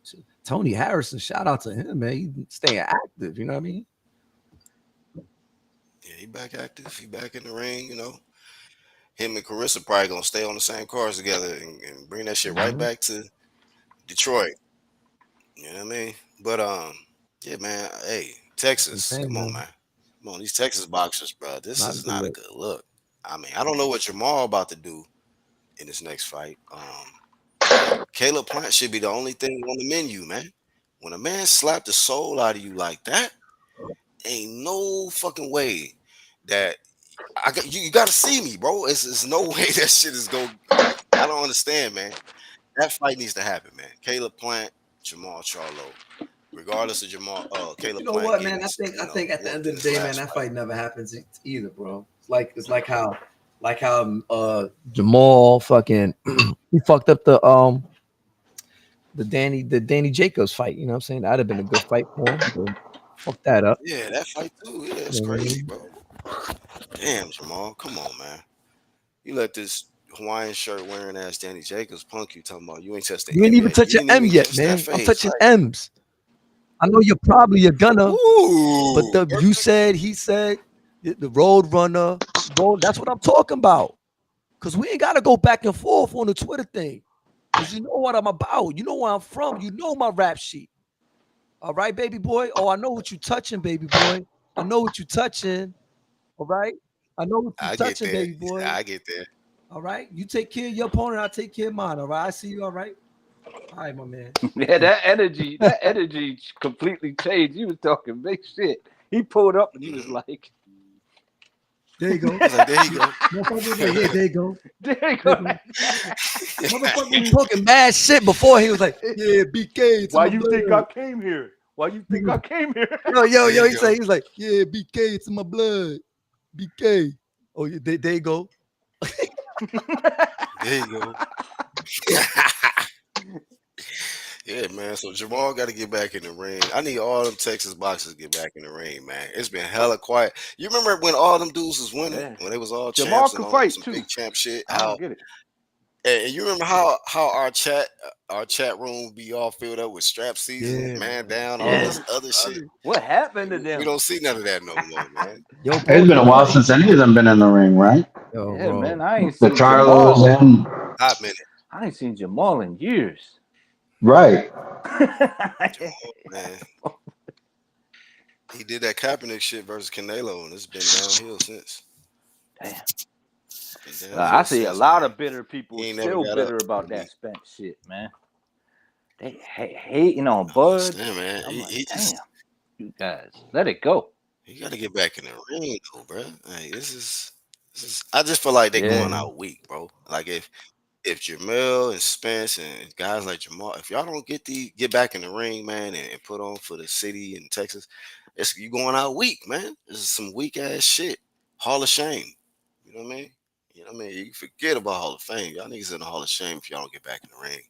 Speaker 3: Tony Harrison. Shout out to him, man. He's staying active. You know what I mean?
Speaker 1: Yeah, he back active. He back in the ring. Him and Carissa probably gonna stay on the same cars together and bring that shit right
Speaker 3: Mhm.
Speaker 1: back to Detroit. You know what I mean? But yeah, man. Hey,
Speaker 2: I'm
Speaker 1: Texas,
Speaker 2: saying,
Speaker 1: come on,
Speaker 2: man,
Speaker 1: man. Come on, these Texas boxers, bro. This
Speaker 2: not a
Speaker 1: is
Speaker 2: good
Speaker 1: not a
Speaker 2: look.
Speaker 1: good look. I mean, I don't know what Jamal about to do in this next fight. But Caleb Plant should be the only thing on the menu, man. When a man slap the soul out of you like that, ain't no fucking way that I got you. You got to see me, bro. It's no way that shit is go. I don't understand, man. That fight needs to happen, man. Caleb Plant, Jamal Charlo. Regardless of Caleb
Speaker 3: You know
Speaker 1: Plant
Speaker 3: what,
Speaker 1: getting
Speaker 3: man?
Speaker 1: his,
Speaker 3: I think at the end
Speaker 1: whooped
Speaker 3: of
Speaker 1: in
Speaker 3: the
Speaker 1: his
Speaker 3: day, man,
Speaker 1: last
Speaker 3: that
Speaker 1: fight.
Speaker 3: fight never happens either, bro. It's like how
Speaker 2: Jamal fucking he fucked up the Danny Jacobs fight. You know what I'm saying? That'd have been a good fight for him. So fuck that up.
Speaker 1: Yeah, that fight too. Yeah,
Speaker 2: You
Speaker 1: it's
Speaker 2: know what I
Speaker 1: crazy,
Speaker 2: mean?
Speaker 1: bro. Damn, Jamal, come on, man. You let this Hawaiian shirt wearing ass Danny Jacobs punk you talking about you ain't touched the
Speaker 2: You ain't
Speaker 1: M
Speaker 2: even
Speaker 1: yet.
Speaker 2: touch
Speaker 1: You
Speaker 2: your
Speaker 1: didn't
Speaker 2: M
Speaker 1: even
Speaker 2: yet,
Speaker 1: catch that
Speaker 2: man. I'm
Speaker 1: face.
Speaker 2: touching M's. I know you're probably a gunner, but
Speaker 1: Ooh,
Speaker 2: you said, he said, the road runner, that's what I'm talking about. Cause we ain't gotta go back and forth on the Twitter thing. Cause you know what I'm about. You know where I'm from. You know my rap sheet. All right, baby boy. Oh, I know what you touching, baby boy. I know what you touching. All right. I know what you
Speaker 1: I get
Speaker 2: touching,
Speaker 1: there.
Speaker 2: baby boy.
Speaker 1: I get there.
Speaker 2: All right. You take care of your opponent. I take care of mine. All right. I see you. All right. All right, my man.
Speaker 7: Yeah, that energy completely changed. He was talking big shit. He pulled up and he was
Speaker 1: Mhm.
Speaker 7: like,
Speaker 2: There you go.
Speaker 1: He's like, there you go.
Speaker 2: Motherfucker was like, yeah, there you go.
Speaker 7: there you
Speaker 2: There
Speaker 7: go.
Speaker 2: you go. Motherfucker was talking mad shit before he was like, yeah, BK, it's in
Speaker 7: Why
Speaker 2: my
Speaker 7: you think I
Speaker 2: blood.
Speaker 7: came here? Why you think I came here?
Speaker 2: Yo,
Speaker 1: There you go.
Speaker 2: he was like, yeah, BK, it's in my blood. BK. Oh, yeah, there you go.
Speaker 1: There you go. Yeah, man. So Jamal got to get back in the ring. I need all them Texas boxers to get back in the ring, man. It's been hella quiet. You remember when all them dudes was winning,
Speaker 7: Yeah.
Speaker 1: when they was all
Speaker 7: Jamal
Speaker 1: champs and
Speaker 7: could
Speaker 1: on
Speaker 7: fight
Speaker 1: some
Speaker 7: too.
Speaker 1: big champ shit?
Speaker 7: I don't
Speaker 1: How
Speaker 7: get it.
Speaker 1: and you remember how our chat room be all filled up with strap season,
Speaker 2: Yeah,
Speaker 1: man down, all
Speaker 7: Yeah.
Speaker 1: this other shit.
Speaker 7: What happened to
Speaker 1: We
Speaker 7: them?
Speaker 1: don't see none of that no more, man.
Speaker 2: yo,
Speaker 6: It's
Speaker 2: bro,
Speaker 6: been a
Speaker 2: yo,
Speaker 6: while since any of them been in the ring, right?
Speaker 7: Yeah, man.
Speaker 2: bro.
Speaker 7: I ain't
Speaker 6: The
Speaker 7: seen
Speaker 6: Charlos
Speaker 7: Jamal.
Speaker 6: and
Speaker 1: Hot minute,
Speaker 7: I ain't seen Jamal in years.
Speaker 6: right.
Speaker 1: Jamal, man. He did that Kaepernick shit versus Canelo, and it's been downhill since.
Speaker 7: Damn.
Speaker 1: It's been
Speaker 7: I
Speaker 1: downhill
Speaker 7: see a
Speaker 1: since,
Speaker 7: lot
Speaker 1: man.
Speaker 7: of bitter people
Speaker 1: He ain't never
Speaker 7: still
Speaker 1: got up.
Speaker 7: bitter about that Spence shit, man. They hating on
Speaker 1: I don't
Speaker 7: Bud.
Speaker 1: understand, man.
Speaker 7: I'm like,
Speaker 1: He
Speaker 7: damn,
Speaker 1: just
Speaker 7: you guys, let it go.
Speaker 1: he got to get back in the ring, though, bro. Like this is. I just feel like they
Speaker 7: Yeah.
Speaker 1: going out weak, bro. Like if Jamel and Spence and guys like Jamal, if y'all don't get back in the ring, man, and put on for the city in Texas, it's you going out weak, man. This is some weak ass shit. Hall of Shame. You know what I mean? You know what I mean? You forget about Hall of Fame. Y'all niggas in the Hall of Shame if y'all don't get back in the ring.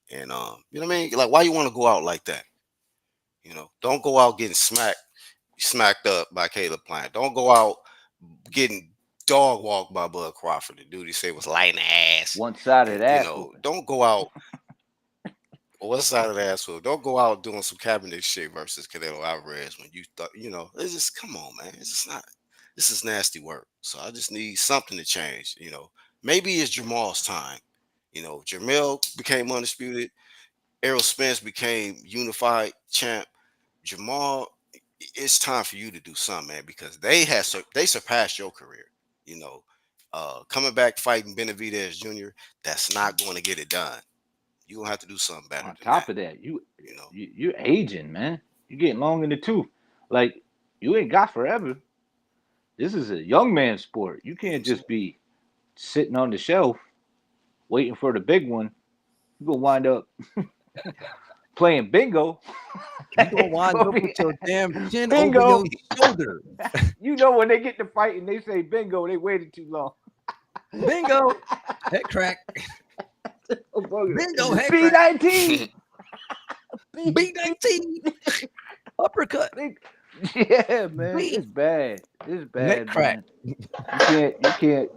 Speaker 1: And you know what I mean? Like, why you want to go out like that? Don't go out getting smacked up by Caleb Plant. Don't go out getting dog walked by Bud Crawford. The dude he said was light in the ass.
Speaker 7: One sided
Speaker 1: And
Speaker 7: ass whooping.
Speaker 1: don't go out. What side of the ass whoop? Don't go out doing some cabinet shit versus Canelo Alvarez when you thought, it's just come on, man. It's just not. This is nasty work. So I just need something to change. Maybe it's Jamal's time. Jamel became undisputed. Errol Spence became unified champ. Jamal, it's time for you to do something, man, because they surpassed your career. Coming back fighting Benavidez Jr., that's not going to get it done. You're gonna have to do something better
Speaker 7: On
Speaker 1: than that.
Speaker 7: top of that, you
Speaker 1: You know,
Speaker 7: you you're aging, man. You're getting long in the tooth. Like you ain't got forever. This is a young man sport. You can't just be sitting on the shelf waiting for the big one. You're gonna wind up playing bingo.
Speaker 2: You gonna wind up with your damn chin over
Speaker 7: Bingo.
Speaker 2: your shoulder.
Speaker 7: You know when they get to fight and they say bingo, they waited too long.
Speaker 2: Bingo. Head crack. Bingo, head crack.
Speaker 7: B19.
Speaker 2: B19. Uppercut.
Speaker 7: Yeah, man,
Speaker 2: B.
Speaker 7: it's bad. It's
Speaker 2: Neck
Speaker 7: bad,
Speaker 2: crack.
Speaker 7: man.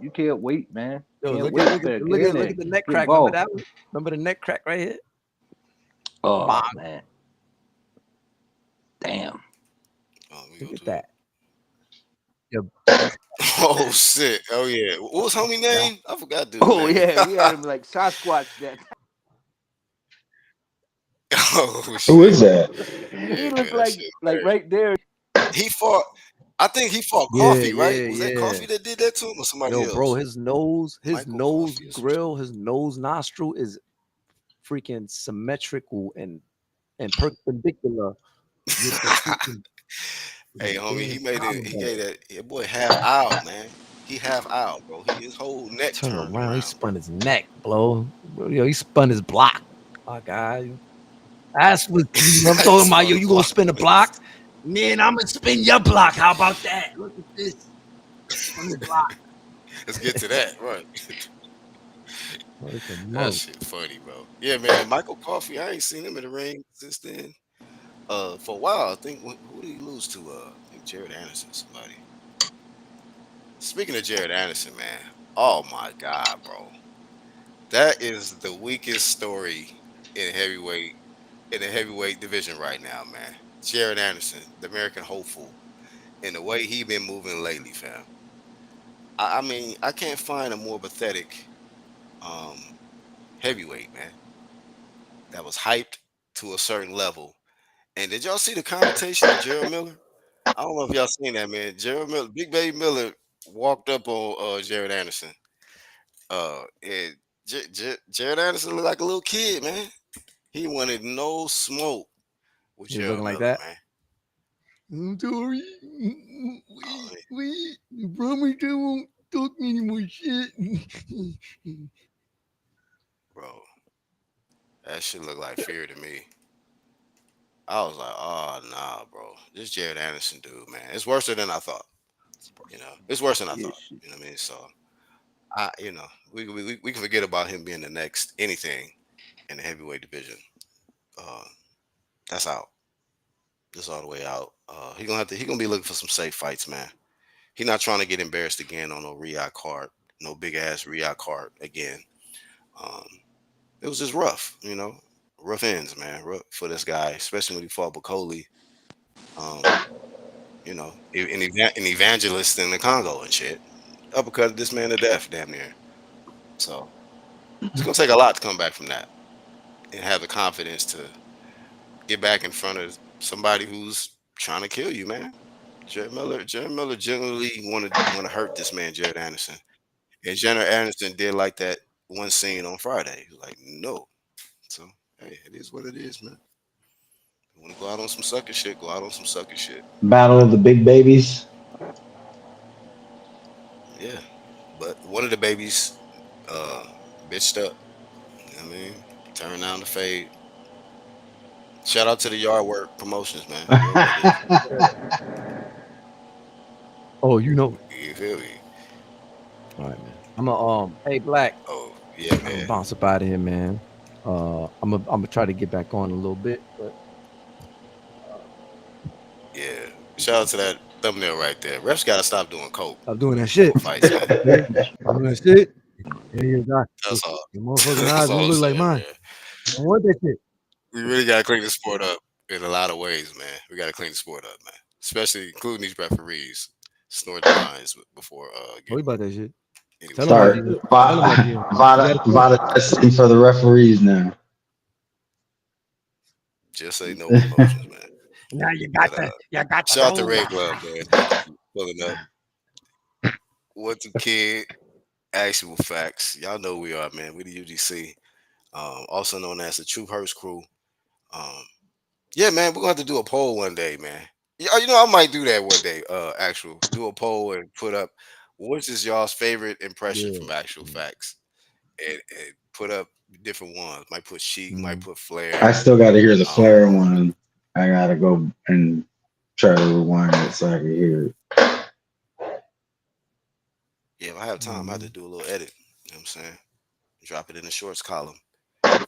Speaker 7: You can't wait, man.
Speaker 2: Yo,
Speaker 7: Can't
Speaker 2: look
Speaker 7: wait.
Speaker 2: at
Speaker 7: Better
Speaker 2: look
Speaker 7: get
Speaker 2: at
Speaker 7: in
Speaker 2: look
Speaker 7: there.
Speaker 2: at the neck
Speaker 7: Get
Speaker 2: crack. Remember
Speaker 7: involved.
Speaker 2: that one? Remember the neck crack right here?
Speaker 7: Oh
Speaker 2: Bang.
Speaker 7: man, damn.
Speaker 1: we
Speaker 2: Look
Speaker 1: go
Speaker 2: at
Speaker 1: to
Speaker 2: that. Your
Speaker 1: Oh shit. Oh yeah. What was homie name? I forgot dude
Speaker 7: Oh
Speaker 1: name.
Speaker 7: yeah, we had him like Sasquatch that
Speaker 1: Oh
Speaker 6: Who
Speaker 1: shit.
Speaker 6: is that?
Speaker 1: Yeah,
Speaker 7: he
Speaker 1: man,
Speaker 7: looked
Speaker 1: that shit
Speaker 7: like
Speaker 1: crazy.
Speaker 7: right there.
Speaker 1: He fought. I think he fought
Speaker 3: Yeah,
Speaker 1: Coffee, right?
Speaker 3: yeah,
Speaker 1: Was that
Speaker 3: yeah.
Speaker 1: Coffee that did that to him or somebody
Speaker 3: Yo, bro,
Speaker 1: else?
Speaker 3: his
Speaker 1: Michael
Speaker 3: nose
Speaker 1: Coffee or some shit.
Speaker 3: grill, his nose nostril is freaking symmetrical and perpendicular with the freaking with
Speaker 1: Hey,
Speaker 3: his
Speaker 1: homie, he
Speaker 3: damn
Speaker 1: made it. He gave
Speaker 3: collarbone.
Speaker 1: that boy half out, man. He half out, bro. His whole neck
Speaker 3: Turn
Speaker 1: turned
Speaker 3: around, he
Speaker 1: around, bro.
Speaker 3: spun his neck, bro. Yo, he spun his block. My guy. That's what I'm talking about.
Speaker 1: Spun
Speaker 3: Yo,
Speaker 1: the
Speaker 3: you gonna
Speaker 1: block.
Speaker 3: spin a block? Man, I'm gonna spin your block. How about that? Look at this. Spin the block.
Speaker 1: Let's get to that, right?
Speaker 3: What the
Speaker 1: That
Speaker 3: monk?
Speaker 1: shit funny, bro. Yeah, man. Michael Coffee, I ain't seen him in the ring since then. For a while, I think who did he lose to? I think Jared Anderson, somebody. Speaking of Jared Anderson, man. Oh my god, bro. That is the weakest story in heavyweight in the heavyweight division right now, man. Jared Anderson, the American hopeful, and the way he been moving lately, fam. I mean, I can't find a more pathetic um heavyweight, man, that was hyped to a certain level. And did y'all see the commentation of Gerald Miller? I don't know if y'all seen that, man. Gerald Miller, Big Baby Miller walked up on Jared Anderson. And Jared Anderson looked like a little kid, man. He wanted no smoke with
Speaker 3: He was looking
Speaker 1: Gerald
Speaker 3: like
Speaker 1: Miller,
Speaker 3: that.
Speaker 1: man.
Speaker 2: I'm sorry.
Speaker 1: Oh,
Speaker 2: Wait. You promise I won't talk any more shit.
Speaker 1: bro, that shit looked like fear to me. I was like, oh nah, bro. This Jared Anderson dude, man. It's worse than I thought. It's worse than I
Speaker 3: Yeah,
Speaker 1: thought.
Speaker 3: shit.
Speaker 1: You know what I mean? So we can forget about him being the next anything in the heavyweight division. Uh, that's out. That's all the way out. He gonna be looking for some safe fights, man. He not trying to get embarrassed again on no Riyadh card, no big ass Riyadh card again. Um, it was just rough, rough ends, man, rough for this guy, especially when he fought Bacoli. Um, an evangelist in the Congo and shit. Uppercut this man to death, damn near. So it's gonna take a lot to come back from that and have the confidence to get back in front of somebody who's trying to kill you, man. Jared Miller generally want to hurt this man, Jared Anderson. And Jared Anderson did like that one scene on Friday. He was like, no. So hey, it is what it is, man. You want to go out on some sucker shit? Go out on some sucker shit.
Speaker 6: Battle of the Big Babies.
Speaker 1: Yeah. But one of the babies uh bitched up. You know what I mean? Turn down the fade. Shout out to the Yard Work Promotions, man. Whoever that is.
Speaker 3: Oh, you know.
Speaker 1: You feel me?
Speaker 3: All right, man. I'm a Hey, Black.
Speaker 1: Oh, yeah,
Speaker 3: I'm gonna
Speaker 1: man.
Speaker 3: bounce up out of here, man. I'm gonna try to get back on a little bit, but
Speaker 1: Yeah. Shout out to that thumbnail right there. Refs gotta stop doing coke
Speaker 2: Stop doing that shit.
Speaker 1: before fights, man.
Speaker 2: Okay? Stop doing that shit. Yeah, your
Speaker 1: That's all.
Speaker 2: motherfucking
Speaker 1: That's
Speaker 2: eyes
Speaker 1: all
Speaker 2: don't
Speaker 1: I'm
Speaker 2: look like
Speaker 1: saying,
Speaker 2: mine.
Speaker 1: man.
Speaker 2: I don't want that shit.
Speaker 1: We really gotta clean the sport up in a lot of ways, man. We gotta clean the sport up, man. Especially including these referees snorting lines before
Speaker 2: Tell
Speaker 1: getting
Speaker 2: you about that shit.
Speaker 1: anyway.
Speaker 2: Tell him about
Speaker 6: Start
Speaker 2: you. Tell him about
Speaker 6: Va-
Speaker 2: you. You
Speaker 6: Vada
Speaker 2: got to
Speaker 6: Vada testing for the referees now.
Speaker 1: Just say no promotions, man.
Speaker 5: Now you
Speaker 1: But
Speaker 5: got the
Speaker 1: shout out to
Speaker 5: roll.
Speaker 1: Red Glove, man. Thank you for pulling up. What the kid? Actual facts. Y'all know we are, man. We the UGC, also known as the True Hurst Crew. Um, yeah, man, we're gonna have to do a poll one day, man. Yeah, I might do that one day. Do a poll and put up which is y'all's favorite impression
Speaker 2: Yeah.
Speaker 1: from Actual Facts, and put up different ones. Might put Sheik, might
Speaker 2: Mm.
Speaker 1: put
Speaker 6: I
Speaker 1: Flair.
Speaker 6: still got to hear the Flair
Speaker 1: Um,
Speaker 6: one. I gotta go and try to rewind it so I can hear it.
Speaker 1: yeah, if I have time, I have to
Speaker 2: Mm.
Speaker 1: do a little edit. You know what I'm saying? Drop it in the shorts column.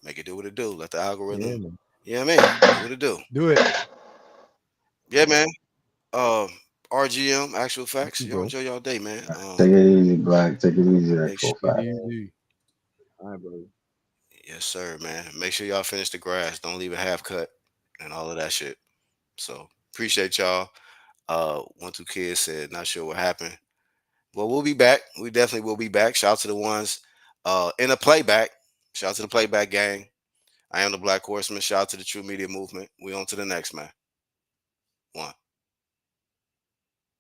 Speaker 1: Make it do what it do. Let the
Speaker 2: Yeah,
Speaker 1: algorithm,
Speaker 2: man.
Speaker 1: you know what I mean? Do what it do.
Speaker 2: Do it.
Speaker 1: Yeah, man. Um, RGM, Actual
Speaker 2: You
Speaker 1: Facts.
Speaker 2: too,
Speaker 1: Y'all
Speaker 2: bro.
Speaker 1: enjoy y'all day, man.
Speaker 6: Take it easy, Black. Take it easy,
Speaker 1: Make sure,
Speaker 6: actual
Speaker 2: Take it
Speaker 6: fact.
Speaker 2: easy.
Speaker 3: all right, brother.
Speaker 1: yes, sir, man. Make sure y'all finish the grass. Don't leave it half cut and all of that shit. So appreciate y'all. One two kids said not sure what happened. Well, we'll be back. We definitely will be back. Shout out to the ones in the playback. Shout out to the playback gang. I am the Black Horseman. Shout out to the True Media Movement. We on to the next, man. One.